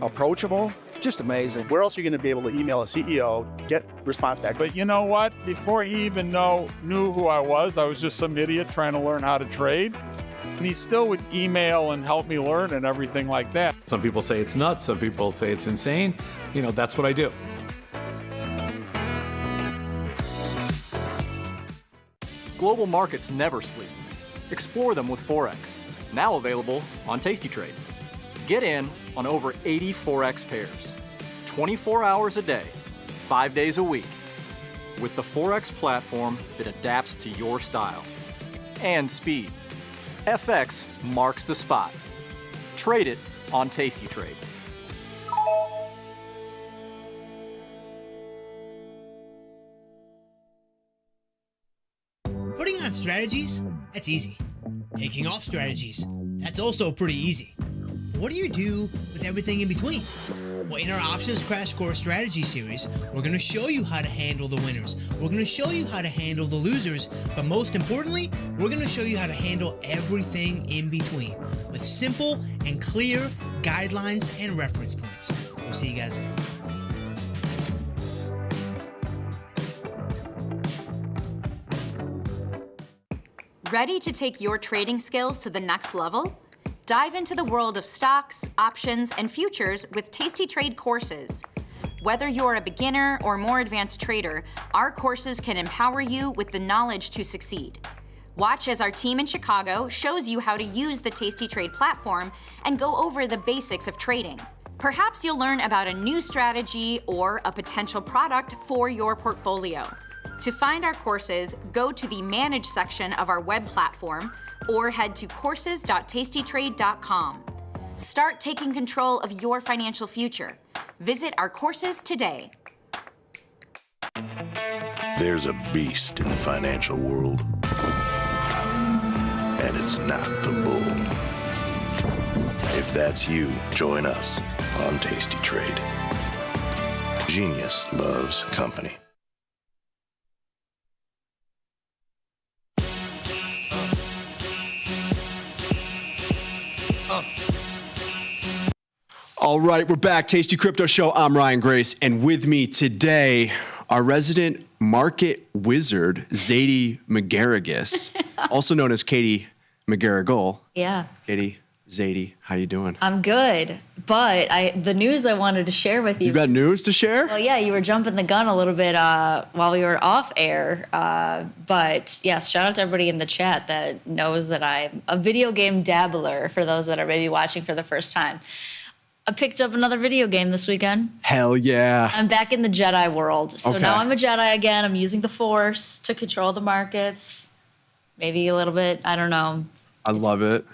approachable, just amazing. Where else are you going to be able to email a CEO, get response back? But you know what? Before he even knew who I was just some idiot trying to learn how to trade. And he still would email and help me learn and everything like that. Some people say it's nuts, some people say it's insane. That's what I do. Global markets never sleep. Explore them with Forex, now available on Tasty Trade. Get in on over 80 Forex pairs, 24 hours a day, 5 days a week, with the Forex platform that adapts to your style and speed. FX marks the spot. Trade it on Tasty Trade. Putting on strategies? That's easy. Taking off strategies? That's also pretty easy. But what do you do with everything in between? Well, in our Options Crash Course Strategy series, we're going to show you how to handle the winners. We're going to show you how to handle the losers. But most importantly, we're going to show you how to handle everything in between with simple and clear guidelines and reference points. We'll see you guys there. Ready to take your trading skills to the next level? Dive into the world of stocks, options, and futures with Tasty Trade courses. Whether you're a beginner or more advanced trader, our courses can empower you with the knowledge to succeed. Watch as our team in Chicago shows you how to use the Tasty Trade platform and go over the basics of trading. Perhaps you'll learn about a new strategy or a potential product for your portfolio. To find our courses, go to the Manage section of our web platform or head to courses.tastytrade.com. Start taking control of your financial future. Visit our courses today. There's a beast in the financial world, and it's not the bull. If that's you, join us on Tasty Trade. Genius loves company. All right, we're back. Tasty Crypto Show. I'm Ryan Grace, and with me today, our resident market wizard, Zadie McGarrigus, also known as Katie McGarrigle. Yeah. Katie, Zadie, how you doing? I'm good, but the news I wanted to share with you. You got news to share? Well, yeah, you were jumping the gun a little bit while we were off air, but yes, shout out to everybody in the chat that knows that I'm a video game dabbler, for those that are maybe watching for the first time. I picked up another video game this weekend. Hell yeah. I'm back in the Jedi world. So now I'm a Jedi again. I'm using the Force to control the markets. Maybe a little bit. I don't know. I love it.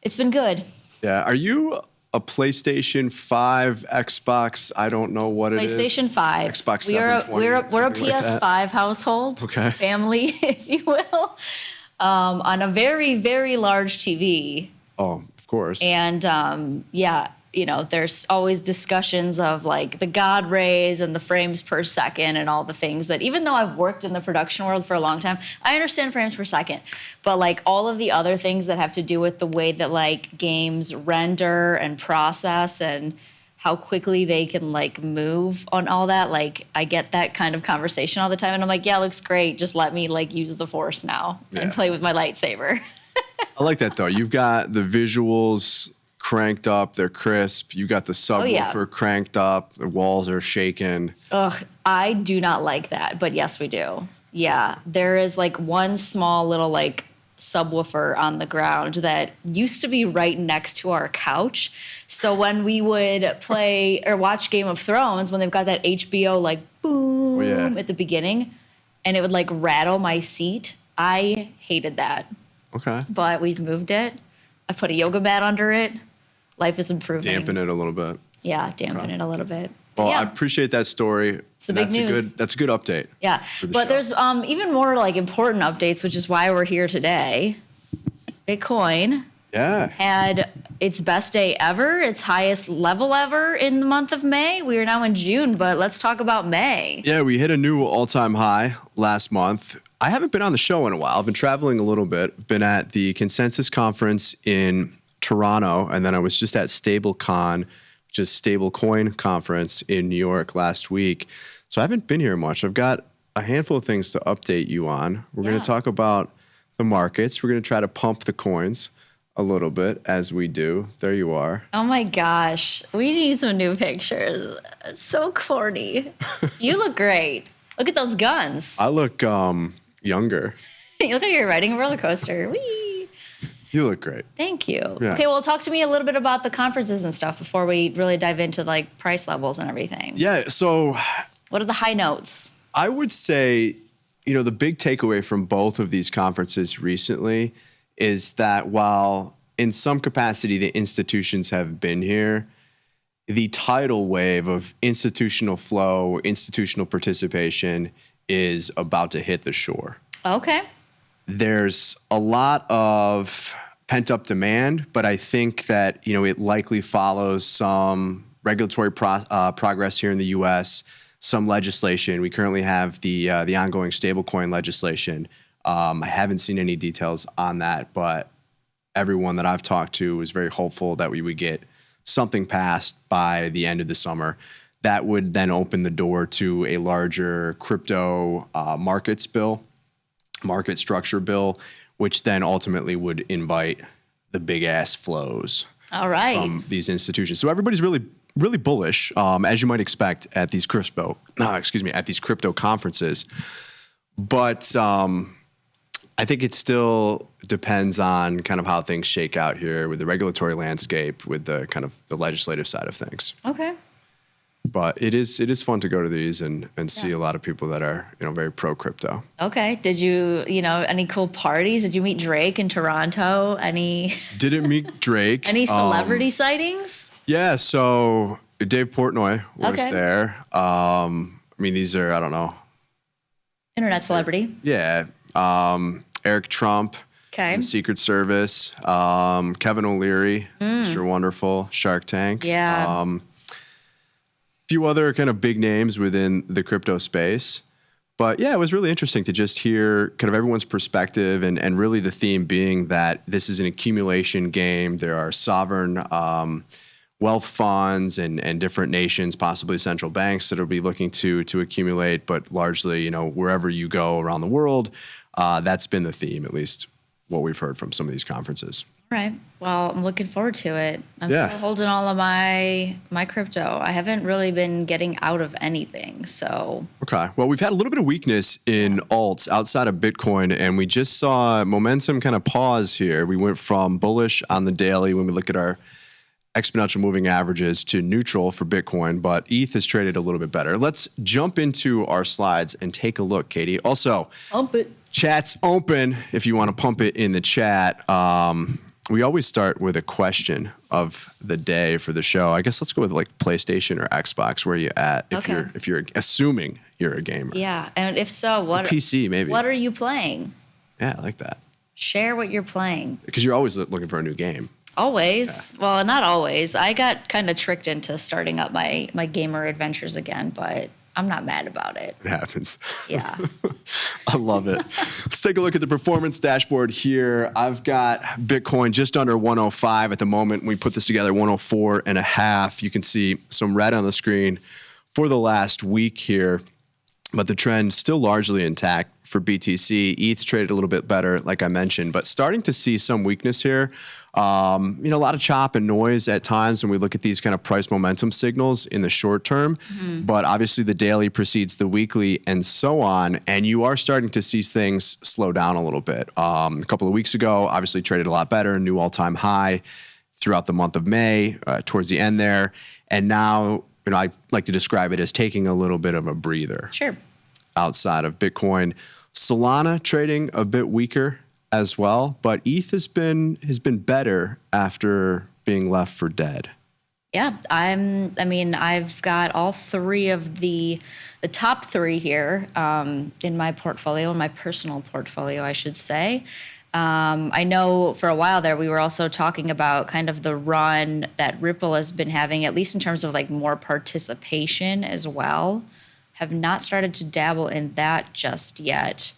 It's been good. Yeah. Are you a PlayStation 5, Xbox? I don't know what it is. PlayStation 5. Xbox 720. We're a something like PS5 that. household. Okay. Family, if you will. On a very, very large TV. Oh, of course. And yeah, you know, there's always discussions of like the God rays and the frames per second and all the things that, even though I've worked in the production world for a long time, I understand frames per second. But like all of the other things that have to do with the way that like games render and process and how quickly they can like move on all that, like I get that kind of conversation all the time. And I'm like, yeah, it looks great. Just let me like use the Force now and play with my lightsaber. I like that though. You've got the visuals cranked up, they're crisp. You got the subwoofer cranked up, the walls are shaking. Ugh, I do not like that, but yes, we do. Yeah, there is like one small little like subwoofer on the ground that used to be right next to our couch. So when we would play or watch Game of Thrones, when they've got that HBO like boom at the beginning, and it would like rattle my seat, I hated that. Okay. But we've moved it. I put a yoga mat under it. Life is improving. Dampen it a little bit. Yeah, dampen it a little bit. Well, yeah. I appreciate that story. It's the big news. That's a good update. Yeah, but there's even more like important updates, which is why we're here today. Bitcoin had its best day ever, its highest level ever in the month of May. We are now in June, but let's talk about May. Yeah, we hit a new all-time high last month. I haven't been on the show in a while. I've been traveling a little bit. Been at the Consensus Conference in Toronto, and then I was just at StableCon, which is Stablecoin Conference in New York last week. So I haven't been here much. I've got a handful of things to update you on. We're going to talk about the markets. We're going to try to pump the coins a little bit, as we do. There you are. Oh my gosh, we need some new pictures. It's so corny. You look great. Look at those guns. I look younger. You look like you're riding a roller coaster. Whee! You look great. Thank you. Yeah. Okay, well, talk to me a little bit about the conferences and stuff before we really dive into like price levels and everything. Yeah, so what are the high notes? I would say, you know, the big takeaway from both of these conferences recently is that while in some capacity the institutions have been here, the tidal wave of institutional flow, institutional participation is about to hit the shore. Okay. There's a lot of pent-up demand, but I think that, you know, it likely follows some regulatory progress here in the U.S., some legislation. We currently have the ongoing stablecoin legislation. I haven't seen any details on that, but everyone that I've talked to was very hopeful that we would get something passed by the end of the summer. That would then open the door to a larger crypto market structure bill, which then ultimately would invite the big ass flows All right. from these institutions. So everybody's really bullish, as you might expect at these crypto conferences. But I think it still depends on kind of how things shake out here with the regulatory landscape, with the kind of the legislative side of things. Okay. But it is fun to go to these and see a lot of people that are, very pro crypto. Okay. Did you, any cool parties? Did you meet Drake in Toronto? Didn't meet Drake. Any celebrity sightings? Yeah. So Dave Portnoy was there. These are, I don't know. Internet celebrity. Yeah. Eric Trump. Okay. The Secret Service. Kevin O'Leary, Mr. Wonderful, Shark Tank. Yeah. Few other kind of big names within the crypto space. But yeah, it was really interesting to just hear kind of everyone's perspective and really the theme being that this is an accumulation game. There are sovereign wealth funds and different nations, possibly central banks that will be looking to accumulate, but largely, wherever you go around the world, that's been the theme, at least what we've heard from some of these conferences. All right. Well, I'm looking forward to it. I'm still holding all of my crypto. I haven't really been getting out of anything, so. Okay. Well, we've had a little bit of weakness in alts outside of Bitcoin, and we just saw momentum kind of pause here. We went from bullish on the daily when we look at our exponential moving averages to neutral for Bitcoin, but ETH has traded a little bit better. Let's jump into our slides and take a look, Katie. Also, pump it. Chat's open if you want to pump it in the chat. We always start with a question of the day for the show. I guess let's go with like PlayStation or Xbox. Where are you at if you're assuming you're a gamer? Yeah, and if so, what PC maybe. What are you playing? Yeah, I like that. Share what you're playing. Because you're always looking for a new game. Always. Yeah. Well, not always. I got kind of tricked into starting up my gamer adventures again, but I'm not mad about it. It happens. Yeah. I love it. Let's take a look at the performance dashboard here. I've got Bitcoin just under 105 at the moment. We put this together 104.5. You can see some red on the screen for the last week here, but the trend still largely intact for BTC. ETH traded a little bit better, like I mentioned, but starting to see some weakness here. A lot of chop and noise at times when we look at these kind of price momentum signals in the short term, but obviously the daily precedes the weekly and so on, and you are starting to see things slow down a little bit. A couple of weeks ago, obviously traded a lot better, new all-time high throughout the month of May, towards the end there, and now, I like to describe it as taking a little bit of a breather. Sure. Outside of Bitcoin. Solana trading a bit weaker as well, but ETH has been better after being left for dead. Yeah, I've got all three of the top three here in my portfolio, in my personal portfolio, I should say. I know for a while there we were also talking about kind of the run that Ripple has been having, at least in terms of like more participation as well. Have not started to dabble in that just yet.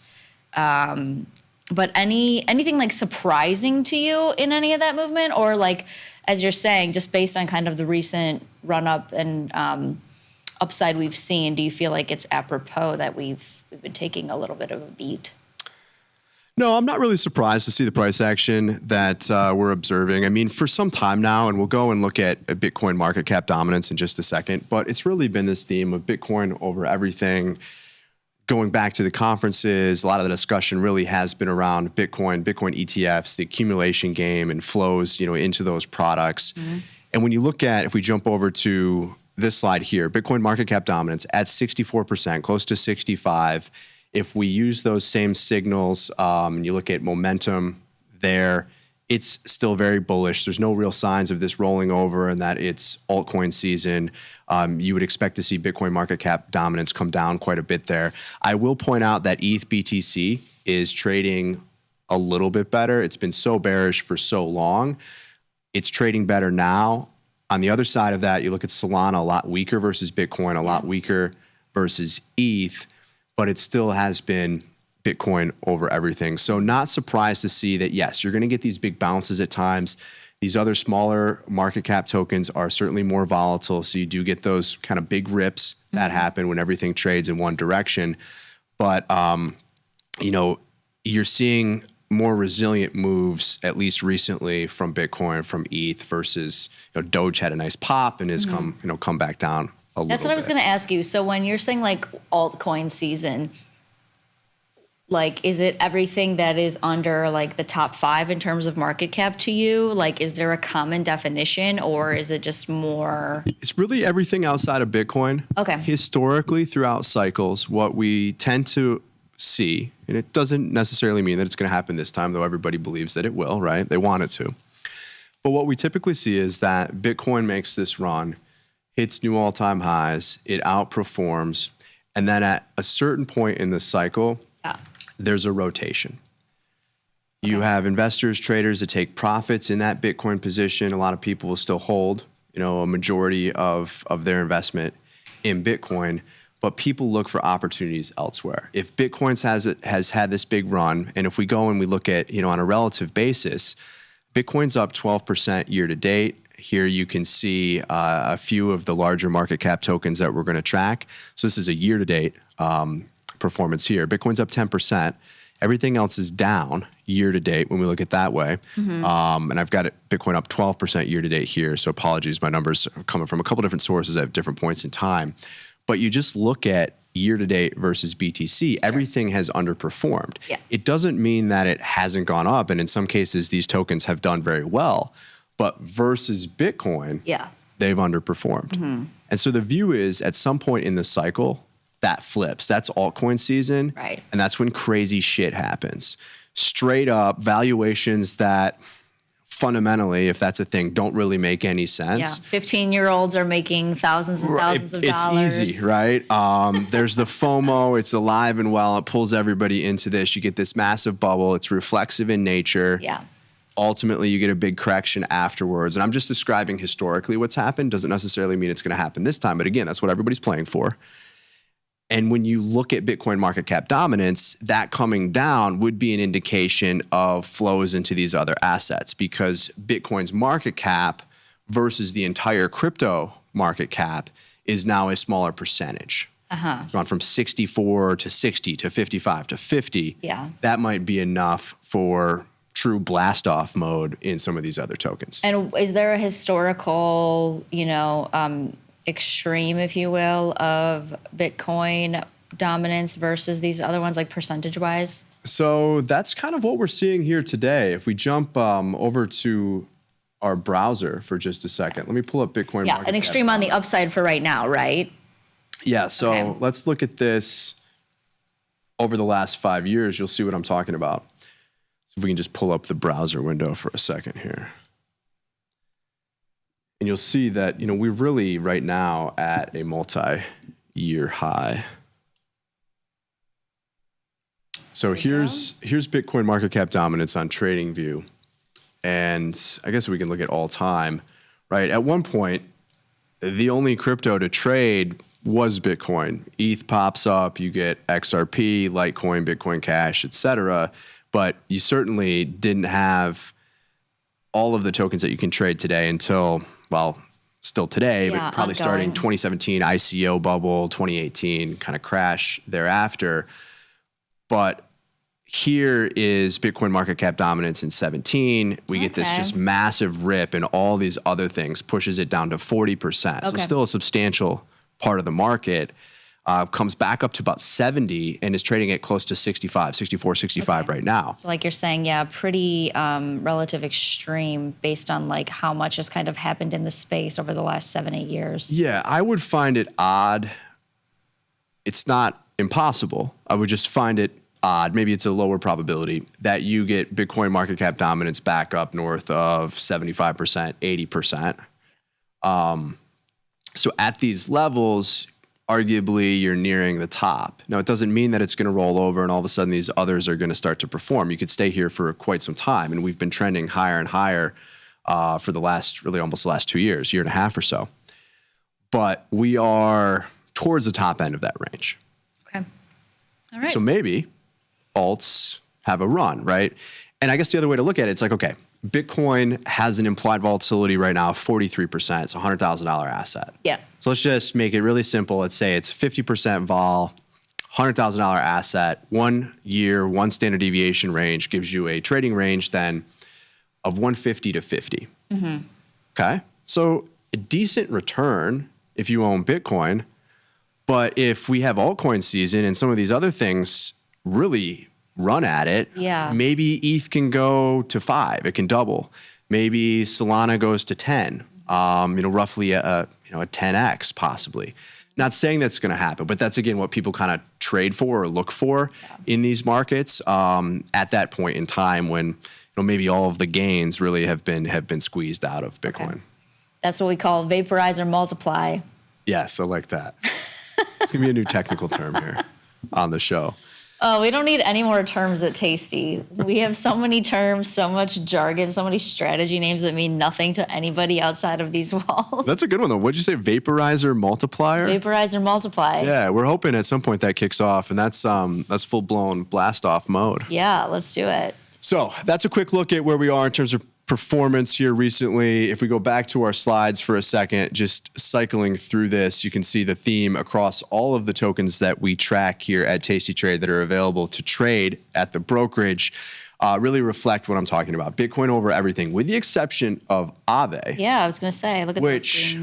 But anything like surprising to you in any of that movement, or like, as you're saying, just based on kind of the recent run up and upside we've seen, do you feel like it's apropos that we've been taking a little bit of a beat? No, I'm not really surprised to see the price action that we're observing. I mean, for some time now, and we'll go and look at Bitcoin market cap dominance in just a second, but it's really been this theme of Bitcoin over everything. Going back to the conferences, a lot of the discussion really has been around Bitcoin ETFs, the accumulation game and flows, into those products. And when you look at, if we jump over to this slide here, Bitcoin market cap dominance at 64%, close to 65. If we use those same signals and you look at momentum there, it's still very bullish. There's no real signs of this rolling over and that it's altcoin season. You would expect to see Bitcoin market cap dominance come down quite a bit there. I will point out that ETH BTC is trading a little bit better. It's been so bearish for so long. It's trading better now. On the other side of that, you look at Solana, a lot weaker versus Bitcoin, a lot weaker versus ETH, but it still has been Bitcoin over everything. So not surprised to see that, yes, you're going to get these big bounces at times. These other smaller market cap tokens are certainly more volatile. So you do get those kind of big rips that happen when everything trades in one direction. But, you're seeing more resilient moves, at least recently, from Bitcoin, from ETH versus, Doge had a nice pop and has come back down a little bit. That's what I was going to ask you. So when you're saying like altcoin season, like, is it everything that is under like the top 5 in terms of market cap to you? Like, is there a common definition, or is it just more? It's really everything outside of Bitcoin. Okay. Historically, throughout cycles, what we tend to see, and it doesn't necessarily mean that it's going to happen this time, though everybody believes that it will, right? They want it to. But what we typically see is that Bitcoin makes this run, hits new all-time highs, it outperforms, and then at a certain point in the cycle, there's a rotation. You have investors, traders that take profits in that Bitcoin position. A lot of people will still hold, a majority of their investment in Bitcoin, but people look for opportunities elsewhere. If Bitcoin has had this big run, and if we go and we look at, on a relative basis, Bitcoin's up 12% year to date. Here you can see a few of the larger market cap tokens that we're going to track. So this is a year to date performance here. Bitcoin's up 10%. Everything else is down year to date when we look at that way. And I've got Bitcoin up 12% year to date here. So apologies, my numbers are coming from a couple different sources at different points in time. But you just look at year to date versus BTC, everything has underperformed. Yeah. It doesn't mean that it hasn't gone up. And in some cases, these tokens have done very well. But versus Bitcoin, they've underperformed. And so the view is at some point in the cycle, that flips. That's altcoin season. Right. And that's when crazy shit happens. Straight up valuations that fundamentally, if that's a thing, don't really make any sense. 15-year-olds are making thousands and thousands of dollars. It's easy, right? There's the FOMO. It's alive and well. It pulls everybody into this. You get this massive bubble. It's reflexive in nature. Yeah. Ultimately, you get a big correction afterwards. And I'm just describing historically what's happened. Doesn't necessarily mean it's going to happen this time. But again, that's what everybody's playing for. And when you look at Bitcoin market cap dominance, that coming down would be an indication of flows into these other assets, because Bitcoin's market cap versus the entire crypto market cap is now a smaller percentage. Gone from 64 to 60 to 55 to 50. Yeah. That might be enough for true blast off mode in some of these other tokens. And is there a historical, extreme, if you will, of Bitcoin dominance versus these other ones, like percentage-wise? So that's kind of what we're seeing here today. If we jump over to our browser for just a second, let me pull up Bitcoin. Yeah, an extreme on the upside for right now, right? Yeah, so let's look at this over the last 5 years. You'll see what I'm talking about. So if we can just pull up the browser window for a second here. And you'll see that, we're really right now at a multi-year high. So here's Bitcoin market cap dominance on TradingView. And I guess we can look at all time, right? At one point, the only crypto to trade was Bitcoin. ETH pops up, you get XRP, Litecoin, Bitcoin Cash, etc. But you certainly didn't have all of the tokens that you can trade today until, well, still today, but probably starting 2017 ICO bubble, 2018 kind of crash thereafter. But here is Bitcoin market cap dominance in 17. We get this just massive rip, and all these other things pushes it down to 40%. So still a substantial part of the market. Comes back up to about 70 and is trading at close to 65, 64, 65 right now. So like you're saying, pretty relative extreme based on like how much has kind of happened in the space over the last 7-8 years. Yeah, I would find it odd. It's not impossible. I would just find it odd. Maybe it's a lower probability that you get Bitcoin market cap dominance back up north of 75%, 80%. So at these levels, arguably you're nearing the top. Now, it doesn't mean that it's going to roll over and all of a sudden these others are going to start to perform. You could stay here for quite some time, and we've been trending higher and higher for the last, really almost the last 2 years, year and a half or so. But we are towards the top end of that range. Okay. All right. So maybe alts have a run, right? And I guess the other way to look at it, it's like, okay, Bitcoin has an implied volatility right now of 43%. It's a $100,000 asset. Yeah. So let's just make it really simple. Let's say it's 50% vol, $100,000 asset, 1 year, 1 standard deviation range gives you a trading range then of 150 to 50. Okay. So a decent return if you own Bitcoin. But if we have altcoin season and some of these other things really run at it, maybe ETH can go to 5. It can double. Maybe Solana goes to 10. Roughly a 10x possibly. Not saying that's going to happen, but that's again what people kind of trade for or look for in these markets at that point in time when maybe all of the gains really have been squeezed out of Bitcoin. Okay. That's what we call vaporize or multiply. Yes, I like that. It's gonna be a new technical term here on the show. Oh, we don't need any more terms at Tasty. We have so many terms, so much jargon, so many strategy names that mean nothing to anybody outside of these walls. That's a good one, though. What'd you say? Vaporizer multiplier? Vaporize or multiply. Yeah, we're hoping at some point that kicks off, and that's full-blown blast-off mode. Yeah, let's do it. So that's a quick look at where we are in terms of performance here recently. If we go back to our slides for a second, just cycling through this, you can see the theme across all of the tokens that we track here at Tasty Trade that are available to trade at the brokerage really reflect what I'm talking about. Bitcoin over everything, with the exception of Aave. Yeah, I was going to say, look at which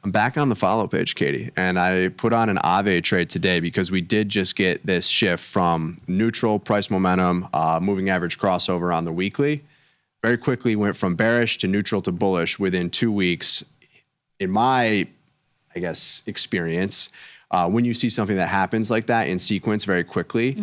I'm back on the follow page, Katie, and I put on an Aave trade today because we did just get this shift from neutral price momentum, moving average crossover on the weekly. Very quickly went from bearish to neutral to bullish within 2 weeks. In my, experience, when you see something that happens like that in sequence very quickly,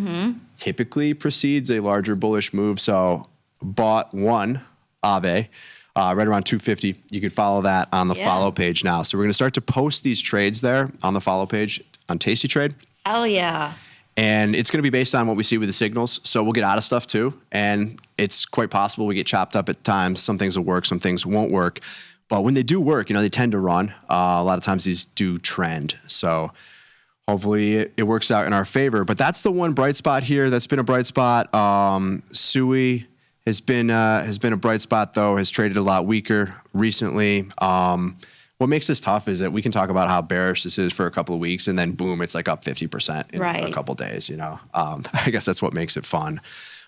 typically precedes a larger bullish move. So bought one Aave right around 250. You can follow that on the follow page now. So we're going to start to post these trades there on the follow page on Tasty Trade. Hell yeah. And it's going to be based on what we see with the signals. So we'll get out of stuff too. And it's quite possible we get chopped up at times. Some things will work, some things won't work. But when they do work, they tend to run. A lot of times these do trend. So hopefully it works out in our favor. But that's the one bright spot here. That's been a bright spot. Sui has been a bright spot, though, has traded a lot weaker recently. What makes this tough is that we can talk about how bearish this is for a couple of weeks, and then boom, it's like up 50% in a couple of days. I guess that's what makes it fun.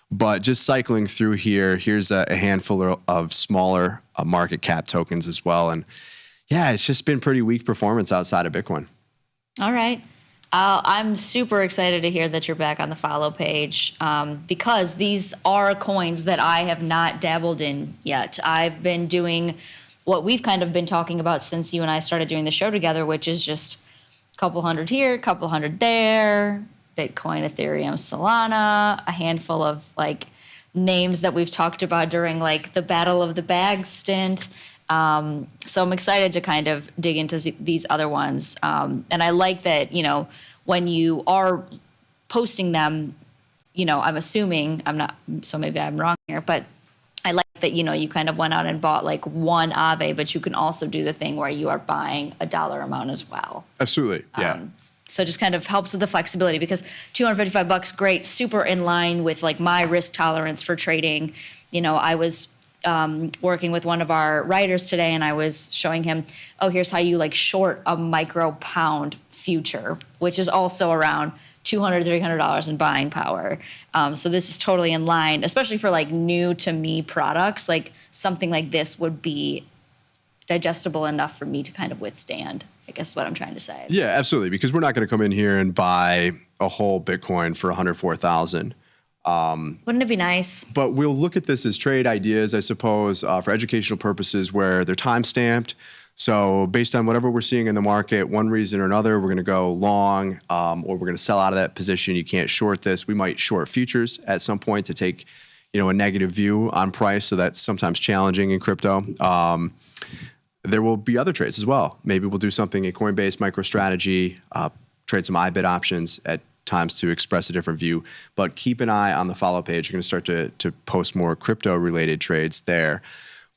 But just cycling through here, here's a handful of smaller market cap tokens as well, and yeah, it's just been pretty weak performance outside of Bitcoin. All right. I'm super excited to hear that you're back on the follow page because these are coins that I have not dabbled in yet. I've been doing what we've kind of been talking about since you and I started doing the show together, which is just a couple hundred here, a couple hundred there, Bitcoin, Ethereum, Solana, a handful of names that we've talked about during the Battle of the Bags stint. So I'm excited to kind of dig into these other ones. And I like that, when you are posting them, I'm assuming, I'm not, so maybe I'm wrong here, but I like that, you kind of went out and bought one Aave, but you can also do the thing where you are buying a dollar amount as well. Absolutely. Yeah. So it just kind of helps with the flexibility because $255, great, super in line with my risk tolerance for trading. I was working with one of our writers today and I was showing him, here's how you short a micro pound future, which is also around $200, $300 in buying power. So this is totally in line, especially for new to me products. Something like this would be digestible enough for me to kind of withstand, I guess is what I'm trying to say. Yeah, absolutely. Because we're not going to come in here and buy a whole Bitcoin for $104,000. Wouldn't it be nice? But we'll look at this as trade ideas, I suppose, for educational purposes where they're time-stamped. So based on whatever we're seeing in the market, one reason or another, we're going to go long or we're going to sell out of that position. You can't short this. We might short futures at some point to take, a negative view on price. So that's sometimes challenging in crypto. There will be other trades as well. Maybe we'll do something, a Coinbase MicroStrategy, trade some iBit options at times to express a different view. But keep an eye on the follow page. You're going to start to post more crypto-related trades there.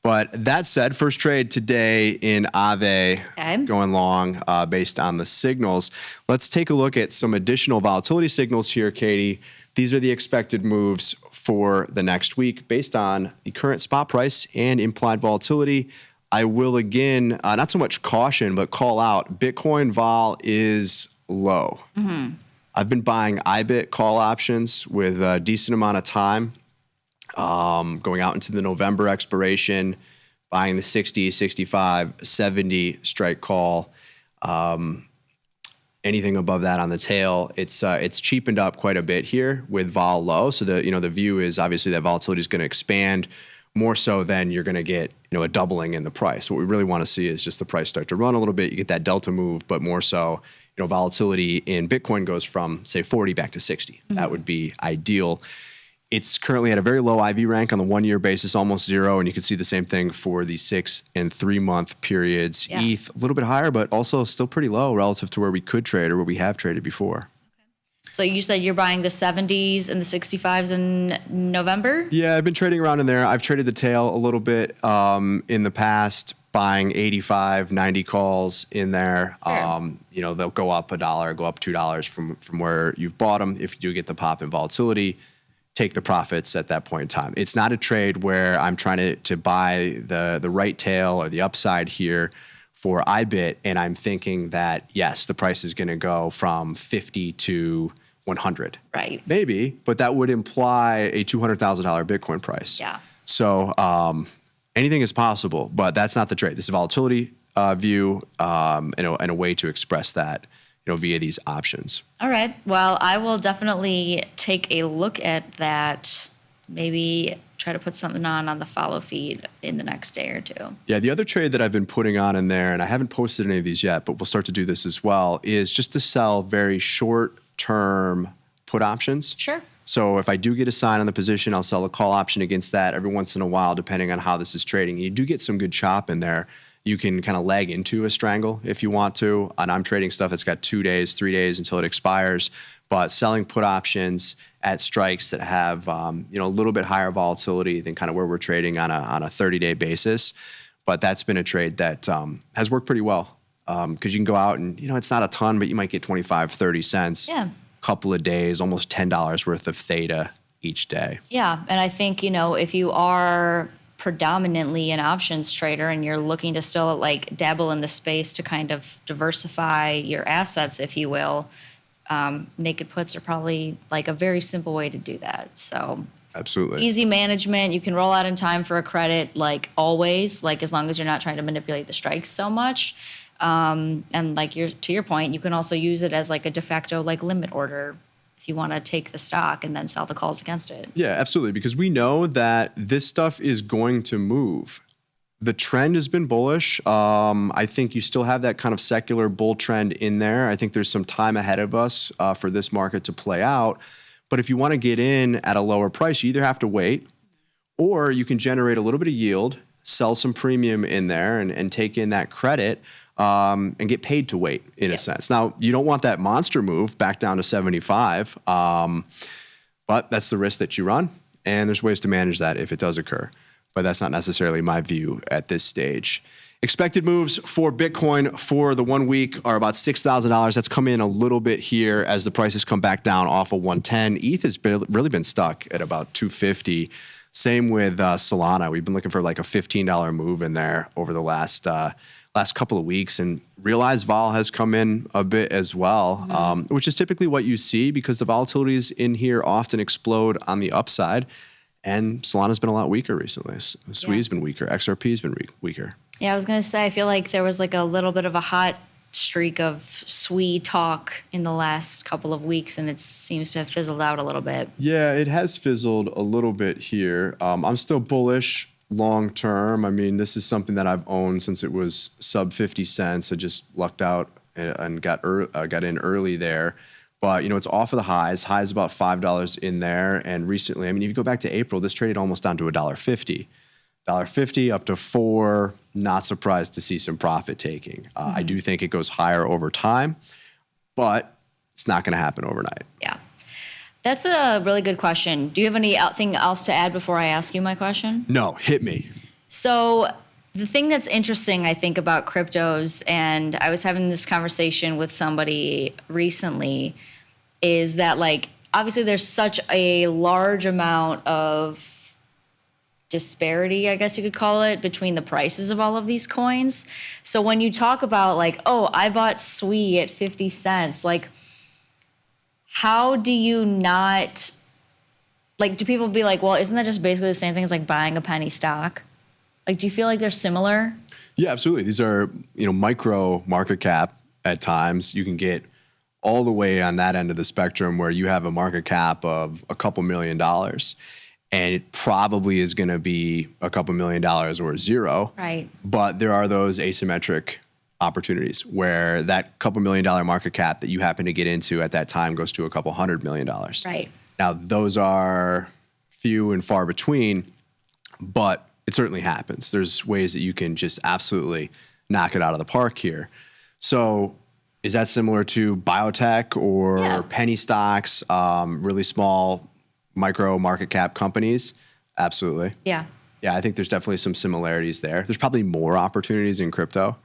But that said, first trade today in Aave, going long based on the signals. Let's take a look at some additional volatility signals here, Katie. These are the expected moves for the next week based on the current spot price and implied volatility. I will again, not so much caution, but call out Bitcoin vol is low. I've been buying IBIT call options with a decent amount of time, going out into the November expiration, buying the 60, 65, 70 strike call. Anything above that on the tail, it's cheapened up quite a bit here with vol low. So the view is obviously that volatility is going to expand more so than you're going to get a doubling in the price. What we really want to see is just the price start to run a little bit. You get that delta move, but more so volatility in Bitcoin goes from say 40 back to 60. Mm-hmm. That would be ideal. It's currently at a very low IV rank on the 1 year basis, almost zero. And you can see the same thing for the 6 and 3 month periods. Yeah. ETH, a little bit higher, but also still pretty low relative to where we could trade or where we have traded before. So you said you're buying the 70s and the 65s in November? Yeah, I've been trading around in there. I've traded the tail a little bit in the past, buying 85, 90 calls in there. Sure. They'll go up $1, go up $2 from where you've bought them. If you do get the pop in volatility, take the profits at that point in time. It's not a trade where I'm trying to buy the right tail or the upside here for IBIT, and I'm thinking that, yes, the price is going to go from 50 to 100. Right. Maybe, but that would imply a $200,000 Bitcoin price. Yeah. So anything is possible, but that's not the trade. This is a volatility view and a way to express that via these options. All right. Well, I will definitely take a look at that. Maybe try to put something on the follow feed in the next day or two. Yeah, the other trade that I've been putting on in there, and I haven't posted any of these yet, but we'll start to do this as well, is just to sell very short-term put options. Sure. So if I do get a sign on the position, I'll sell a call option against that every once in a while, depending on how this is trading. You do get some good chop in there. You can kind of leg into a strangle if you want to. And I'm trading stuff that's got 2 days, 3 days until it expires. But selling put options at strikes that have a little bit higher volatility than kind of where we're trading on a 30-day basis. But that's been a trade that has worked pretty well because you can go out and it's not a ton, but you might get 25, 30 cents. Yeah. Couple of days, almost $10 worth of theta each day. Yeah, and I think if you are predominantly an options trader and you're looking to still dabble in the space to kind of diversify your assets, if you will, naked puts are probably a very simple way to do that. So absolutely easy management. You can roll out in time for a credit, always, as long as you're not trying to manipulate the strikes so much. And to your point, you can also use it as a de facto limit order if you want to take the stock and then sell the calls against it. Yeah, absolutely. Because we know that this stuff is going to move. The trend has been bullish. I think you still have that kind of secular bull trend in there. I think there's some time ahead of us for this market to play out. But if you want to get in at a lower price, you either have to wait or you can generate a little bit of yield, sell some premium in there and take in that credit. And get paid to wait in a sense. Now, you don't want that monster move back down to 75, but that's the risk that you run, and there's ways to manage that if it does occur. But that's not necessarily my view at this stage. Expected moves for Bitcoin for the 1 week are about $6,000. That's come in a little bit here as the prices come back down off of 110. ETH has really been stuck at about 250. Same with Solana. We've been looking for a $15 move in there over the last couple of weeks, and realized vol has come in a bit as well, which is typically what you see because the volatilities in here often explode on the upside, and Solana's been a lot weaker recently. SWI's been weaker. XRP's been weaker. Yeah, I was going to say, I feel like there was a little bit of a hot streak of SWI talk in the last couple of weeks, and it seems to have fizzled out a little bit. Yeah, it has fizzled a little bit here. I'm still bullish long term. I mean, this is something that I've owned since it was sub 50 cents. I just lucked out and got in early there. But, it's off of the highs. Highs about $5 in there. And recently, if you go back to April, this traded almost down to $1.50. $1.50 up to $4. Not surprised to see some profit taking. I do think it goes higher over time, but it's not going to happen overnight. Yeah. That's a really good question. Do you have anything else to add before I ask you my question? No, hit me. So the thing that's interesting, I think, about cryptos, and I was having this conversation with somebody recently, is that obviously there's such a large amount of disparity, I guess you could call it, between the prices of all of these coins. So when you talk about I bought SWI at 50 cents, how do you not, like, do people be like, well, isn't that just basically the same thing as like buying a penny stock? Like, do you feel like they're similar? Yeah, absolutely. These are, micro market cap at times. You can get all the way on that end of the spectrum where you have a market cap of a couple $1 million, and it probably is going to be a couple $1 million or zero. Right. But there are those asymmetric opportunities where that couple $1 million market cap that you happen to get into at that time goes to a couple $100 million. Right. Now, those are few and far between, but it certainly happens. There's ways that you can just absolutely knock it out of the park here. So is that similar to biotech or penny stocks, really small micro market cap companies? Absolutely. Yeah. Yeah, I think there's definitely some similarities there. There's probably more opportunities in crypto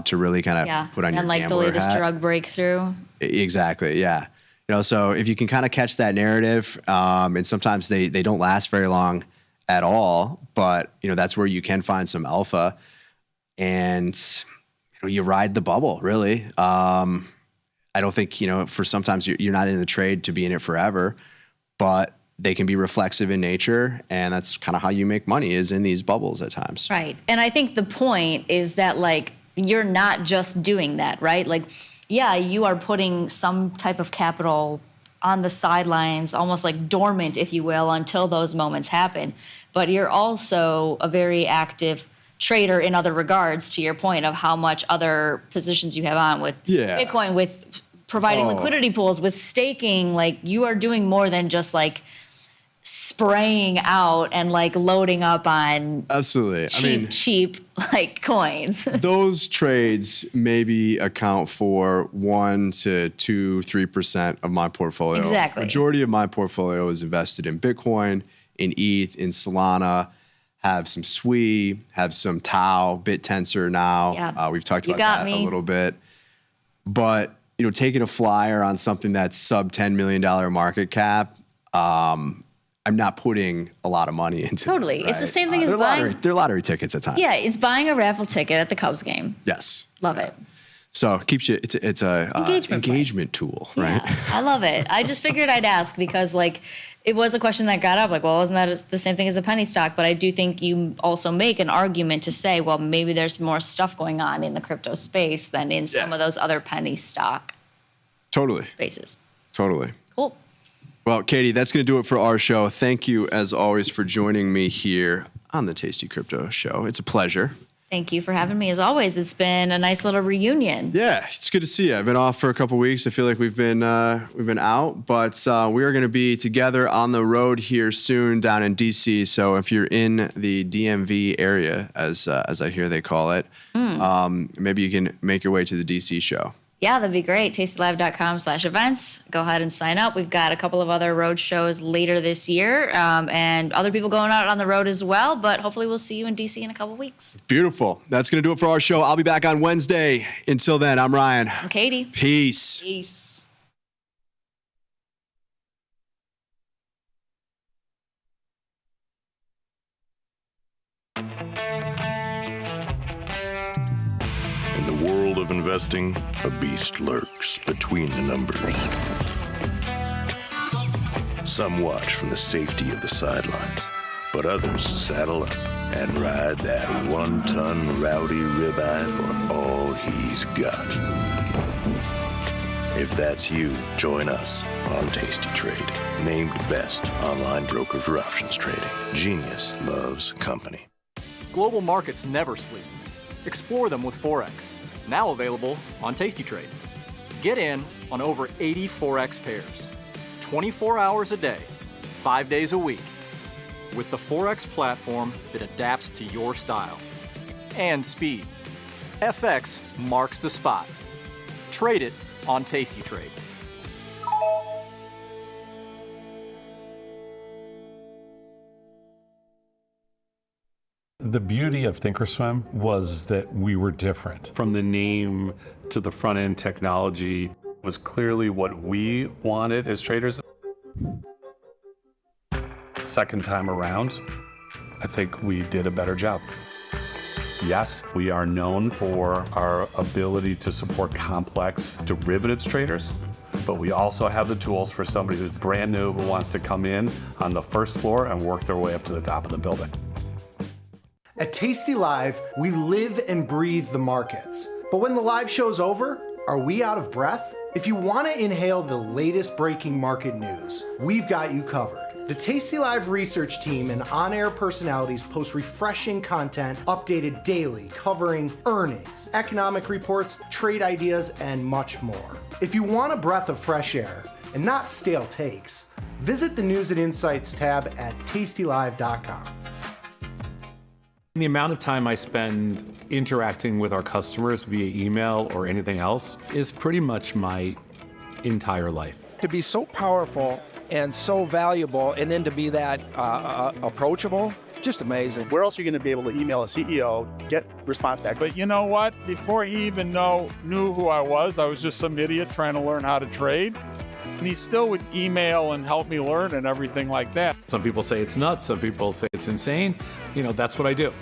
to really kind of put on your and like the gambler latest hat. drug breakthrough. Exactly, yeah. So if you can kind of catch that narrative, and sometimes they don't last very long at all, but that's where you can find some alpha, and you ride the bubble, really. I don't think, for sometimes you're not in the trade to be in it forever, but they can be reflexive in nature, and that's kind of how you make money, is in these bubbles at times. Right. And I think the point is that, like, you're not just doing that, right? Like, yeah, you are putting some type of capital on the sidelines, almost like dormant, if you will, until those moments happen. But you're also a very active trader in other regards, to your point of how much other positions you have on with Bitcoin, with providing liquidity pools, with staking. Like, you are doing more than just like spraying out and like loading up on absolutely cheap like coins. Those trades maybe account for 1 to 2-3% of my portfolio. Exactly. Majority of my portfolio is invested in Bitcoin, in ETH, in Solana, have some SWI, have some Tau, BitTensor now. Yeah. We've talked about that a little bit. But, taking a flyer on something that's sub $10 million market cap, I'm not putting a lot of money into Totally. it, right? It's the same thing as buying. They're lottery tickets at times. Yeah, it's buying a raffle ticket at the Cubs game. Yes. Love it. So it keeps you. It's a engagement tool, right? Yeah, I love it. I just figured I'd ask because, like, it was a question that got up. Like, well, isn't that the same thing as a penny stock? But I do think you also make an argument to say, well, maybe there's more stuff going on in the crypto space than in some of those other penny stock spaces. Totally. Cool. Well, Katie, that's going to do it for our show. Thank you, as always, for joining me here on the Tasty Crypto Show. It's a pleasure. Thank you for having me. As always, it's been a nice little reunion. Yeah, it's good to see you. I've been off for a couple weeks. I feel like we've been out, but we are going to be together on the road here soon down in DC. So if you're in the DMV area, as I hear they call it, maybe you can make your way to the DC show. Yeah, that'd be great. tastylive.com/events. Go ahead and sign up. We've got a couple of other road shows later this year, and other people going out on the road as well. But hopefully we'll see you in DC in a couple weeks. Beautiful. That's going to do it for our show. I'll be back on Wednesday. Until then, I'm Ryan. I'm Katie. Peace. Peace. In the world of investing, a beast lurks between the numbers. Some watch from the safety of the sidelines, but others saddle up and ride that 1-ton rowdy ribeye for all he's got. If that's you, join us on Tasty Trade, named best online broker for options trading. Genius loves company. Global markets never sleep. Explore them with Forex, now available on Tasty Trade. Get in on over 80 Forex pairs, 24 hours a day, 5 days a week, with the Forex platform that adapts to your style and speed. FX marks the spot. Trade it on Tasty Trade. The beauty of Thinkorswim was that we were different. From the name to the front end technology was clearly what we wanted as traders. Second time around, I think we did a better job. Yes, we are known for our ability to support complex derivatives traders, but we also have the tools for somebody who's brand new who wants to come in on the first floor and work their way up to the top of the building. At Tasty Live, we live and breathe the markets. But when the live show's over, are we out of breath? If you want to inhale the latest breaking market news, we've got you covered. The Tasty Live research team and on-air personalities post refreshing content updated daily covering earnings, economic reports, trade ideas, and much more. If you want a breath of fresh air and not stale takes, visit the News and Insights tab at tastylive.com. The amount of time I spend interacting with our customers via email or anything else is pretty much my entire life. To be so powerful and so valuable, and then to be that approachable, just amazing. Where else are you going to be able to email a CEO, get response back? But you know what? Before he even knew who I was just some idiot trying to learn how to trade. And he still would email and help me learn and everything like that. Some people say it's nuts, some people say it's insane. You know, that's what I do.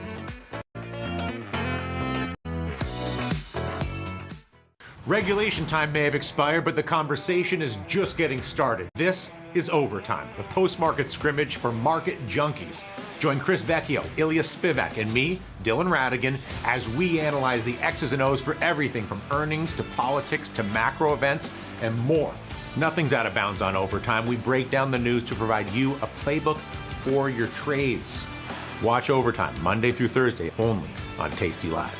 Regulation time may have expired, but the conversation is just getting started. This is Overtime, the post-market scrimmage for market junkies. Join Chris Vecchio, Ilya Spivak, and me, Dylan Radigan, as we analyze the X's and O's for everything from earnings to politics to macro events and more. Nothing's out of bounds on Overtime. We break down the news to provide you a playbook for your trades. Watch Overtime Monday through Thursday only on Tasty Live.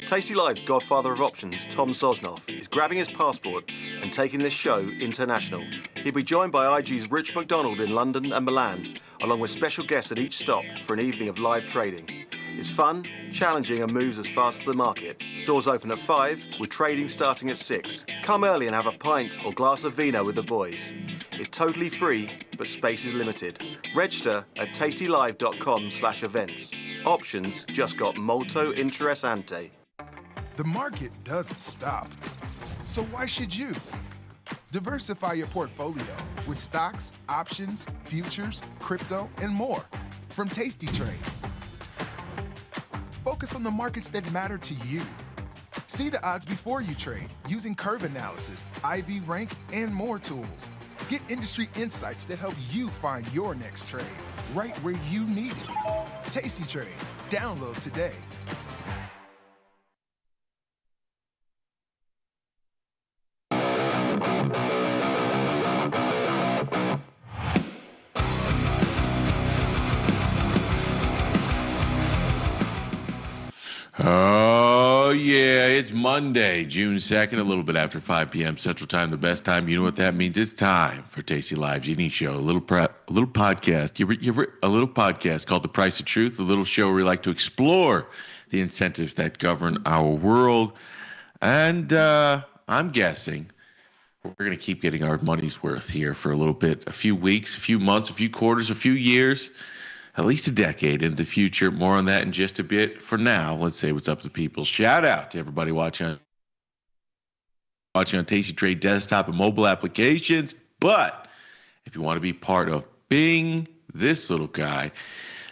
Tasty Live's godfather of options, Tom Sosnoff, is grabbing his passport and taking this show international. He'll be joined by IG's Rich McDonald in London and Milan, along with special guests at each stop for an evening of live trading. It's fun, challenging, and moves as fast as the market. Doors open at 5, with trading starting at 6. Come early and have a pint or glass of vino with the boys. It's totally free, but space is limited. Register at tastylive.com/events. Options just got molto interessante. The market doesn't stop. So why should you? Diversify your portfolio with stocks, options, futures, crypto, and more from Tasty Trade. Focus on the markets that matter to you. See the odds before you trade using curve analysis, IV rank, and more tools. Get industry insights that help you find your next trade right where you need it. Tasty Trade. Download today. Oh, yeah, it's Monday, June 2nd, a little bit after 5 p.m. Central Time, the best time. You know what that means? It's time for Tasty Live's Eating Show, a little podcast. A little podcast called The Price of Truth, a little show where we like to explore the incentives that govern our world. And I'm guessing we're going to keep getting our money's worth here for a little bit, a few weeks, a few months, a few quarters, a few years, at least a decade in the future. More on that in just a bit. For now, let's say what's up to people. Shout out to everybody watching on Tasty Trade desktop and mobile applications. But if you want to be part of Bing, this little guy,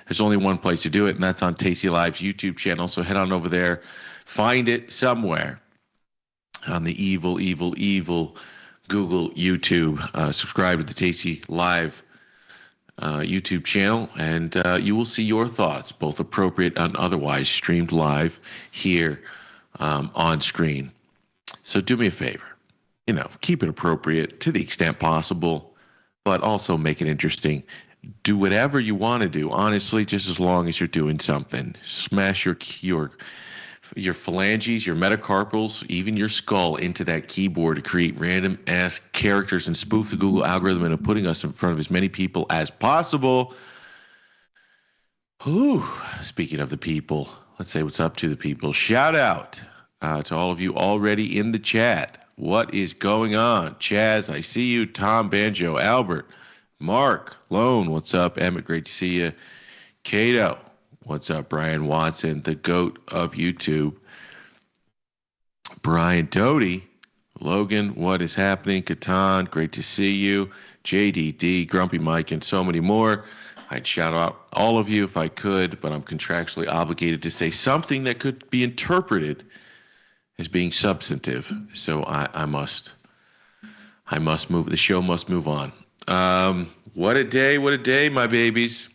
there's only one place to do it, and that's on Tasty Live's YouTube channel. So head on over there, find it somewhere on the evil Google YouTube. Subscribe to the Tasty Live YouTube channel, and you will see your thoughts, both appropriate and otherwise, streamed live here on screen. So do me a favor, keep it appropriate to the extent possible, but also make it interesting. Do whatever you want to do, honestly, just as long as you're doing something. Smash your phalanges, your metacarpals, even your skull into that keyboard to create random ass characters and spoof the Google algorithm into putting us in front of as many people as possible. Whew. Speaking of the people, let's say what's up to the people. Shout out to all of you already in the chat. What is going on? Chaz, I see you. Tom, Banjo, Albert, Mark, Lone, what's up? Emmett, great to see you. Cato, what's up? Brian Watson, the GOAT of YouTube. Brian Doty, Logan, what is happening? Catan, great to see you. JDD, Grumpy Mike, and so many more. I'd shout out all of you if I could, but I'm contractually obligated to say something that could be interpreted as being substantive. So I must move. The show must move on. What a day, my babies.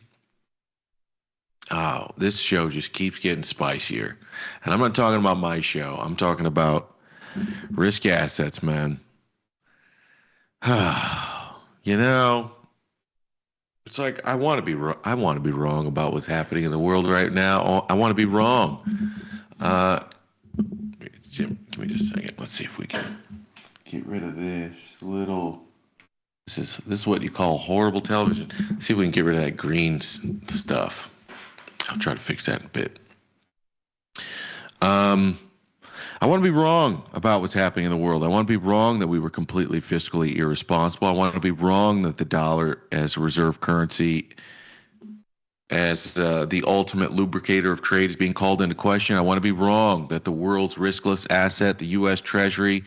Oh, this show just keeps getting spicier. And I'm not talking about my show. I'm talking about risk assets, man. You know, it's like I want to be wrong about what's happening in the world right now. I want to be wrong. Jim, give me just a second. Let's see if we can get rid of this little. This is what you call horrible television. Let's see if we can get rid of that green stuff. I'll try to fix that in a bit. I want to be wrong about what's happening in the world. I want to be wrong that we were completely fiscally irresponsible. I want to be wrong that the dollar as a reserve currency, as the ultimate lubricator of trade, is being called into question. I want to be wrong that the world's riskless asset, the U.S. Treasury,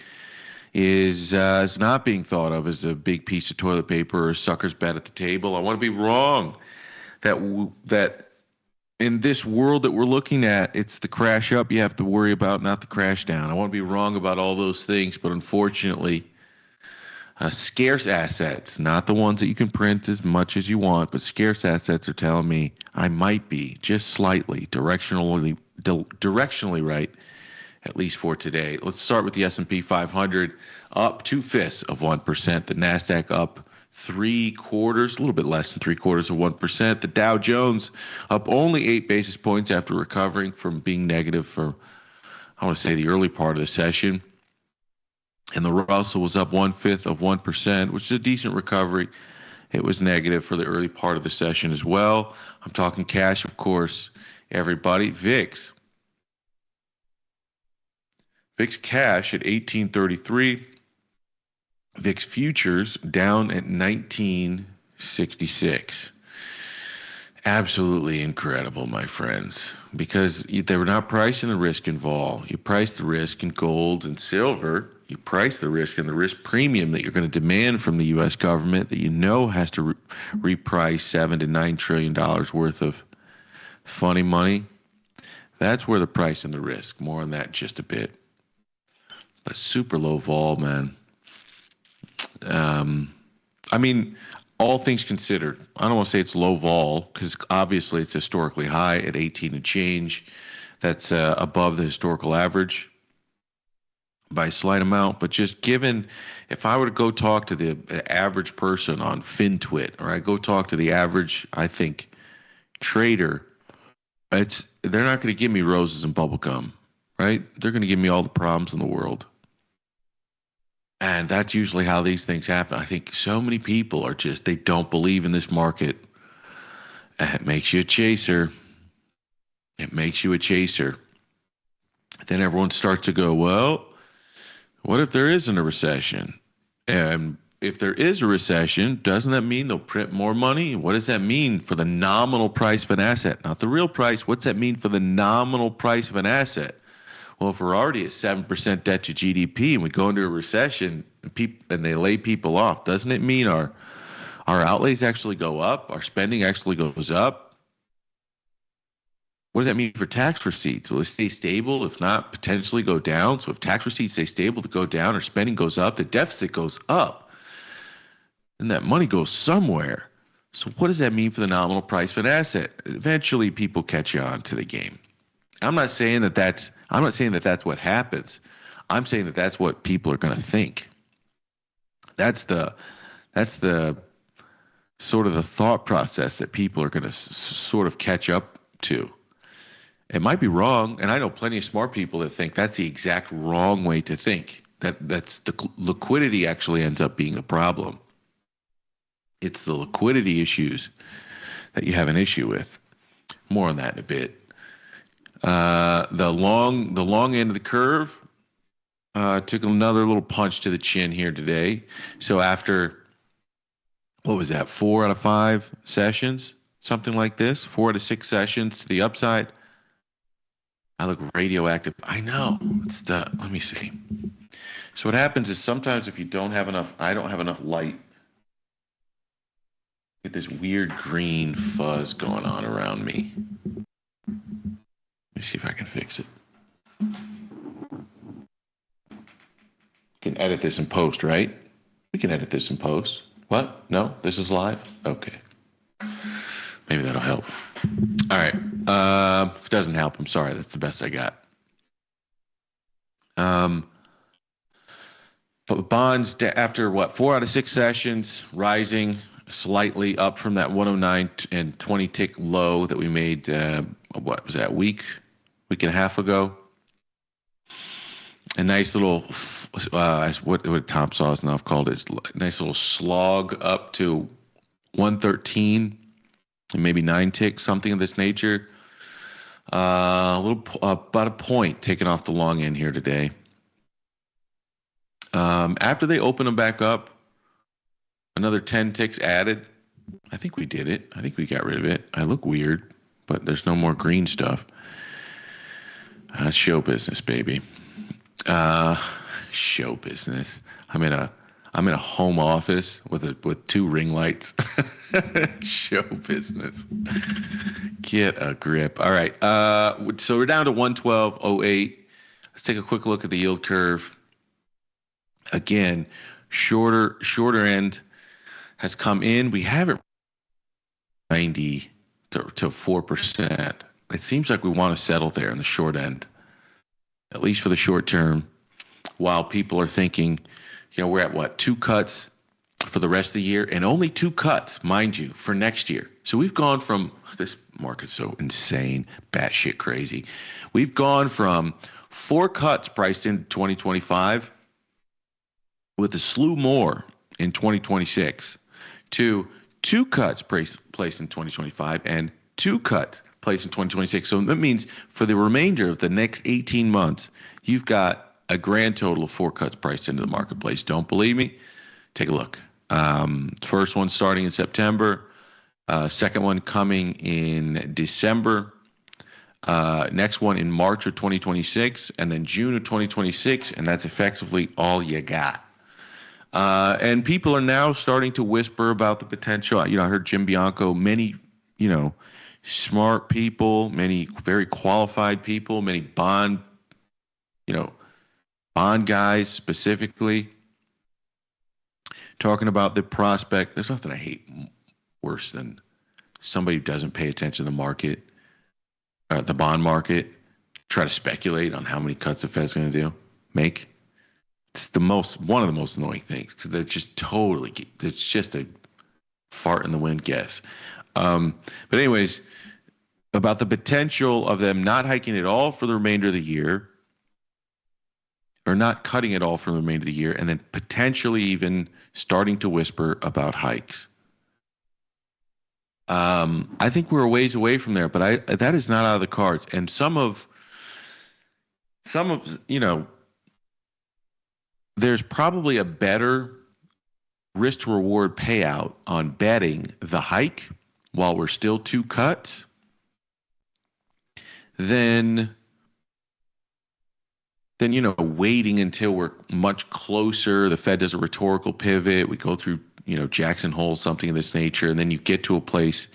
is not being thought of as a big piece of toilet paper or a sucker's bet at the table. I want to be wrong that in this world that we're looking at, it's the crash up you have to worry about, not the crash down. I want to be wrong about all those things, but unfortunately, scarce assets, not the ones that you can print as much as you want, but scarce assets are telling me I might be just slightly directionally right, at least for today. Let's start with the S&P 500, up 0.2%. The NASDAQ up 0.75%, a little bit less than 0.75%. The Dow Jones up only 8 basis points after recovering from being negative for, I want to say, the early part of the session. And the Russell was up 0.1%, which is a decent recovery. It was negative for the early part of the session as well. I'm talking cash, of course, everybody. VIX cash at 1833. VIX futures down at 1966. Absolutely incredible, my friends, because they were not pricing the risk involved. You price the risk in gold and silver. You price the risk and the risk premium that you're going to demand from the U.S. government that you know has to reprice $7 to $9 trillion worth of funny money. That's where the price and the risk. More on that in just a bit. But super low vol, man. I mean, all things considered, I don't want to say it's low vol because obviously it's historically high at 18 and change. That's above the historical average by a slight amount. But just given, if I were to go talk to the average person on FinTwit, or I go talk to the average, I think, trader, they're not going to give me roses and bubblegum, right? They're going to give me all the problems in the world. And that's usually how these things happen. I think so many people are just, they don't believe in this market. And it makes you a chaser. It makes you a chaser. Then everyone starts to go, well, what if there isn't a recession? And if there is a recession, doesn't that mean they'll print more money? What does that mean for the nominal price of an asset? Not the real price. What's that mean for the nominal price of an asset? Well, if we're already at 7% debt to GDP and we go into a recession and they lay people off, doesn't it mean our outlays actually go up? Our spending actually goes up? What does that mean for tax receipts? Will it stay stable? If not, potentially go down? So if tax receipts stay stable to go down or spending goes up, the deficit goes up. And that money goes somewhere. So what does that mean for the nominal price of an asset? Eventually people catch on to the game. I'm not saying that that's what happens. I'm saying that that's what people are going to think. That's the sort of the thought process that people are going to sort of catch up to. It might be wrong, and I know plenty of smart people that think that's the exact wrong way to think. That's the liquidity actually ends up being the problem. It's the liquidity issues that you have an issue with. More on that in a bit. The long end of the curve took another little punch to the chin here today. So after, what was that, 4 out of 5 sessions, something like this, 4 out of 6 sessions to the upside. I look radioactive. I know. Let me see. So what happens is sometimes if you don't have enough, I don't have enough light. Get this weird green fuzz going on around me. Let me see if I can fix it. can edit this in post, right? We can edit this in post. What? No? This is live? Okay. Maybe that'll help. All right. If it doesn't help, I'm sorry. That's the best I got. But bonds, after what, 4 out of 6 sessions, rising slightly up from that 109 and 20 tick low that we made, what was that, week and a half ago? A nice little, what Tom Sosnoff called it, nice little slog up to 113 and maybe 9 ticks, something of this nature. About a point taken off the long end here today. After they open them back up, another 10 ticks added. I think we did it. I think we got rid of it. I look weird, but there's no more green stuff. Show business, baby. Show business. I'm in a home office with 2 ring lights. Show business. Get a grip. All right. So we're down to 112.08. Let's take a quick look at the yield curve. Again, shorter end has come in. We haven't 90 to 4%. It seems like we want to settle there in the short end, at least for the short term, while people are thinking, we're at what, 2 cuts for the rest of the year, and only 2 cuts, mind you, for next year. So we've gone from, this market's so insane, batshit crazy. We've gone from 4 cuts priced in 2025 with a slew more in 2026 to 2 cuts placed in 2025 and 2 cuts placed in 2026. So that means for the remainder of the next 18 months, you've got a grand total of 4 cuts priced into the marketplace. Don't believe me? Take a look. First one starting in September, second one coming in December, next one in March of 2026, and then June of 2026, and that's effectively all you got. And people are now starting to whisper about the potential. I heard Jim Bianco, many, smart people, many very qualified people, many bond guys specifically, talking about the prospect. There's nothing I hate worse than somebody who doesn't pay attention to the market, the bond market, try to speculate on how many cuts the Fed's going to make. It's one of the most annoying things, because they're just it's just a fart in the wind guess. But anyways, about the potential of them not hiking at all for the remainder of the year, or not cutting it all for the remainder of the year, and then potentially even starting to whisper about hikes. I think we're a ways away from there, but that is not out of the cards. And some of there's probably a better risk to reward payout on betting the hike while we're still 2 cuts than waiting until we're much closer. The Fed does a rhetorical pivot. We go through, Jackson Hole, something of this nature, and then you get to a place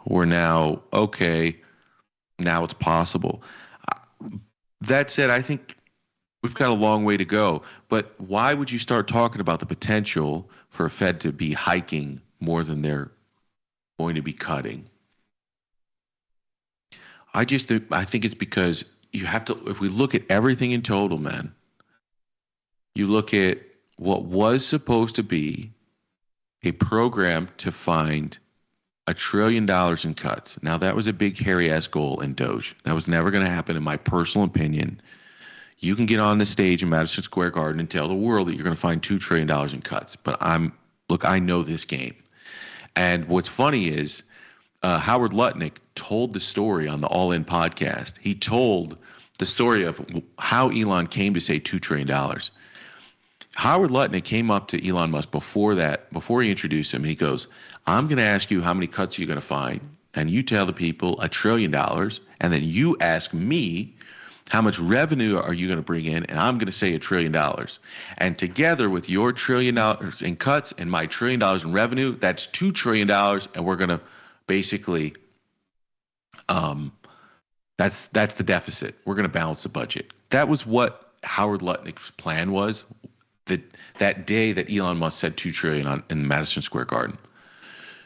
where now it's possible. That said, I think we've got a long way to go. But why would you start talking about the potential for a Fed to be hiking more than they're going to be cutting? I think it's because you have to, if we look at everything in total, man, you look at what was supposed to be a program to find $1 trillion in cuts. Now, that was a big, hairy-ass goal in Doge. That was never going to happen, in my personal opinion. You can get on the stage in Madison Square Garden and tell the world that you're going to find $2 trillion in cuts. But I know this game. And what's funny is Howard Lutnick told the story on the All In podcast. He told the story of how Elon came to say $2 trillion. Howard Lutnick came up to Elon Musk before he introduced him, and he goes, I'm going to ask you how many cuts you're going to find, and you tell the people $1 trillion, and then you ask me how much revenue are you going to bring in, and I'm going to say $1 trillion. And together with your $1 trillion in cuts and my $1 trillion in revenue, that's $2 trillion, and we're going to basically that's the deficit. We're going to balance the budget. That was what Howard Lutnick's plan was that day that Elon Musk said $2 trillion in Madison Square Garden.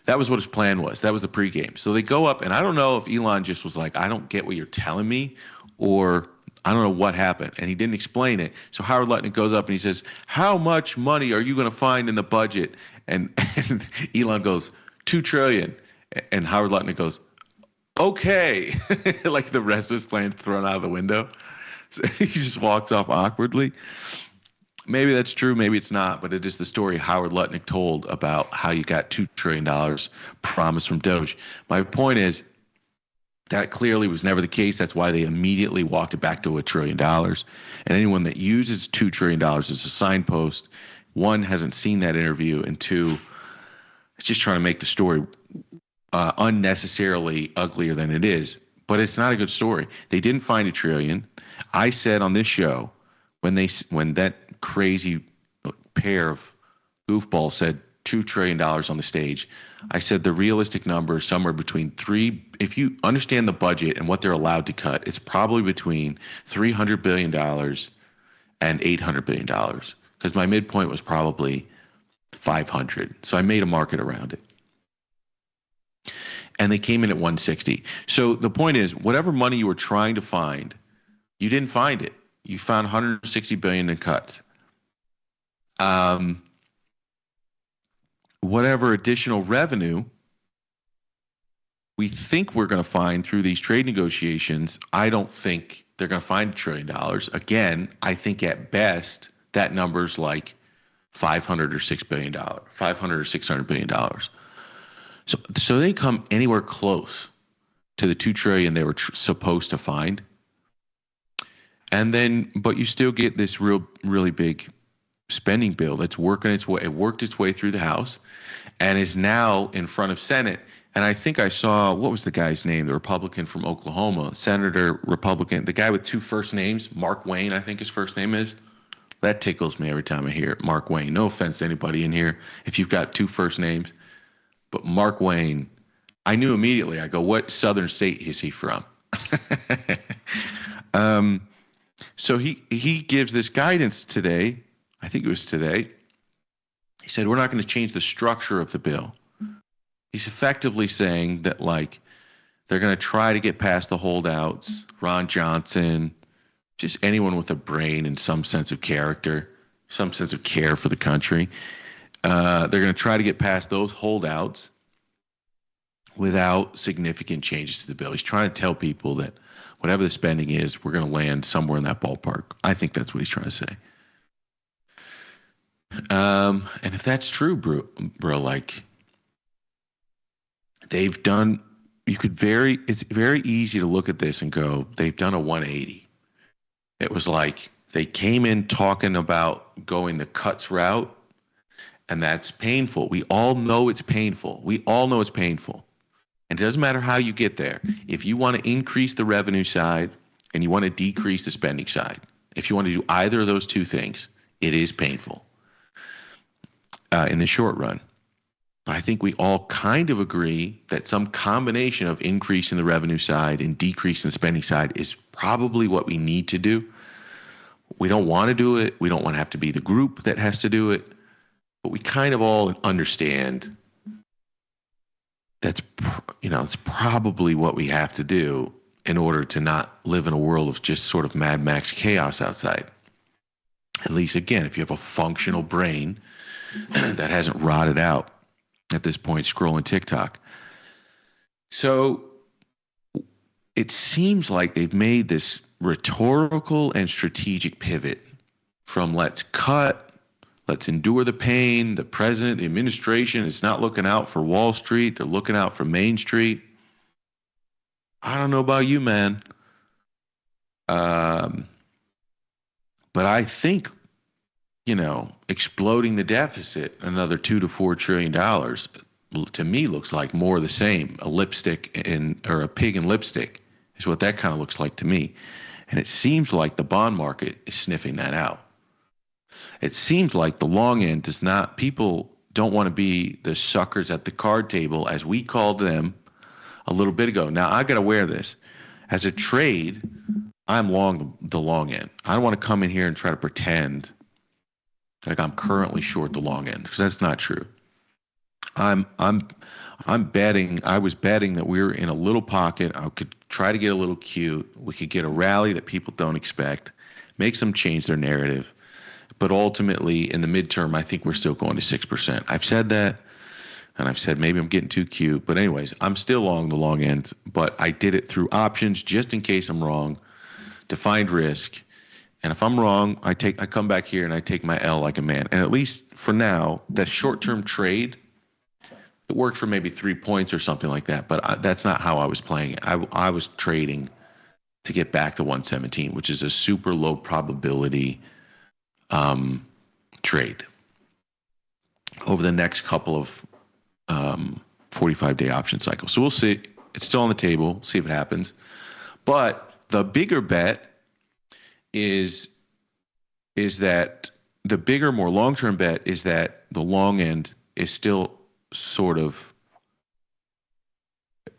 That was what his plan was. That was the pregame. So they go up, and I don't know if Elon just was like, I don't get what you're telling me, or I don't know what happened. And he didn't explain it. So Howard Lutnick goes up and he says, how much money are you going to find in the budget? And Elon goes, $2 trillion. And Howard Lutnick goes, okay. Like the rest of his plan's thrown out of the window. So he just walks off awkwardly. Maybe that's true, maybe it's not, but it is the story Howard Lutnick told about how you got $2 trillion promised from Doge. My point is that clearly was never the case. That's why they immediately walked it back to $1 trillion. And anyone that uses $2 trillion as a signpost, one, hasn't seen that interview, and two, it's just trying to make the story unnecessarily uglier than it is. But it's not a good story. They didn't find $1 trillion. I said on this show, when that crazy pair of goofballs said $2 trillion on the stage, I said the realistic number is somewhere between if you understand the budget and what they're allowed to cut, it's probably between $300 billion and $800 billion, because my midpoint was probably 500. So I made a market around it. And they came in at 160. So the point is, whatever money you were trying to find, you didn't find it. You found 160 billion in cuts. Whatever additional revenue we think we're going to find through these trade negotiations, I don't think they're going to find $1 trillion. Again, I think at best that number's like $500 or $6 billion, $500 or $600 billion. So they come anywhere close to the $2 trillion they were supposed to find. And then, but you still get this really big spending bill that's working its way. It worked its way through the House and is now in front of Senate. And I think I saw, what was the guy's name? The Republican from Oklahoma, Senator Republican, the guy with two first names, Mark Wayne, I think his first name is. That tickles me every time I hear it, Mark Wayne. No offense to anybody in here if you've got two first names. But Mark Wayne, I knew immediately. I go, what southern state is he from? So he gives this guidance today. I think it was today. He said, we're not going to change the structure of the bill. He's effectively saying that, like, they're going to try to get past the holdouts, Ron Johnson, just anyone with a brain and some sense of character, some sense of care for the country. They're going to try to get past those holdouts without significant changes to the bill. He's trying to tell people that whatever the spending is, we're going to land somewhere in that ballpark. I think that's what he's trying to say. And if that's true, bro, like, they've done, it's very easy to look at this and go, they've done a 180. It was like they came in talking about going the cuts route, and that's painful. We all know it's painful. And it doesn't matter how you get there. If you want to increase the revenue side and you want to decrease the spending side, if you want to do either of those two things, it is painful in the short run. But I think we all kind of agree that some combination of increasing the revenue side and decreasing the spending side is probably what we need to do. We don't want to do it. We don't want to have to be the group that has to do it. But we kind of all understand that's, it's probably what we have to do in order to not live in a world of just sort of Mad Max chaos outside. At least, again, if you have a functional brain that hasn't rotted out at this point scrolling TikTok. So it seems like they've made this rhetorical and strategic pivot from let's cut, let's endure the pain. The president, the administration is not looking out for Wall Street. They're looking out for Main Street. I don't know about you, man. But I think, exploding the deficit, another $2 to $4 trillion, to me looks like more of the same. A pig in lipstick is what that kind of looks like to me. And it seems like the bond market is sniffing that out. It seems like the long end people don't want to be the suckers at the card table, as we called them a little bit ago. Now, I got to wear this. As a trade, I'm long the long end. I don't want to come in here and try to pretend like I'm currently short the long end, because that's not true. I'm betting. I was betting that we were in a little pocket. I could try to get a little cute. We could get a rally that people don't expect, make them change their narrative. But ultimately, in the midterm, I think we're still going to 6%. I've said that, and I've said maybe I'm getting too cute. But anyways, I'm still long the long end, but I did it through options just in case I'm wrong, to find risk. And if I'm wrong, I come back here and I take my L like a man. And at least for now, that short-term trade, it worked for maybe 3 points or something like that. But that's not how I was playing it. I was trading to get back to 117, which is a super low probability trade over the next couple of 45-day option cycles. So we'll see. It's still on the table. See if it happens. But the bigger bet is that the bigger, more long-term bet is that the long end is still sort of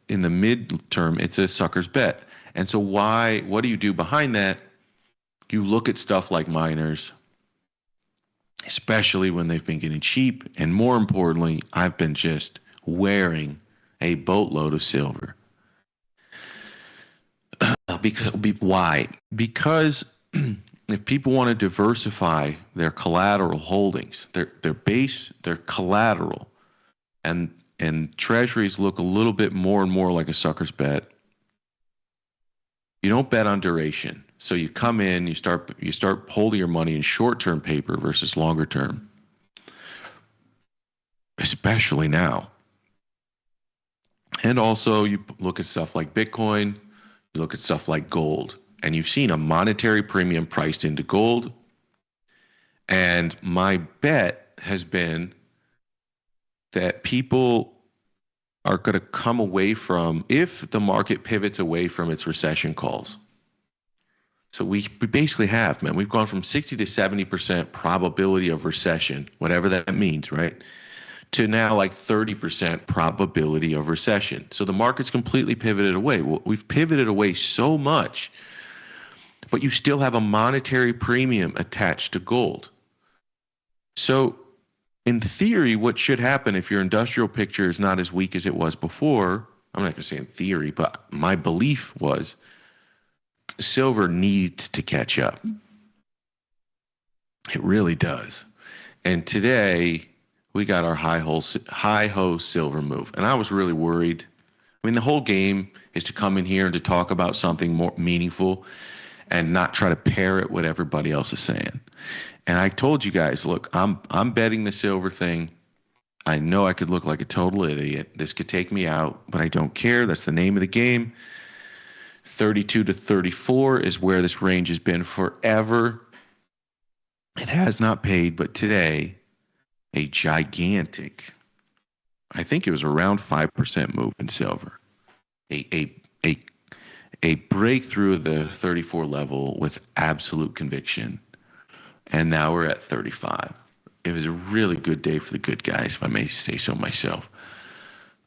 in the midterm. It's a sucker's bet. And so what do you do behind that? You look at stuff like miners, especially when they've been getting cheap. And more importantly, I've been just wearing a boatload of silver. Why? Because if people want to diversify their collateral holdings, their collateral, and treasuries look a little bit more and more like a sucker's bet. You don't bet on duration. So you come in, you start holding your money in short-term paper versus longer term, especially now. And also you look at stuff like Bitcoin, you look at stuff like gold, and you've seen a monetary premium priced into gold. And my bet has been that people are going to come away from, if the market pivots away from its recession calls. So we basically have, man, we've gone from 60 to 70% probability of recession, whatever that means, right? To now like 30% probability of recession. So the market's completely pivoted away. Well, we've pivoted away so much, but you still have a monetary premium attached to gold. So in theory, what should happen if your industrial picture is not as weak as it was before, I'm not going to say in theory, but my belief was silver needs to catch up. It really does. And today we got our high-ho silver move. And I was really worried. I mean, the whole game is to come in here and to talk about something more meaningful and not try to parrot what everybody else is saying. And I told you guys, look, I'm betting the silver thing. I know I could look like a total idiot. This could take me out, but I don't care. That's the name of the game. 32 to 34 is where this range has been forever. It has not paid, but today, a gigantic, I think it was around 5% move in silver. A breakthrough of the 34 level with absolute conviction. And now we're at 35. It was a really good day for the good guys, if I may say so myself.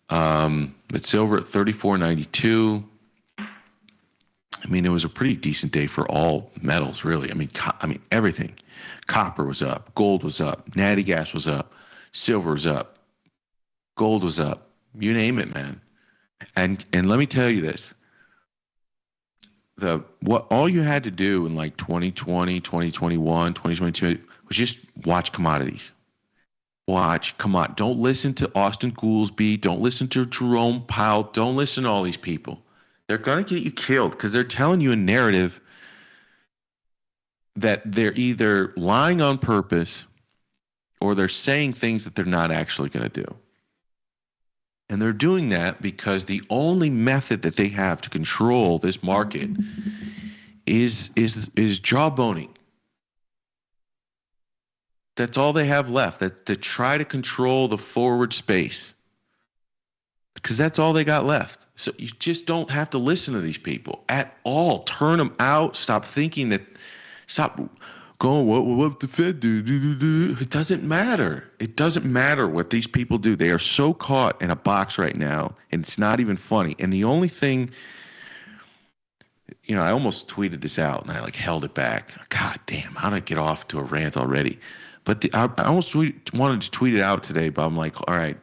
But silver at 34.92. I mean, it was a pretty decent day for all metals, really. I mean, everything. Copper was up, gold was up, natty gas was up, silver was up, gold was up. You name it, man. And let me tell you this. All you had to do in like 2020, 2021, 2022 was just watch commodities. Come on. Don't listen to Austin Goolsbee. Don't listen to Jerome Powell. Don't listen to all these people. They're going to get you killed because they're telling you a narrative that they're either lying on purpose or they're saying things that they're not actually going to do. And they're doing that because the only method that they have to control this market is jawboning. That's all they have left, to try to control the forward space. Because that's all they got left. So you just don't have to listen to these people at all. Turn them out. Stop going, what the Fed do? It doesn't matter. It doesn't matter what these people do. They are so caught in a box right now, and it's not even funny. And the only thing, I almost tweeted this out, and I held it back. God damn, how did I get off to a rant already? But I almost wanted to tweet it out today, but I'm like, all right,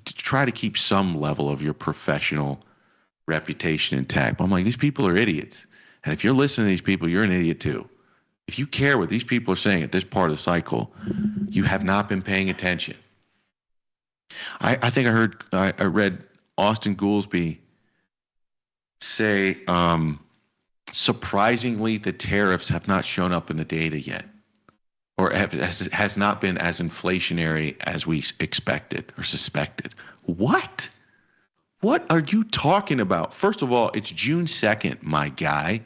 try to keep some level of your professional reputation intact. But I'm like, these people are idiots. And if you're listening to these people, you're an idiot too. If you care what these people are saying at this part of the cycle, you have not been paying attention. I think I read Austin Goolsbee say, surprisingly, the tariffs have not shown up in the data yet, or has not been as inflationary as we expected or suspected. What? What are you talking about? First of all, it's June 2nd, my guy.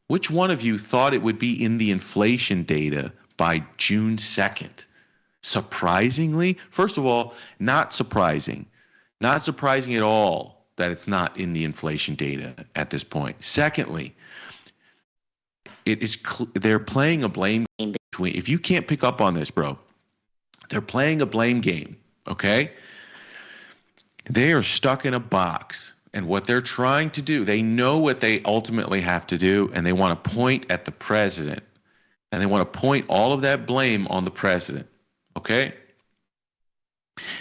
Which one of you thought it would be in the inflation data by June 2nd? Surprisingly? First of all, not surprising. Not surprising at all that it's not in the inflation data at this point. Secondly, they're playing a blame game between, if you can't pick up on this, bro, they're playing a blame game, okay? They are stuck in a box, and what they're trying to do, they know what they ultimately have to do, and they want to point at the president, and they want to point all of that blame on the president, okay?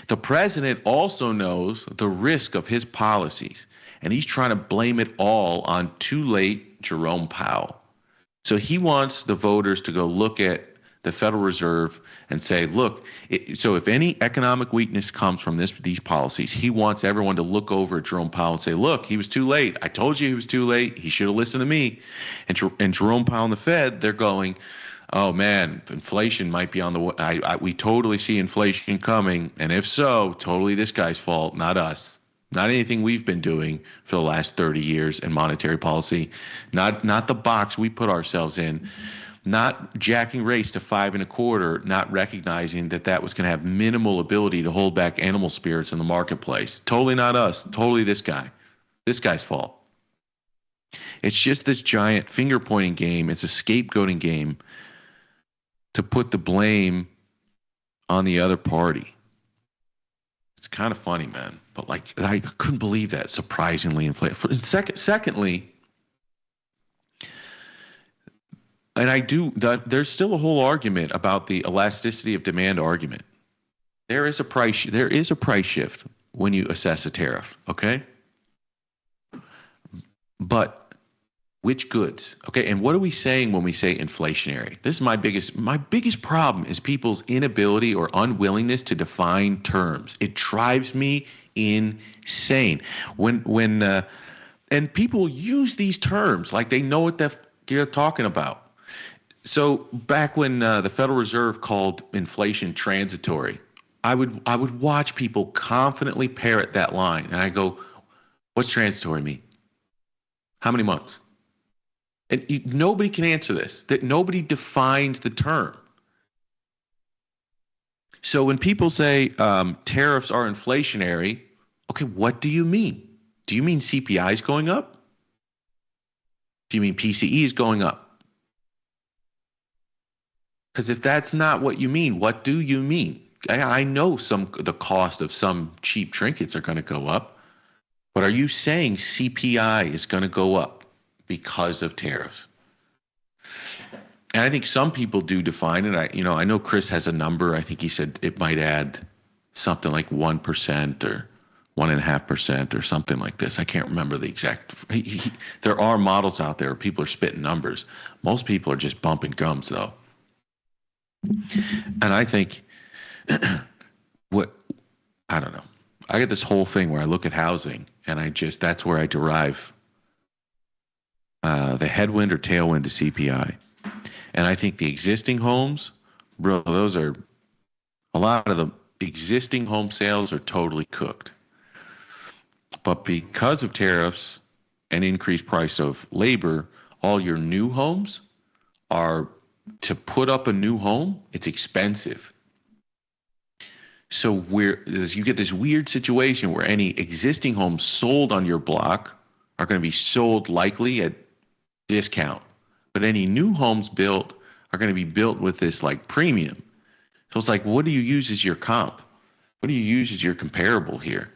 The president also knows the risk of his policies, and he's trying to blame it all on too late Jerome Powell. So he wants the voters to go look at the Federal Reserve and say, look, so if any economic weakness comes from these policies, he wants everyone to look over at Jerome Powell and say, look, he was too late. I told you he was too late. He should have listened to me. And Jerome Powell and the Fed, they're going, oh, man, inflation might be on the way. We totally see inflation coming. And if so, totally this guy's fault, not us. Not anything we've been doing for the last 30 years in monetary policy. Not the box we put ourselves in. Not jacking rates to 5.25, not recognizing that was going to have minimal ability to hold back animal spirits in the marketplace. Totally not us. Totally this guy. This guy's fault. It's just this giant finger-pointing game. It's a scapegoating game to put the blame on the other party. It's kind of funny, man. But like, I couldn't believe that. Surprisingly inflated. Secondly, and there's still a whole argument about the elasticity of demand argument. There is a price shift when you assess a tariff, okay? But which goods? Okay, and what are we saying when we say inflationary? This is my biggest problem is people's inability or unwillingness to define terms. It drives me insane and people use these terms like they know what they're talking about. So back when the Federal Reserve called inflation transitory, I would watch people confidently parrot that line, and I go, "What's transitory mean? How many months?" And nobody can answer this. That nobody defines the term. So when people say tariffs are inflationary, okay, what do you mean? Do you mean CPI is going up? Do you mean PCE is going up? Because if that's not what you mean, what do you mean? I know the cost of some cheap trinkets are going to go up, but are you saying CPI is going to go up because of tariffs? And I think some people do define it. I know Chris has a number. I think he said it might add something like 1% or 1.5% or something like this. I can't remember the exact. There are models out there where people are spitting numbers. Most people are just bumping gums, though. And I think I don't know. I get this whole thing where I look at housing and that's where I derive the headwind or tailwind to CPI. And I think the existing homes, bro, a lot of the existing home sales are totally cooked. But because of tariffs and increased price of labor, all your new homes to put up a new home, it's expensive. So you get this weird situation where any existing homes sold on your block are going to be sold likely at discount. But any new homes built are going to be built with this like premium. So it's like, what do you use as your comp? What do you use as your comparable here?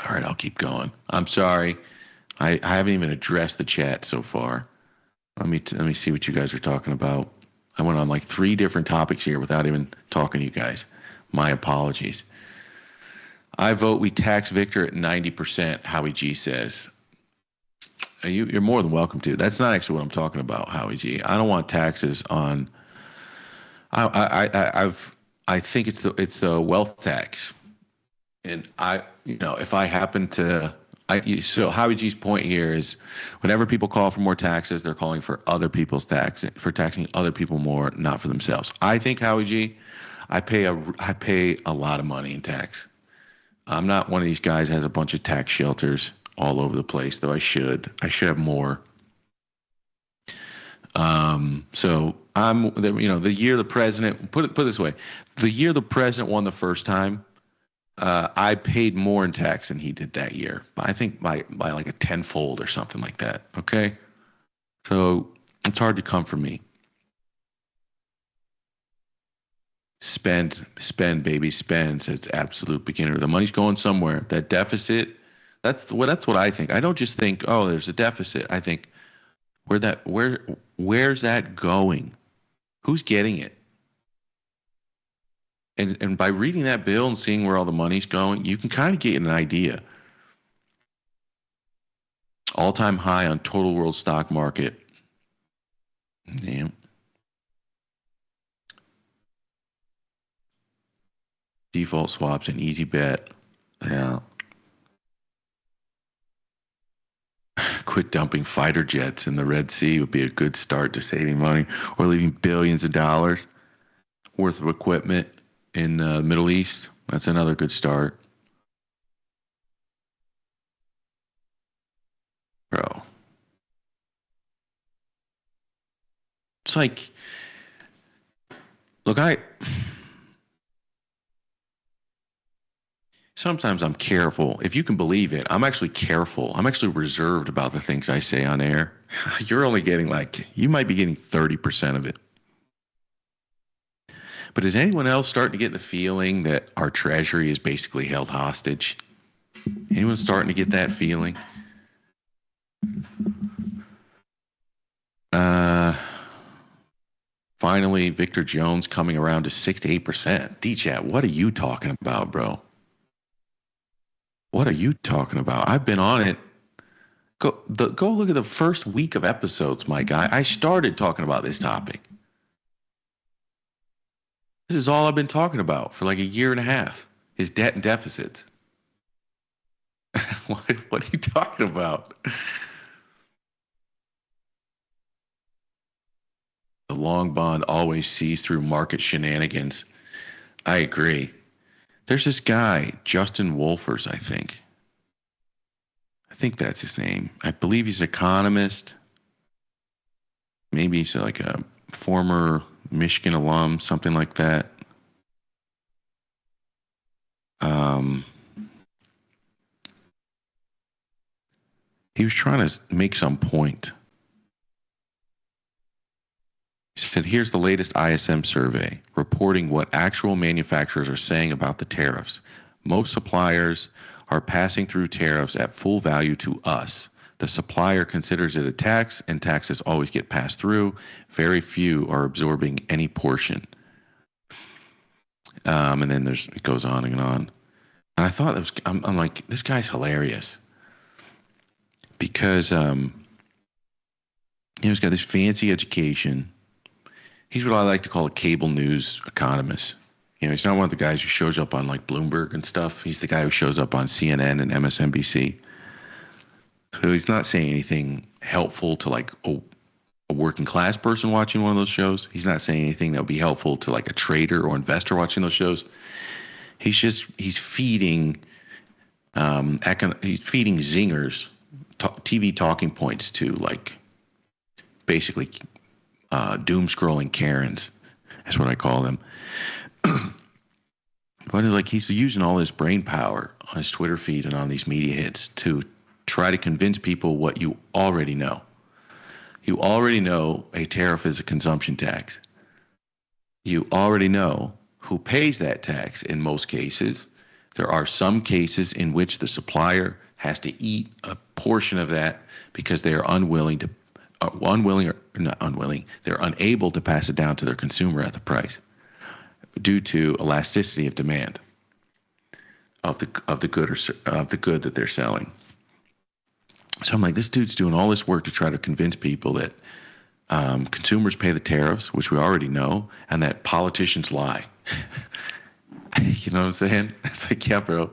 All right, I'll keep going. I'm sorry. I haven't even addressed the chat so far. Let me see what you guys are talking about. I went on like 3 different topics here without even talking to you guys. My apologies. I vote we tax Victor at 90%, Howie G says. You're more than welcome to. That's not actually what I'm talking about, Howie G. I don't want taxes on. I think it's the wealth tax, and if I happen to. So Howie G's point here is, whenever people call for more taxes, they're calling for other people's for taxing other people more, not for themselves. I think, Howie G, I pay a lot of money in tax. I'm not one of these guys that has a bunch of tax shelters all over the place, though I should have more. So the year the president, put it this way, the year the president won the first time, I paid more in tax than he did that year. I think by like a tenfold or something like that. Okay. So it's hard to come from me. Spend, baby, spend, says absolute beginner. The money's going somewhere. That deficit, that's what I think. I don't just think, oh, there's a deficit. I think, where's that going? Who's getting it? And by reading that bill and seeing where all the money's going, you can kind of get an idea. All-time high on total world stock market. Damn. Default swaps and easy bet. Yeah. Quit dumping fighter jets in the Red Sea would be a good start to saving money, or leaving billions of dollars worth of equipment in the Middle East. That's another good start. Bro. It's like, look, sometimes I'm careful. If you can believe it, I'm actually careful. I'm actually reserved about the things I say on air. You're only getting you might be getting 30% of it. But is anyone else starting to get the feeling that our Treasury is basically held hostage? Anyone starting to get that feeling? Finally, Victor Jones coming around to 6 to 8%. D-Chat, what are you talking about, bro? What are you talking about? I've been on it. Go look at the first week of episodes, my guy. I started talking about this topic. This is all I've been talking about for like a year and a half, is debt and deficits. What are you talking about? The long bond always sees through market shenanigans. I agree. There's this guy, Justin Wolfers, I think. I think that's his name. I believe he's an economist. Maybe he's like a former Michigan alum, something like that. He was trying to make some point. He said, here's the latest ISM survey reporting what actual manufacturers are saying about the tariffs. Most suppliers are passing through tariffs at full value to us. The supplier considers it a tax, and taxes always get passed through. Very few are absorbing any portion. And then it goes on and on. And I thought I'm like, this guy's hilarious. Because he's got this fancy education. He's what I like to call a cable news economist. He's not one of the guys who shows up on like Bloomberg and stuff. He's the guy who shows up on CNN and MSNBC. So he's not saying anything helpful to like a working class person watching one of those shows. He's not saying anything that would be helpful to like a trader or investor watching those shows. He's feeding zingers, TV talking points to like basically doom scrolling Karens. That's what I call them. But like he's using all his brain power on his Twitter feed and on these media hits to try to convince people what you already know. You already know a tariff is a consumption tax. You already know who pays that tax in most cases. There are some cases in which the supplier has to eat a portion of that because they are unwilling to unwilling or not unwilling, they're unable to pass it down to their consumer at the price due to elasticity of demand of the good that they're selling. So I'm like, this dude's doing all this work to try to convince people that consumers pay the tariffs, which we already know, and that politicians lie. You know what I'm saying? It's like, yeah, bro,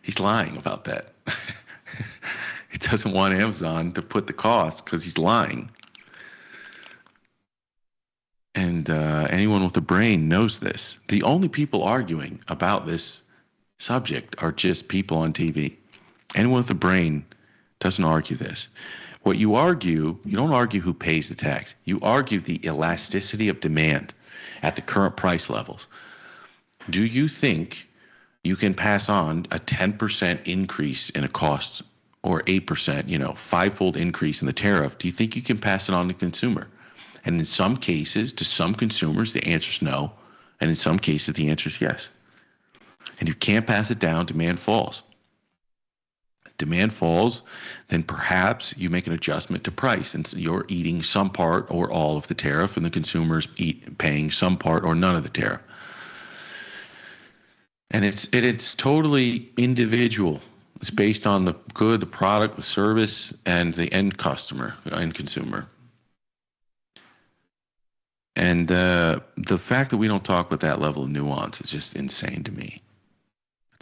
he's lying about that. He doesn't want Amazon to put the cost because he's lying. And anyone with a brain knows this. The only people arguing about this subject are just people on TV. Anyone with a brain doesn't argue this. What you argue, you don't argue who pays the tax. You argue the elasticity of demand at the current price levels. Do you think you can pass on a 10% increase in a cost or 8%, fivefold increase in the tariff? Do you think you can pass it on to the consumer? And in some cases, to some consumers, the answer is no. And in some cases, the answer is yes. And you can't pass it down, demand falls. Demand falls, then perhaps you make an adjustment to price, and so you're eating some part or all of the tariff, and the consumer's paying some part or none of the tariff. And it's totally individual. It's based on the good, the product, the service, and the end customer, end consumer. And the fact that we don't talk with that level of nuance is just insane to me.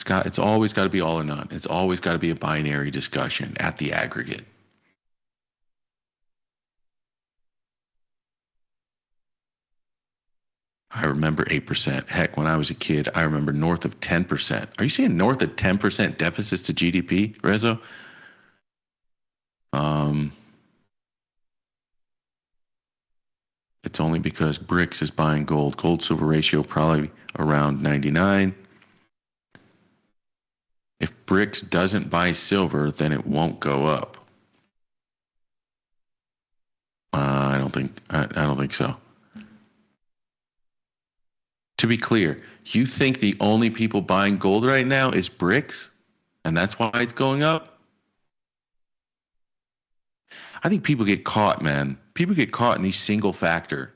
It's always got to be all or none. It's always got to be a binary discussion at the aggregate. I remember 8%. Heck, when I was a kid, I remember north of 10%. Are you saying north of 10% deficits to GDP, Rezo? It's only because BRICS is buying gold. Gold-silver ratio probably around 99. If BRICS doesn't buy silver, then it won't go up. I don't think so. To be clear, you think the only people buying gold right now is BRICS, and that's why it's going up? I think people get caught, man. People get caught in these single factor.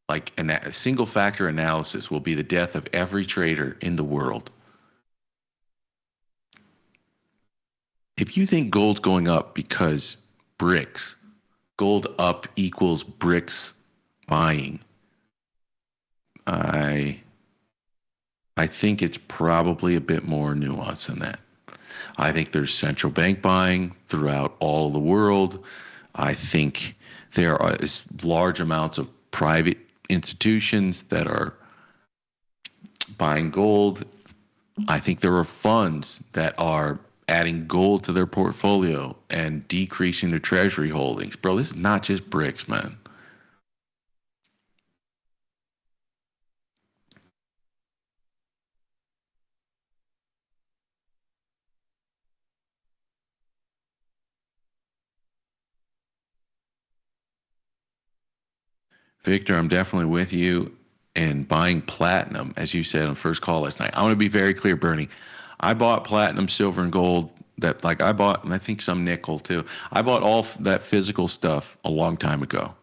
Like a single factor analysis will be the death of every trader in the world. If you think gold's going up because BRICS, gold up equals BRICS buying, I think it's probably a bit more nuanced than that. I think there's central bank buying throughout all the world. I think there are large amounts of private institutions that are buying gold. I think there are funds that are adding gold to their portfolio and decreasing their treasury holdings. Bro, this is not just BRICS, man. Victor, I'm definitely with you in buying platinum, as you said on first call last night. I want to be very clear, Bernie. I bought platinum, silver, and gold. I bought, and I think some nickel too. I bought all that physical stuff a long time ago.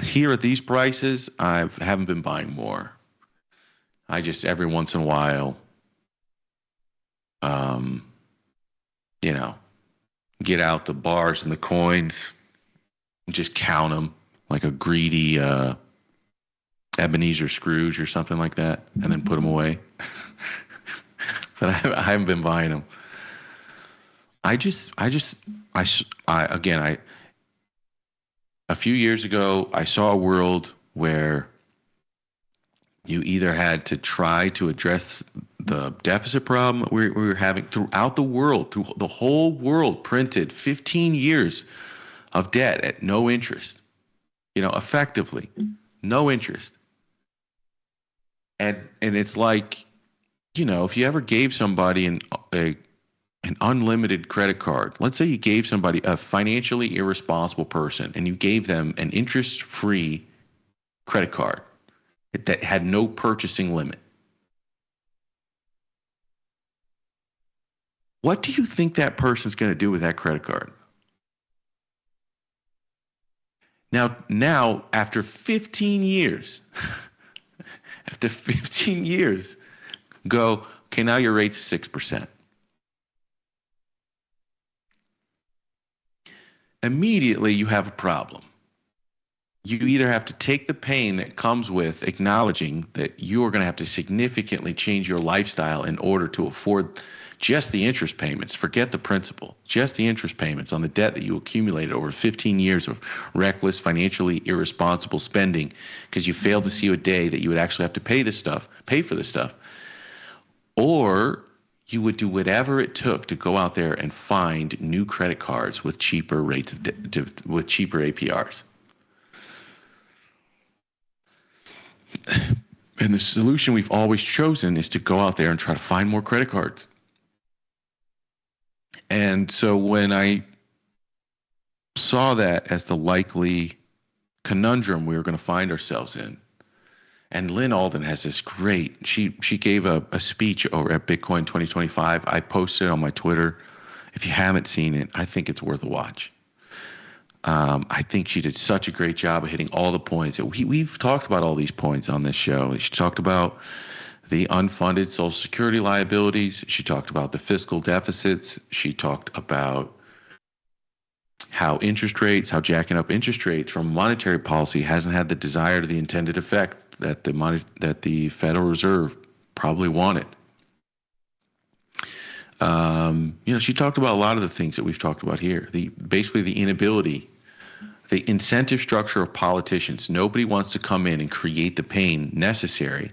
Here at these prices, I haven't been buying more. I just every once in a while, get out the bars and the coins, and just count them like a greedy Ebenezer Scrooge or something like that, and then put them away. But I haven't been buying them. A few years ago, I saw a world where you either had to try to address the deficit problem we were having throughout the world, through the whole world printed 15 years of debt at no interest, effectively no interest. And it's like, if you ever gave somebody an unlimited credit card, let's say you gave somebody a financially irresponsible person and you gave them an interest-free credit card that had no purchasing limit. What do you think that person's going to do with that credit card? Now, after 15 years, go, okay, now your rate's 6%. Immediately, you have a problem. You either have to take the pain that comes with acknowledging that you are going to have to significantly change your lifestyle in order to afford just the interest payments. Forget the principal, just the interest payments on the debt that you accumulated over 15 years of reckless, financially irresponsible spending because you failed to see a day that you would actually have to pay for this stuff. Or you would do whatever it took to go out there and find new credit cards with cheaper rates with cheaper APRs. And the solution we've always chosen is to go out there and try to find more credit cards. And so when I saw that as the likely conundrum we were going to find ourselves in, and Lynn Alden has this great, she gave a speech over at Bitcoin 2025. I posted it on my Twitter. If you haven't seen it, I think it's worth a watch. I think she did such a great job of hitting all the points. We've talked about all these points on this show. She talked about the unfunded Social Security liabilities. She talked about the fiscal deficits. She talked about how jacking up interest rates from monetary policy hasn't had the desired or the intended effect that the Federal Reserve probably wanted. She talked about a lot of the things that we've talked about here. Basically the inability, the incentive structure of politicians. Nobody wants to come in and create the pain necessary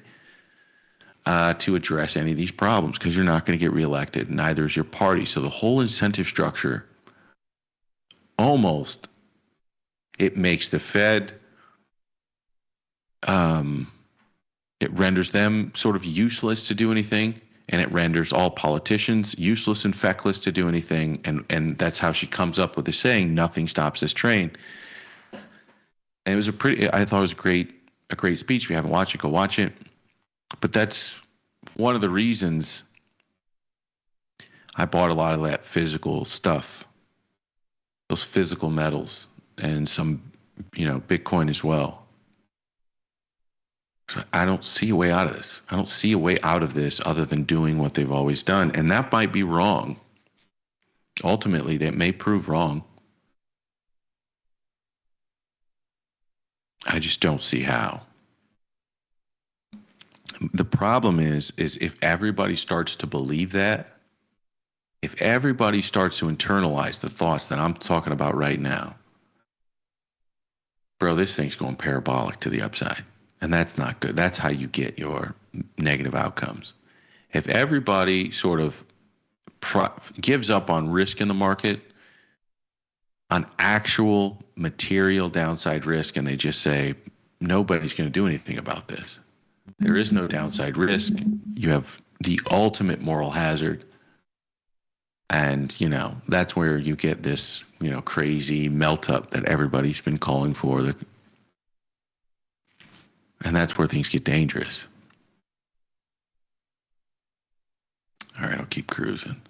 to address any of these problems because you're not going to get reelected. Neither is your party. So the whole incentive structure it makes the Fed, it renders them sort of useless to do anything, and it renders all politicians useless and feckless to do anything. And that's how she comes up with the saying, nothing stops this train. And it was I thought it was a great speech. If you haven't watched it, go watch it. But that's one of the reasons I bought a lot of that physical stuff, those physical metals, and some, Bitcoin as well. So I don't see a way out of this. I don't see a way out of this other than doing what they've always done. And that might be wrong. Ultimately, that may prove wrong. I just don't see how. The problem is if everybody starts to believe that, if everybody starts to internalize the thoughts that I'm talking about right now, bro, this thing's going parabolic to the upside. And that's not good. That's how you get your negative outcomes. If everybody sort of gives up on risk in the market, on actual material downside risk, and they just say, nobody's going to do anything about this. There is no downside risk. You have the ultimate moral hazard. And, that's where you get this, crazy melt up that everybody's been calling for. And that's where things get dangerous. All right, I'll keep cruising.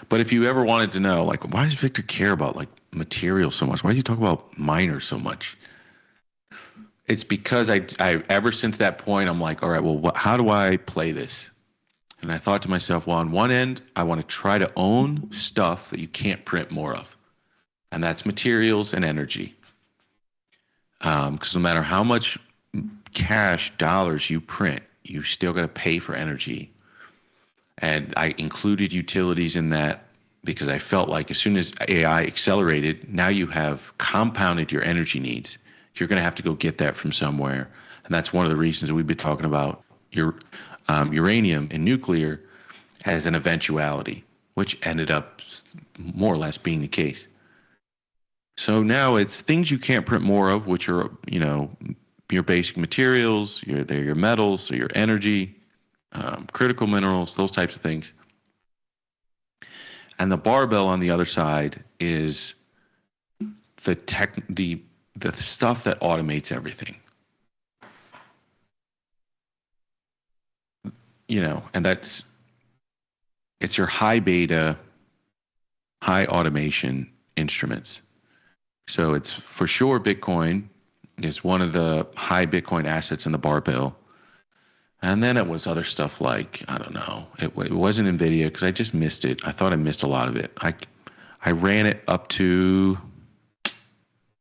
But if you ever wanted to know, why does Victor care about, material so much? Why does he talk about miners so much? It's because I ever since that point, I'm like, all right, well, how do I play this? And I thought to myself, well, on one end, I want to try to own stuff that you can't print more of. And that's materials and energy. Because no matter how much cash dollars you print, you still got to pay for energy. And I included utilities in that because I felt like as soon as AI accelerated, now you have compounded your energy needs. You're going to have to go get that from somewhere. And that's one of the reasons that we've been talking about uranium and nuclear as an eventuality, which ended up more or less being the case. So now it's things you can't print more of, which are, your basic materials, they're your metals, so your energy, critical minerals, those types of things. And the barbell on the other side is the stuff that automates everything. And it's your high beta, high automation instruments. So it's for sure Bitcoin is one of the high Bitcoin assets in the barbell. And then it was other stuff like, I don't know, it wasn't NVIDIA because I just missed it. I thought I missed a lot of it. I ran it up to, I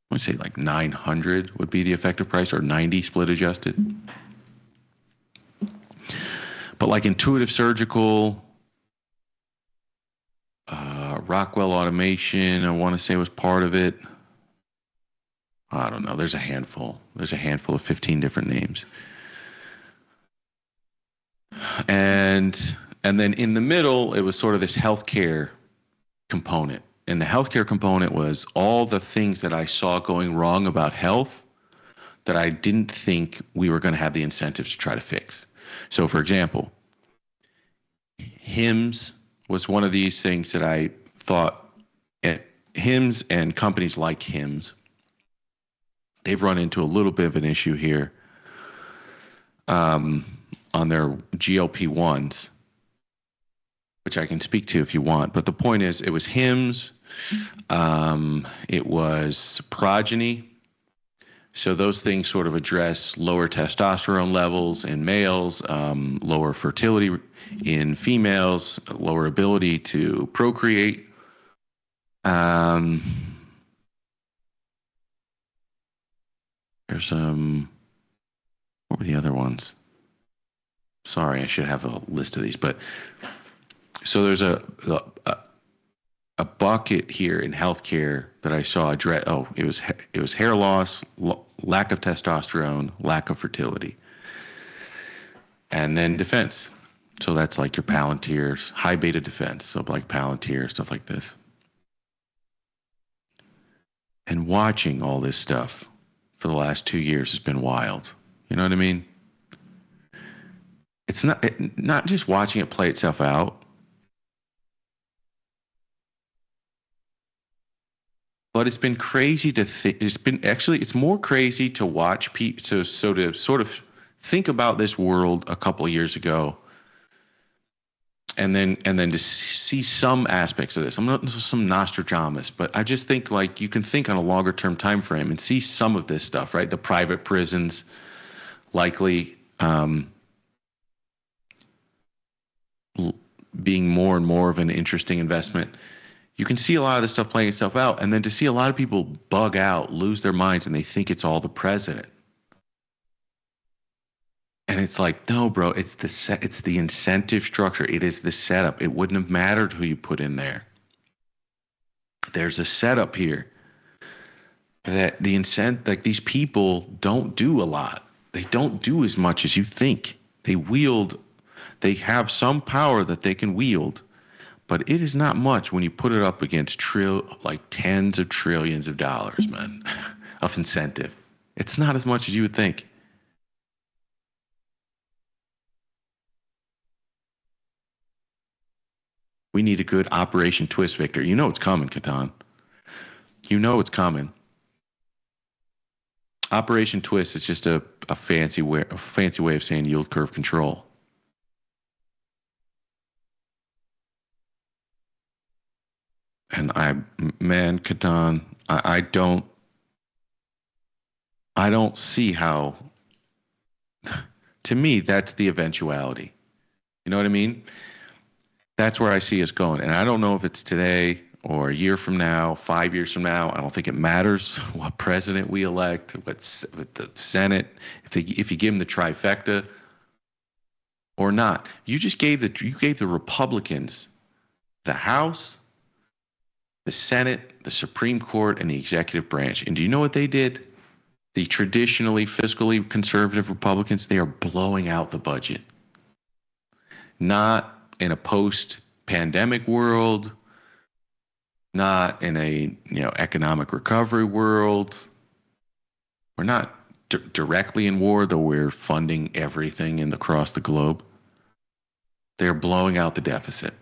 want to say like 900 would be the effective price, or 90 split adjusted. But like Intuitive Surgical, Rockwell Automation, I want to say was part of it. I don't know. There's a handful. There's a handful of 15 different names. And then in the middle, it was sort of this healthcare component. And the healthcare component was all the things that I saw going wrong about health that I didn't think we were going to have the incentives to try to fix. So, for example, HIMSS was one of these things that I thought, HIMSS and companies like HIMSS, they've run into a little bit of an issue here on their GLP-1s, which I can speak to if you want. But the point is, it was HIMSS, it was Progeny. So those things sort of address lower testosterone levels in males, lower fertility in females, lower ability to procreate. There's some, what were the other ones? Sorry, I should have a list of these. But so there's a bucket here in healthcare that I saw address. Oh, it was hair loss, lack of testosterone, lack of fertility, and then defense. So that's like your Palantirs, high beta defense. So like Palantir, stuff like this. And watching all this stuff for the last 2 years has been wild. You know what I mean? It's not just watching it play itself out, but it's been crazy to think. It's more crazy to watch people. So to sort of think about this world a couple of years ago, and then to see some aspects of this. I'm not some Nostradamus, but I just think like you can think on a longer term time frame and see some of this stuff, right? The private prisons, likely being more and more of an interesting investment. You can see a lot of this stuff playing itself out, and then to see a lot of people bug out, lose their minds, and they think it's all the president. And it's like, no, bro, it's the incentive structure. It is the setup. It wouldn't have mattered who you put in there. There's a setup here that the incentive, like these people don't do a lot. They don't do as much as you think. They have some power that they can wield, but it is not much when you put it up against tens of trillions of dollars, man, of incentive. It's not as much as you would think. We need a good Operation Twist, Victor. You know it's coming, Catan. You know it's coming. Operation Twist is just a fancy way of saying yield curve control. And Catan, I don't see how. To me, that's the eventuality. You know what I mean? That's where I see us going. And I don't know if it's today or a year from now, 5 years from now. I don't think it matters what president we elect, with the Senate, if you give them the trifecta or not. You gave the Republicans the House, the Senate, the Supreme Court, and the executive branch. And do you know what they did? The traditionally fiscally conservative Republicans, they are blowing out the budget. Not in a post-pandemic world, not in a economic recovery world. We're not directly in war, though we're funding everything across the globe. They're blowing out the deficit.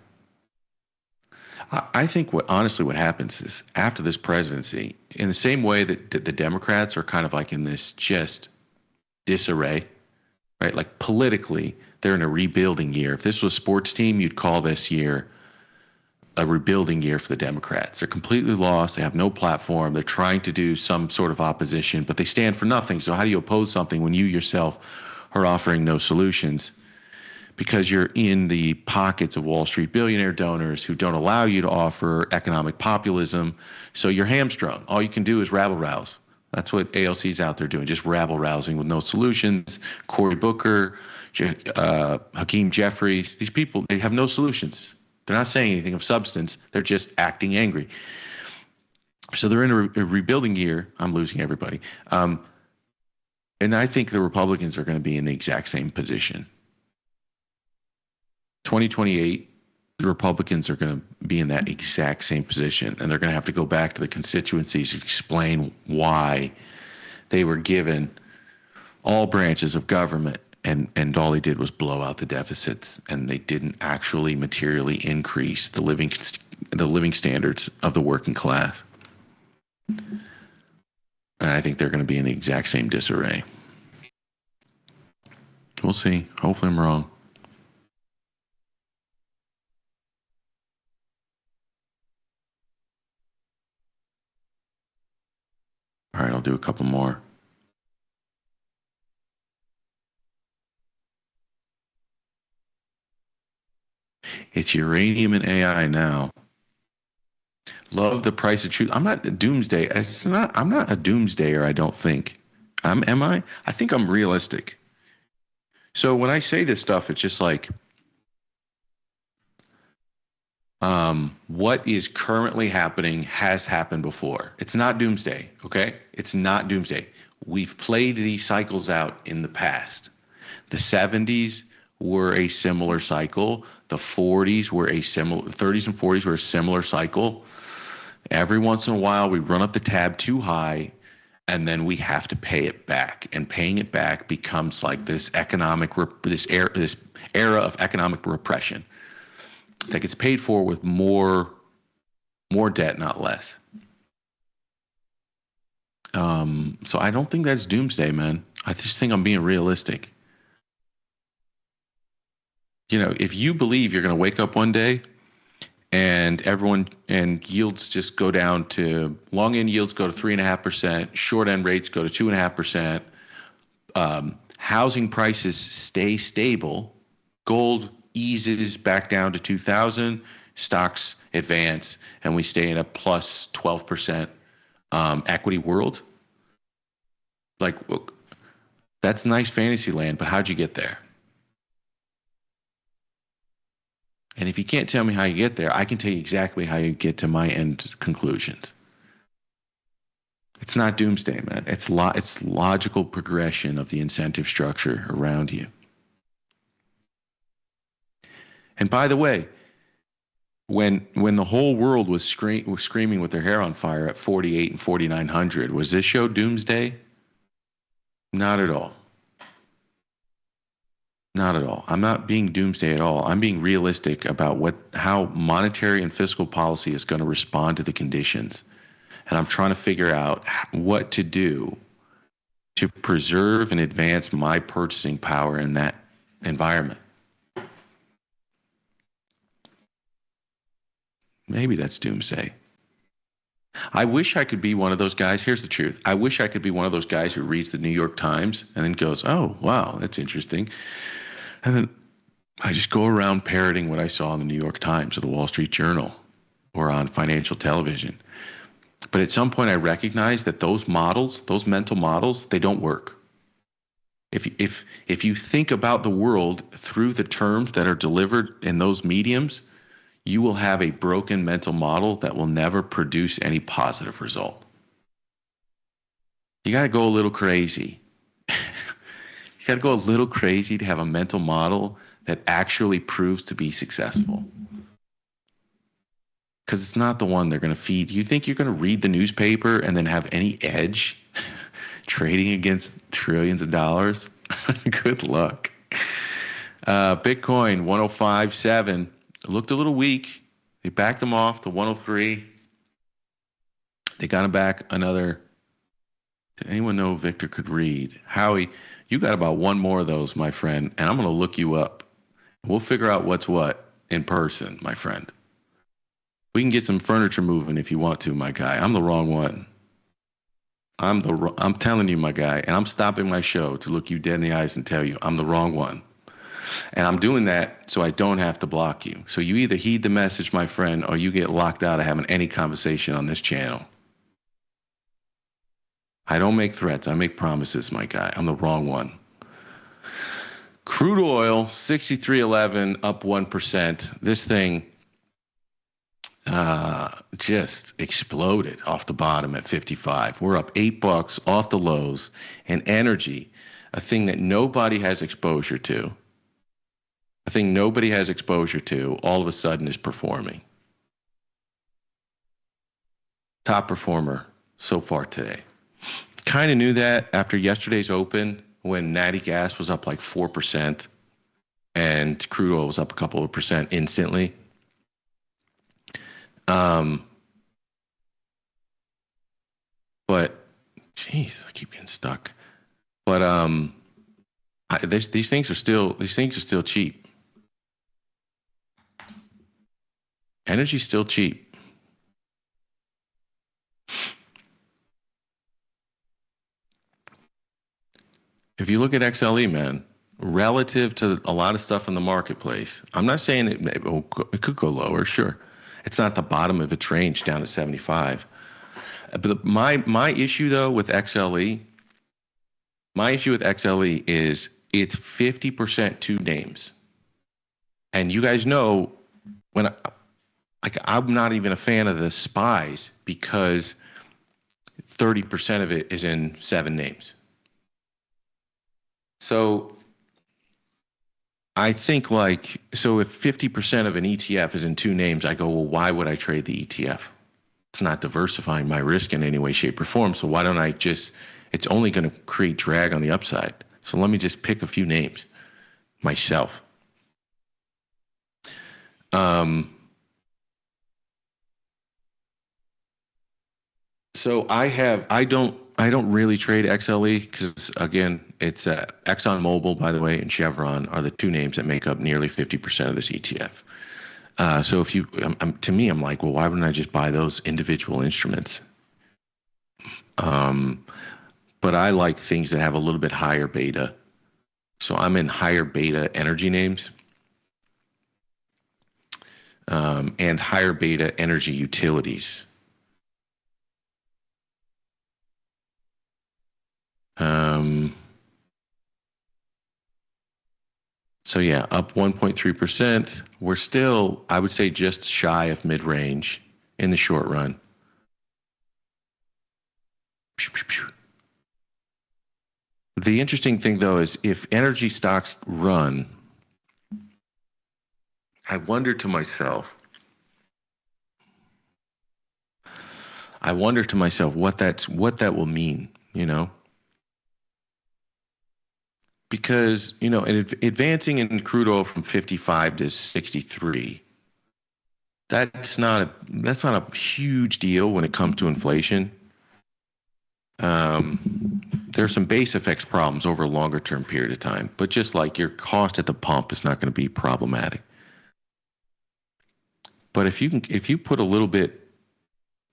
I think what happens is after this presidency, in the same way that the Democrats are kind of like in this just disarray, right? Like politically, they're in a rebuilding year. If this was a sports team, you'd call this year a rebuilding year for the Democrats. They're completely lost. They have no platform. They're trying to do some sort of opposition, but they stand for nothing. So how do you oppose something when you yourself are offering no solutions? Because you're in the pockets of Wall Street billionaire donors who don't allow you to offer economic populism. So you're hamstrung. All you can do is rabble-rouse. That's what ALC's out there doing, just rabble-rousing with no solutions. Cory Booker, Hakeem Jeffries, these people, they have no solutions. They're not saying anything of substance. They're just acting angry. So they're in a rebuilding year. I'm losing everybody. And I think the Republicans are going to be in the exact same position. 2028, the Republicans are going to be in that exact same position, and they're going to have to go back to the constituencies and explain why they were given all branches of government, and all they did was blow out the deficits, and they didn't actually materially increase the living standards of the working class. And I think they're going to be in the exact same disarray. We'll see. Hopefully I'm wrong. All right, I'll do a couple more. It's uranium and AI now. Love the price of truth. I'm not a doomsday. I'm not a doomsdayer, I don't think. Am I? I think I'm realistic. So when I say this stuff, it's just like, what is currently happening has happened before. It's not doomsday, okay? It's not doomsday. We've played these cycles out in the past. The 70s were a similar cycle. The 40s were a similar, 30s and 40s were a similar cycle. Every once in a while, we run up the tab too high, and then we have to pay it back. And paying it back becomes like this era of economic repression that gets paid for with more debt, not less. So I don't think that's doomsday, man. I just think I'm being realistic. You know, if you believe you're going to wake up one day and yields just go down to, long end yields go to 3.5%, short end rates go to 2.5%, housing prices stay stable, gold eases back down to 2,000, stocks advance, and we stay in a plus 12% equity world. Like, look, that's nice fantasy land, but how'd you get there? And if you can't tell me how you get there, I can tell you exactly how you get to my end conclusions. It's not doomsday, man. It's logical progression of the incentive structure around you. And by the way, when the whole world was screaming with their hair on fire at 48 and 4,900, was this show doomsday? Not at all. Not at all. I'm not being doomsday at all. I'm being realistic about how monetary and fiscal policy is going to respond to the conditions. And I'm trying to figure out what to do to preserve and advance my purchasing power in that environment. Maybe that's doomsday. I wish I could be one of those guys. Here's the truth. I wish I could be one of those guys who reads the New York Times and then goes, oh, wow, that's interesting. And then I just go around parroting what I saw in the New York Times or the Wall Street Journal or on financial television. But at some point I recognize that those models, those mental models, they don't work. If you think about the world through the terms that are delivered in those mediums, you will have a broken mental model that will never produce any positive result. You got to go a little crazy. You got to go a little crazy to have a mental model that actually proves to be successful. Because it's not the one they're going to feed. You think you're going to read the newspaper and then have any edge trading against trillions of dollars? Good luck. Bitcoin 105.7. It looked a little weak. They backed them off to 103. They got him back another. Did anyone know Victor could read? Howie, you got about one more of those, my friend, and I'm going to look you up. We'll figure out what's what in person, my friend. We can get some furniture moving if you want to, my guy. I'm the wrong one. I'm telling you, my guy, and I'm stopping my show to look you dead in the eyes and tell you I'm the wrong one. And I'm doing that so I don't have to block you. So you either heed the message, my friend, or you get locked out of having any conversation on this channel. I don't make threats. I make promises, my guy. I'm the wrong one. Crude oil, 63.11, up 1%. This thing just exploded off the bottom at 55. We're up $8 off the lows. And energy, a thing that nobody has exposure to, all of a sudden is performing. Top performer so far today. Kind of knew that after yesterday's open when natty gas was up like 4% and crude oil was up a couple of percent instantly. But geez, I keep getting stuck. But these things are still cheap. Energy's still cheap. If you look at XLE, man, relative to a lot of stuff in the marketplace, I'm not saying it could go lower, sure. It's not the bottom of its range down to 75. But my issue though with XLE, is it's 50% two names. And you guys know when I'm not even a fan of the SPYs because 30% of it is in 7 names. So I think so if 50% of an ETF is in 2 names, I go, well, why would I trade the ETF? It's not diversifying my risk in any way, shape, or form. So why don't I it's only going to create drag on the upside. So let me just pick a few names myself. So I don't really trade XLE because, again, it's ExxonMobil, by the way, and Chevron are the 2 names that make up nearly 50% of this ETF. So if to me, I'm like, well, why wouldn't I just buy those individual instruments? But I like things that have a little bit higher beta. So I'm in higher beta energy names and higher beta energy utilities. So yeah, up 1.3%. We're still, I would say, just shy of mid-range in the short run. The interesting thing, though, is if energy stocks run, I wonder to myself what that will mean, you know? Because, you know, advancing in crude oil from 55 to 63, that's not a huge deal when it comes to inflation. There's some base effects problems over a longer term period of time, but just like your cost at the pump is not going to be problematic. But if you put a little bit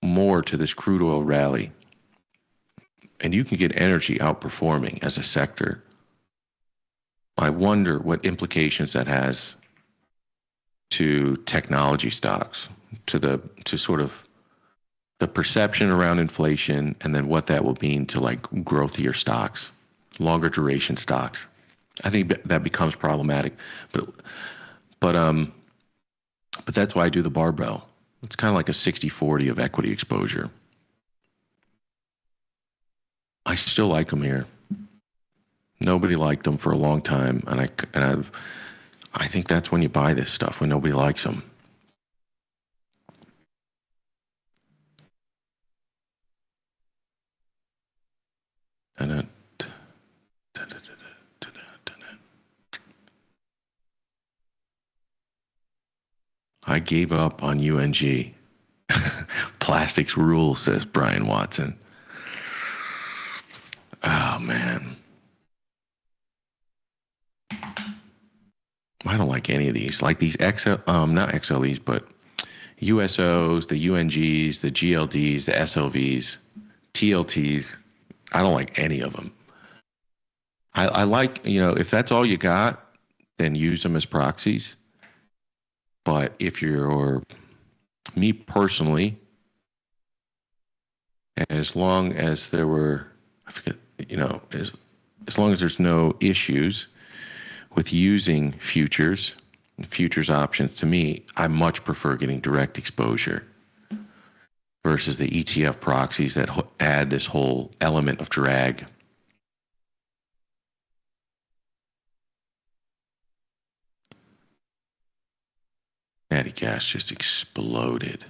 more to this crude oil rally, and you can get energy outperforming as a sector, I wonder what implications that has to technology stocks, to sort of the perception around inflation, and then what that will mean to like growthier stocks, longer duration stocks. I think that becomes problematic, but that's why I do the barbell. It's kind of like a 60-40 of equity exposure. I still like them here. Nobody liked them for a long time, and I think that's when you buy this stuff, when nobody likes them. I gave up on UNG. Plastics rule, says Brian Watson. Oh, man. I don't like any of these. Like these not XLEs, but USOs, the UNGs, the GLDs, the SLVs, TLTs. I don't like any of them. I like, if that's all you got, then use them as proxies. But if me personally, as long as there were, as long as there's no issues with using futures options, to me, I much prefer getting direct exposure versus the ETF proxies that add this whole element of drag. Natty gas just exploded.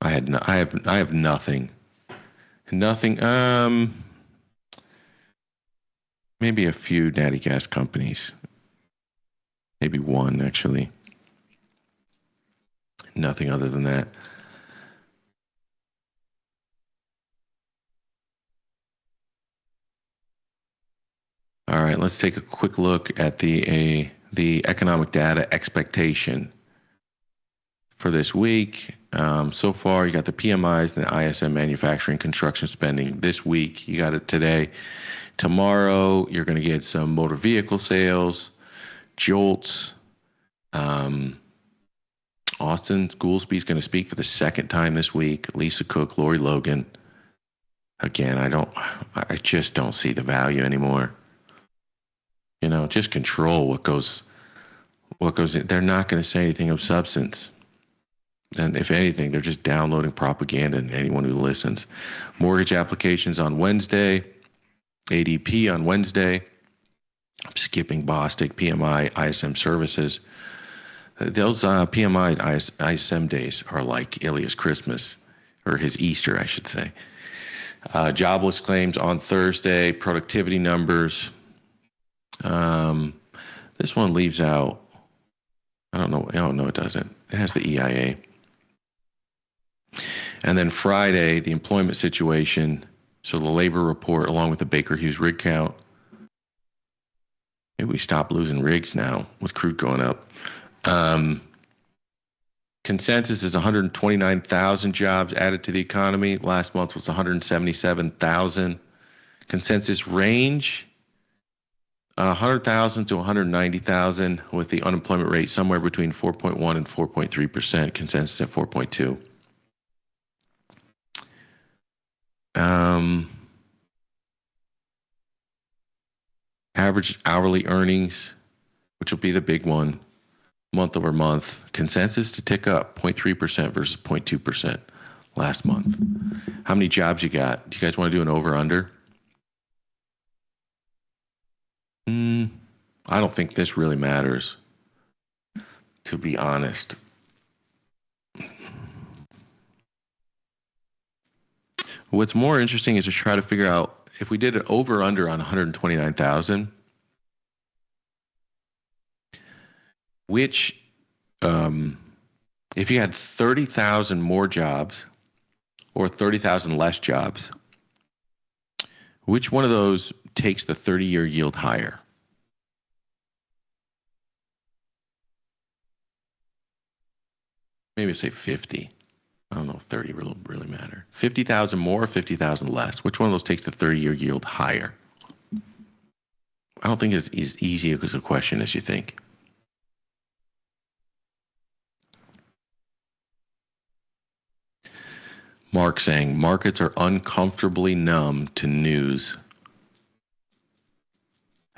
I have nothing. Maybe a few natty gas companies. Maybe one, actually. Nothing other than that. All right, let's take a quick look at the economic data expectation for this week. So far, you got the PMIs and the ISM manufacturing construction spending this week. You got it today. Tomorrow, you're going to get some motor vehicle sales, JOLTS. Austin Goolsby's going to speak for the second time this week. Lisa Cook, Lori Logan. Again, I just don't see the value anymore. Just control what goes in. They're not going to say anything of substance. And if anything, they're just downloading propaganda to anyone who listens. Mortgage applications on Wednesday. ADP on Wednesday. I'm skipping Bostic, PMI, ISM services. Those PMI ISM days are like Ilya's Christmas, or his Easter, I should say. Jobless claims on Thursday, productivity numbers. This one leaves out, I don't know. Oh, no, it doesn't. It has the EIA. And then Friday, the employment situation. So the labor report, along with the Baker Hughes rig count. Maybe we stop losing rigs now with crude going up. Consensus is 129,000 jobs added to the economy. Last month was 177,000. Consensus range, 100,000 to 190,000, with the unemployment rate somewhere between 4.1 and 4.3%. Consensus at 4.2. Average hourly earnings, which will be the big one, month over month. Consensus to tick up 0.3% versus 0.2% last month. How many jobs you got? Do you guys want to do an over-under? I don't think this really matters, to be honest. What's more interesting is to try to figure out if we did an over-under on 129,000, which, if you had 30,000 more jobs or 30,000 less jobs, which one of those takes the 30-year yield higher? Maybe say 50. I don't know if 30 will really matter. 50,000 more or 50,000 less? Which one of those takes the 30-year yield higher? I don't think it's as easy as a question as you think. Mark saying, markets are uncomfortably numb to news.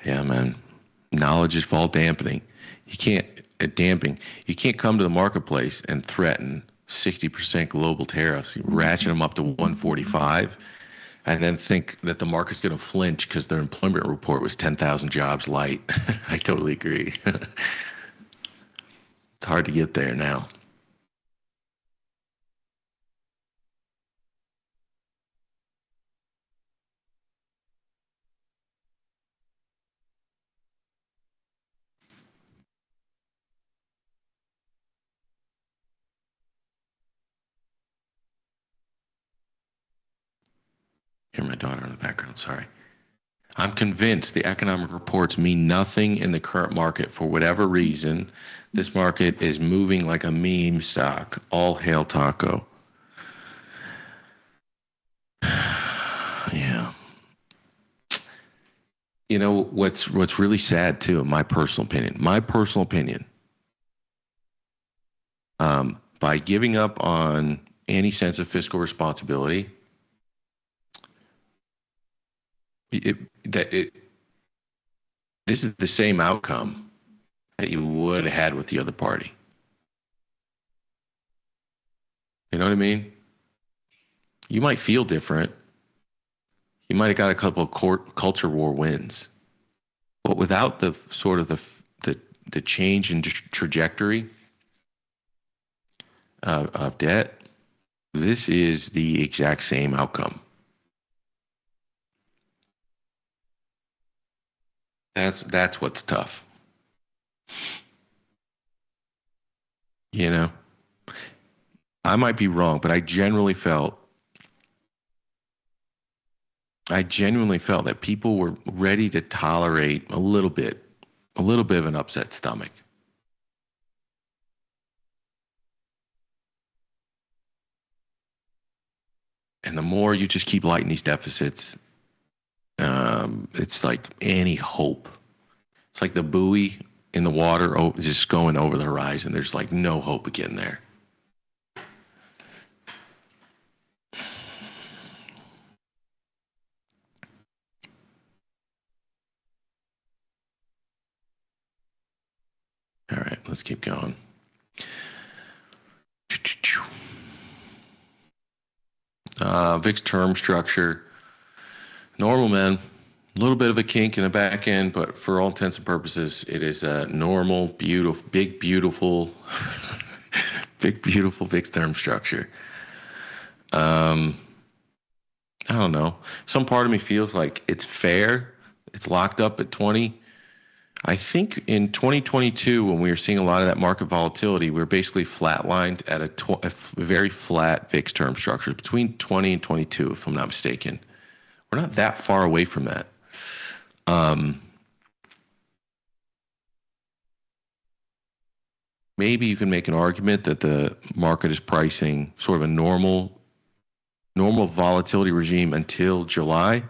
Yeah, man. Knowledge is fall dampening. You can't come to the marketplace and threaten 60% global tariffs, ratchet them up to 145, and then think that the market's going to flinch because their employment report was 10,000 jobs light. I totally agree. It's hard to get there now. Hear my daughter in the background, sorry. I'm convinced the economic reports mean nothing in the current market for whatever reason. This market is moving like a meme stock. All hail taco. Yeah. You know what's really sad too, in my personal opinion, by giving up on any sense of fiscal responsibility, this is the same outcome that you would have had with the other party. You know what I mean? You might feel different. You might have got a couple of culture war wins, but without the sort of the change in trajectory of debt, this is the exact same outcome. That's what's tough. You know, I might be wrong, but I genuinely felt that people were ready to tolerate a little bit of an upset stomach. And the more you just keep lighting these deficits, it's like any hope. It's like the buoy in the water just going over the horizon. There's like no hope of getting there. All right, let's keep going. VIX term structure. Normal, man. A little bit of a kink in the back end, but for all intents and purposes, it is a normal, beautiful, big, beautiful VIX term structure. I don't know. Some part of me feels like it's fair. It's locked up at 20. I think in 2022, when we were seeing a lot of that market volatility, we were basically flatlined at a very flat VIX term structure between 20 and 22, if I'm not mistaken. We're not that far away from that. Maybe you can make an argument that the market is pricing sort of a normal volatility regime until July,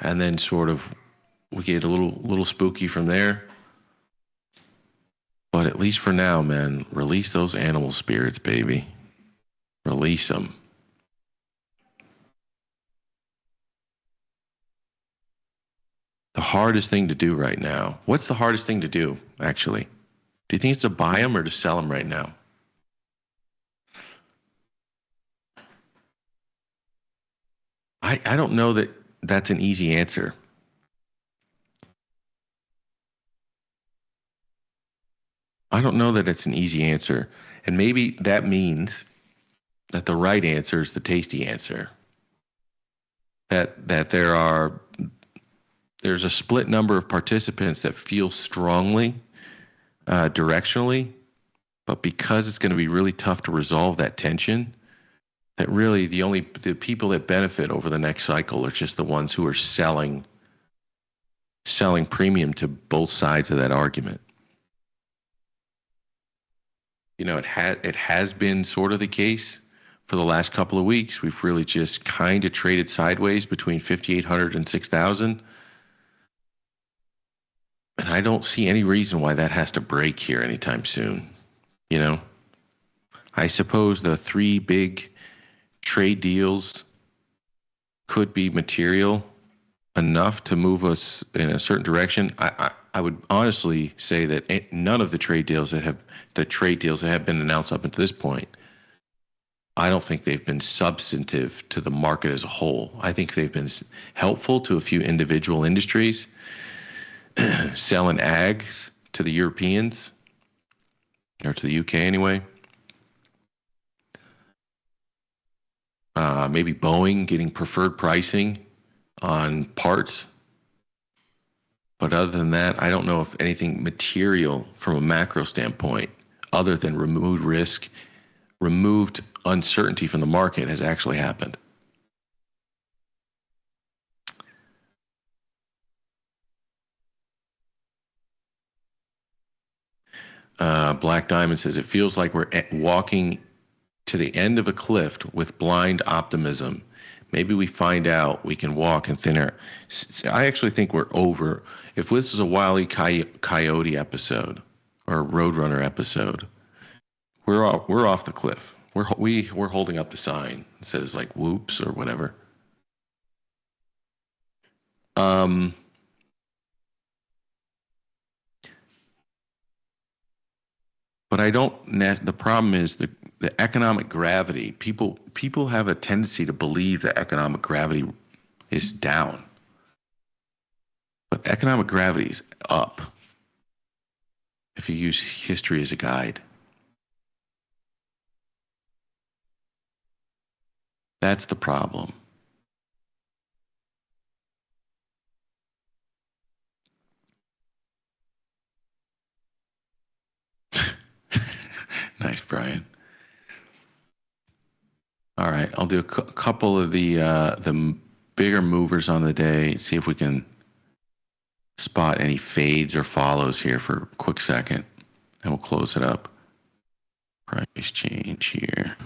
and then sort of we get a little spooky from there. But at least for now, man, release those animal spirits, baby. Release them. The hardest thing to do right now. What's the hardest thing to do, actually? Do you think it's to buy them or to sell them right now? I don't know that that's an easy answer. I don't know that it's an easy answer. And maybe that means that the right answer is the tasty answer. That there's a split number of participants that feel strongly directionally, but because it's going to be really tough to resolve that tension, that really the people that benefit over the next cycle are just the ones who are selling premium to both sides of that argument. You know, it has been sort of the case for the last couple of weeks. We've really just kind of traded sideways between 5,800 and 6,000. And I don't see any reason why that has to break here anytime soon. You know, I suppose the three big trade deals could be material enough to move us in a certain direction. I would honestly say that none of the trade deals that have been announced up until this point, I don't think they've been substantive to the market as a whole. I think they've been helpful to a few individual industries, selling ags to the Europeans, or to the UK anyway. Maybe Boeing getting preferred pricing on parts. But other than that, I don't know if anything material from a macro standpoint, other than removed risk, removed uncertainty from the market, has actually happened. Black Diamond says, it feels like we're walking to the end of a cliff with blind optimism. Maybe we find out we can walk in thinner. I actually think we're over. If this was a Wile E. Coyote episode or a Roadrunner episode, we're off the cliff. We're holding up the sign. It says like whoops or whatever. But I don't. The problem is the economic gravity. People have a tendency to believe that economic gravity is down, but economic gravity is up. If you use history as a guide, that's the problem. Nice, Brian. All right, I'll do a couple of the bigger movers on the day. See if we can spot any fades or follows here for a quick second, and we'll close it up. Price change here.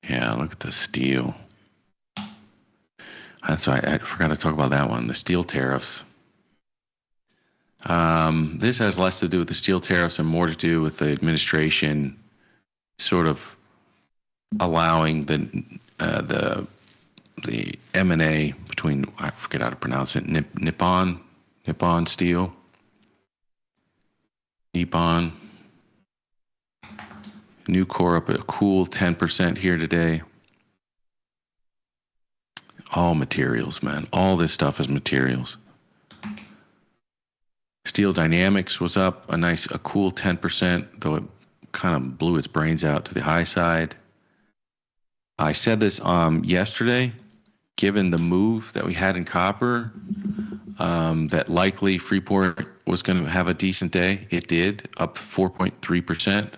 Yeah, look at the steel. That's right. I forgot to talk about that one. The steel tariffs. This has less to do with the steel tariffs and more to do with the administration sort of allowing the M&A between, I forget how to pronounce it, Nippon Steel, Nippon, Nucor up a cool 10% here today. All materials, man. All this stuff is materials. Steel Dynamics was up a cool 10%, though it kind of blew its brains out to the high side. I said this yesterday, given the move that we had in copper, that likely Freeport was going to have a decent day. It did, up 4.3%.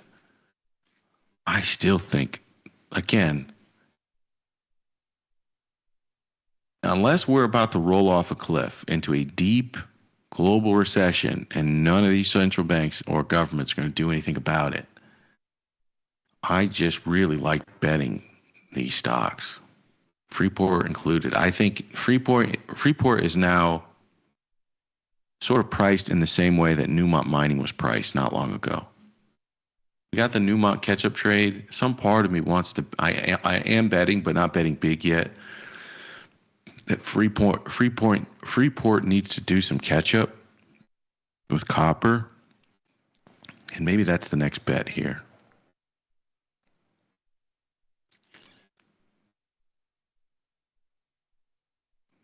I still think, again, unless we're about to roll off a cliff into a deep global recession and none of these central banks or governments are going to do anything about it, I just really like betting these stocks, Freeport included. I think Freeport is now sort of priced in the same way that Newmont Mining was priced not long ago. We got the Newmont catch-up trade. Some part of me wants to, I am betting, but not betting big yet, that Freeport needs to do some catch-up with copper, and maybe that's the next bet here.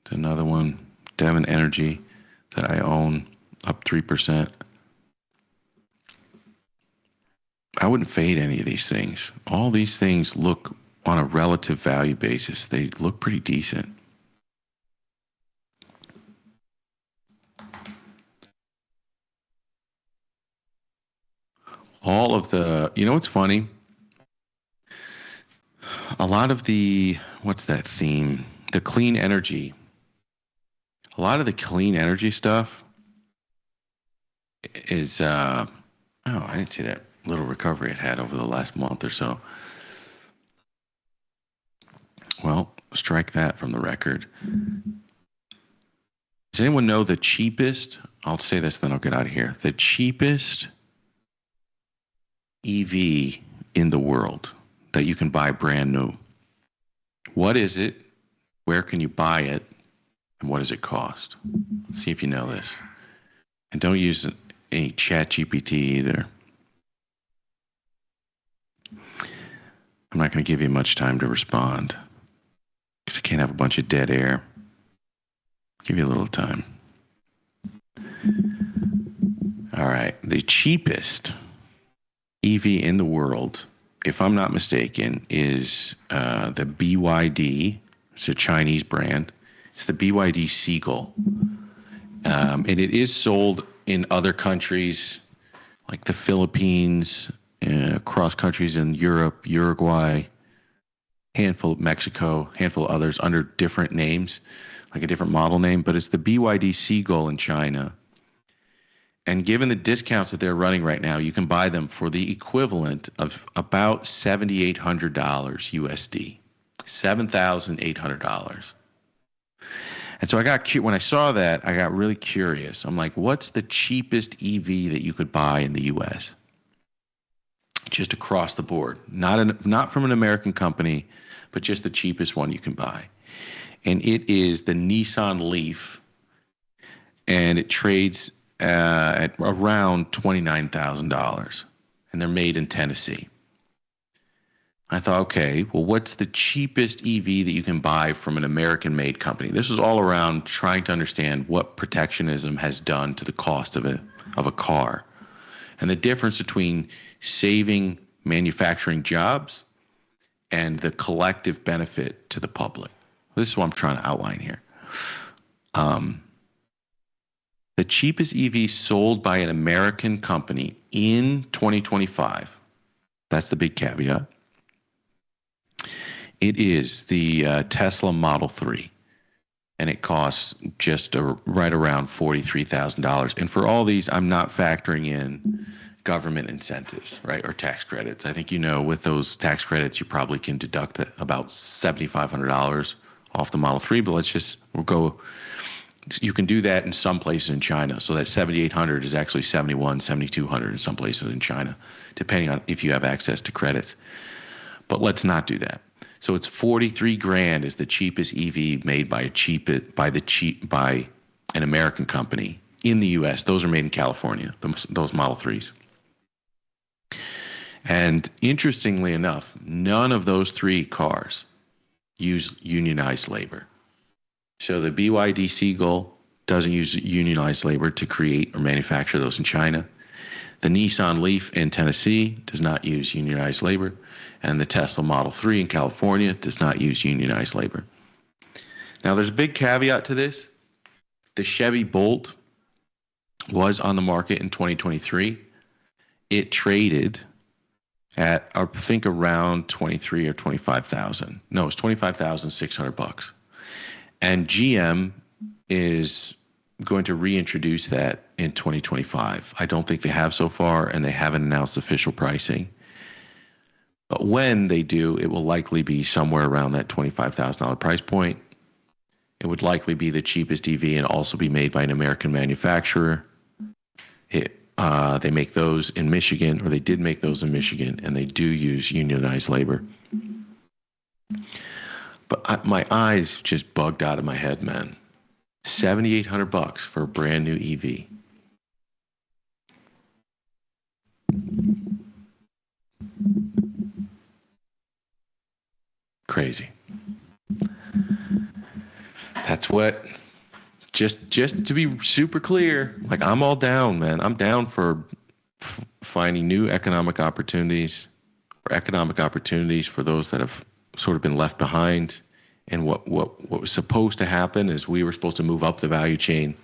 It's another one, Devon Energy, that I own, up 3%. I wouldn't fade any of these things. All these things look, on a relative value basis, they look pretty decent. All of the, you know what's funny? A lot of the, what's that theme? The clean energy. A lot of the clean energy stuff is, oh, I didn't see that little recovery it had over the last month or so. Well, strike that from the record. Does anyone know the cheapest, I'll say this, then I'll get out of here. The cheapest EV in the world that you can buy brand new. What is it? Where can you buy it? And what does it cost? See if you know this. And don't use any chat GPT either. I'm not going to give you much time to respond because I can't have a bunch of dead air. Give you a little time. All right. The cheapest EV in the world, if I'm not mistaken, is the BYD. It's a Chinese brand. It's the BYD Seagull. And it is sold in other countries like the Philippines, across countries in Europe, Uruguay, handful of Mexico, handful of others under different names, like a different model name, but it's the BYD Seagull in China. And given the discounts that they're running right now, you can buy them for the equivalent of about $7,800 USD, $7,800. And so when I saw that, I got really curious. I'm like, what's the cheapest EV that you could buy in the U.S.? Just across the board, not from an American company, but just the cheapest one you can buy. And it is the Nissan Leaf, and it trades at around $29,000, and they're made in Tennessee. I thought, okay, well, what's the cheapest EV that you can buy from an American-made company? This is all around trying to understand what protectionism has done to the cost of a car, and the difference between saving manufacturing jobs and the collective benefit to the public. This is what I'm trying to outline here. The cheapest EV sold by an American company in 2025, that's the big caveat, it is the Tesla Model 3, and it costs just right around $43,000. And for all these, I'm not factoring in government incentives, right, or tax credits. I think, with those tax credits, you probably can deduct about $7,500 off the Model 3, but you can do that in some places in China. So that $7,800 is actually $7,100, $7,200 in some places in China, depending on if you have access to credits. But let's not do that. So it's $43,000 is the cheapest EV made by an American company in the U.S. Those are made in California, those Model 3s. And interestingly enough, none of those three cars use unionized labor. So the BYD Seagull doesn't use unionized labor to create or manufacture those in China. The Nissan Leaf in Tennessee does not use unionized labor. And the Tesla Model 3 in California does not use unionized labor. Now, there's a big caveat to this. The Chevy Bolt was on the market in 2023. It traded at, I think, around $23,000 or $25,000. No, it's $25,600. And GM is going to reintroduce that in 2025. I don't think they have so far, and they haven't announced official pricing. But when they do, it will likely be somewhere around that $25,000 price point. It would likely be the cheapest EV and also be made by an American manufacturer. They make those in Michigan, or they did make those in Michigan, and they do use unionized labor. But my eyes just bugged out of my head, man. $7,800 for a brand new EV. Crazy. That's what, just to be super clear, like, I'm all down, man. I'm down for finding new economic opportunities, or economic opportunities for those that have sort of been left behind. And what was supposed to happen is we were supposed to move up the value chain.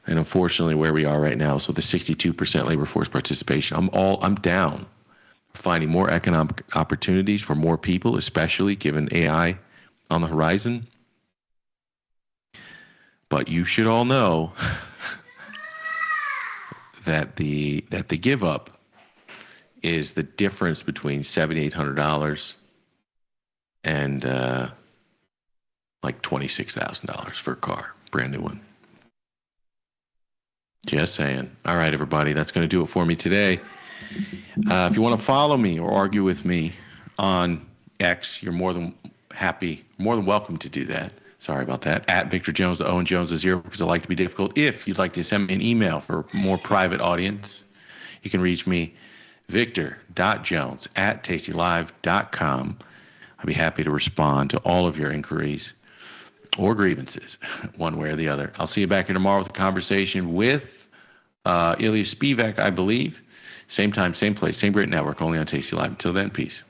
And unfortunately, where we are right now, so the 62% labor force participation, I'm down for finding more economic opportunities for more people, especially given AI on the horizon. But you should all know that the give up is the difference between $7,800 and like $26,000 for a car, brand new one. Just saying. All right, everybody, that's going to do it for me today. If you want to follow me or argue with me on X, you're more than welcome to do that. Sorry about that. At Victor Jones, the Owen Jones is 0, because I like to be difficult. If you'd like to send me an email for more private audience, you can reach me, victor.jones@tastylive.com. I'd be happy to respond to all of your inquiries or grievances, one way or the other. I'll see you back here tomorrow with a conversation with Ilya Spivak, I believe. Same time, same place, same great network, only on Tasty Live. Until then, peace.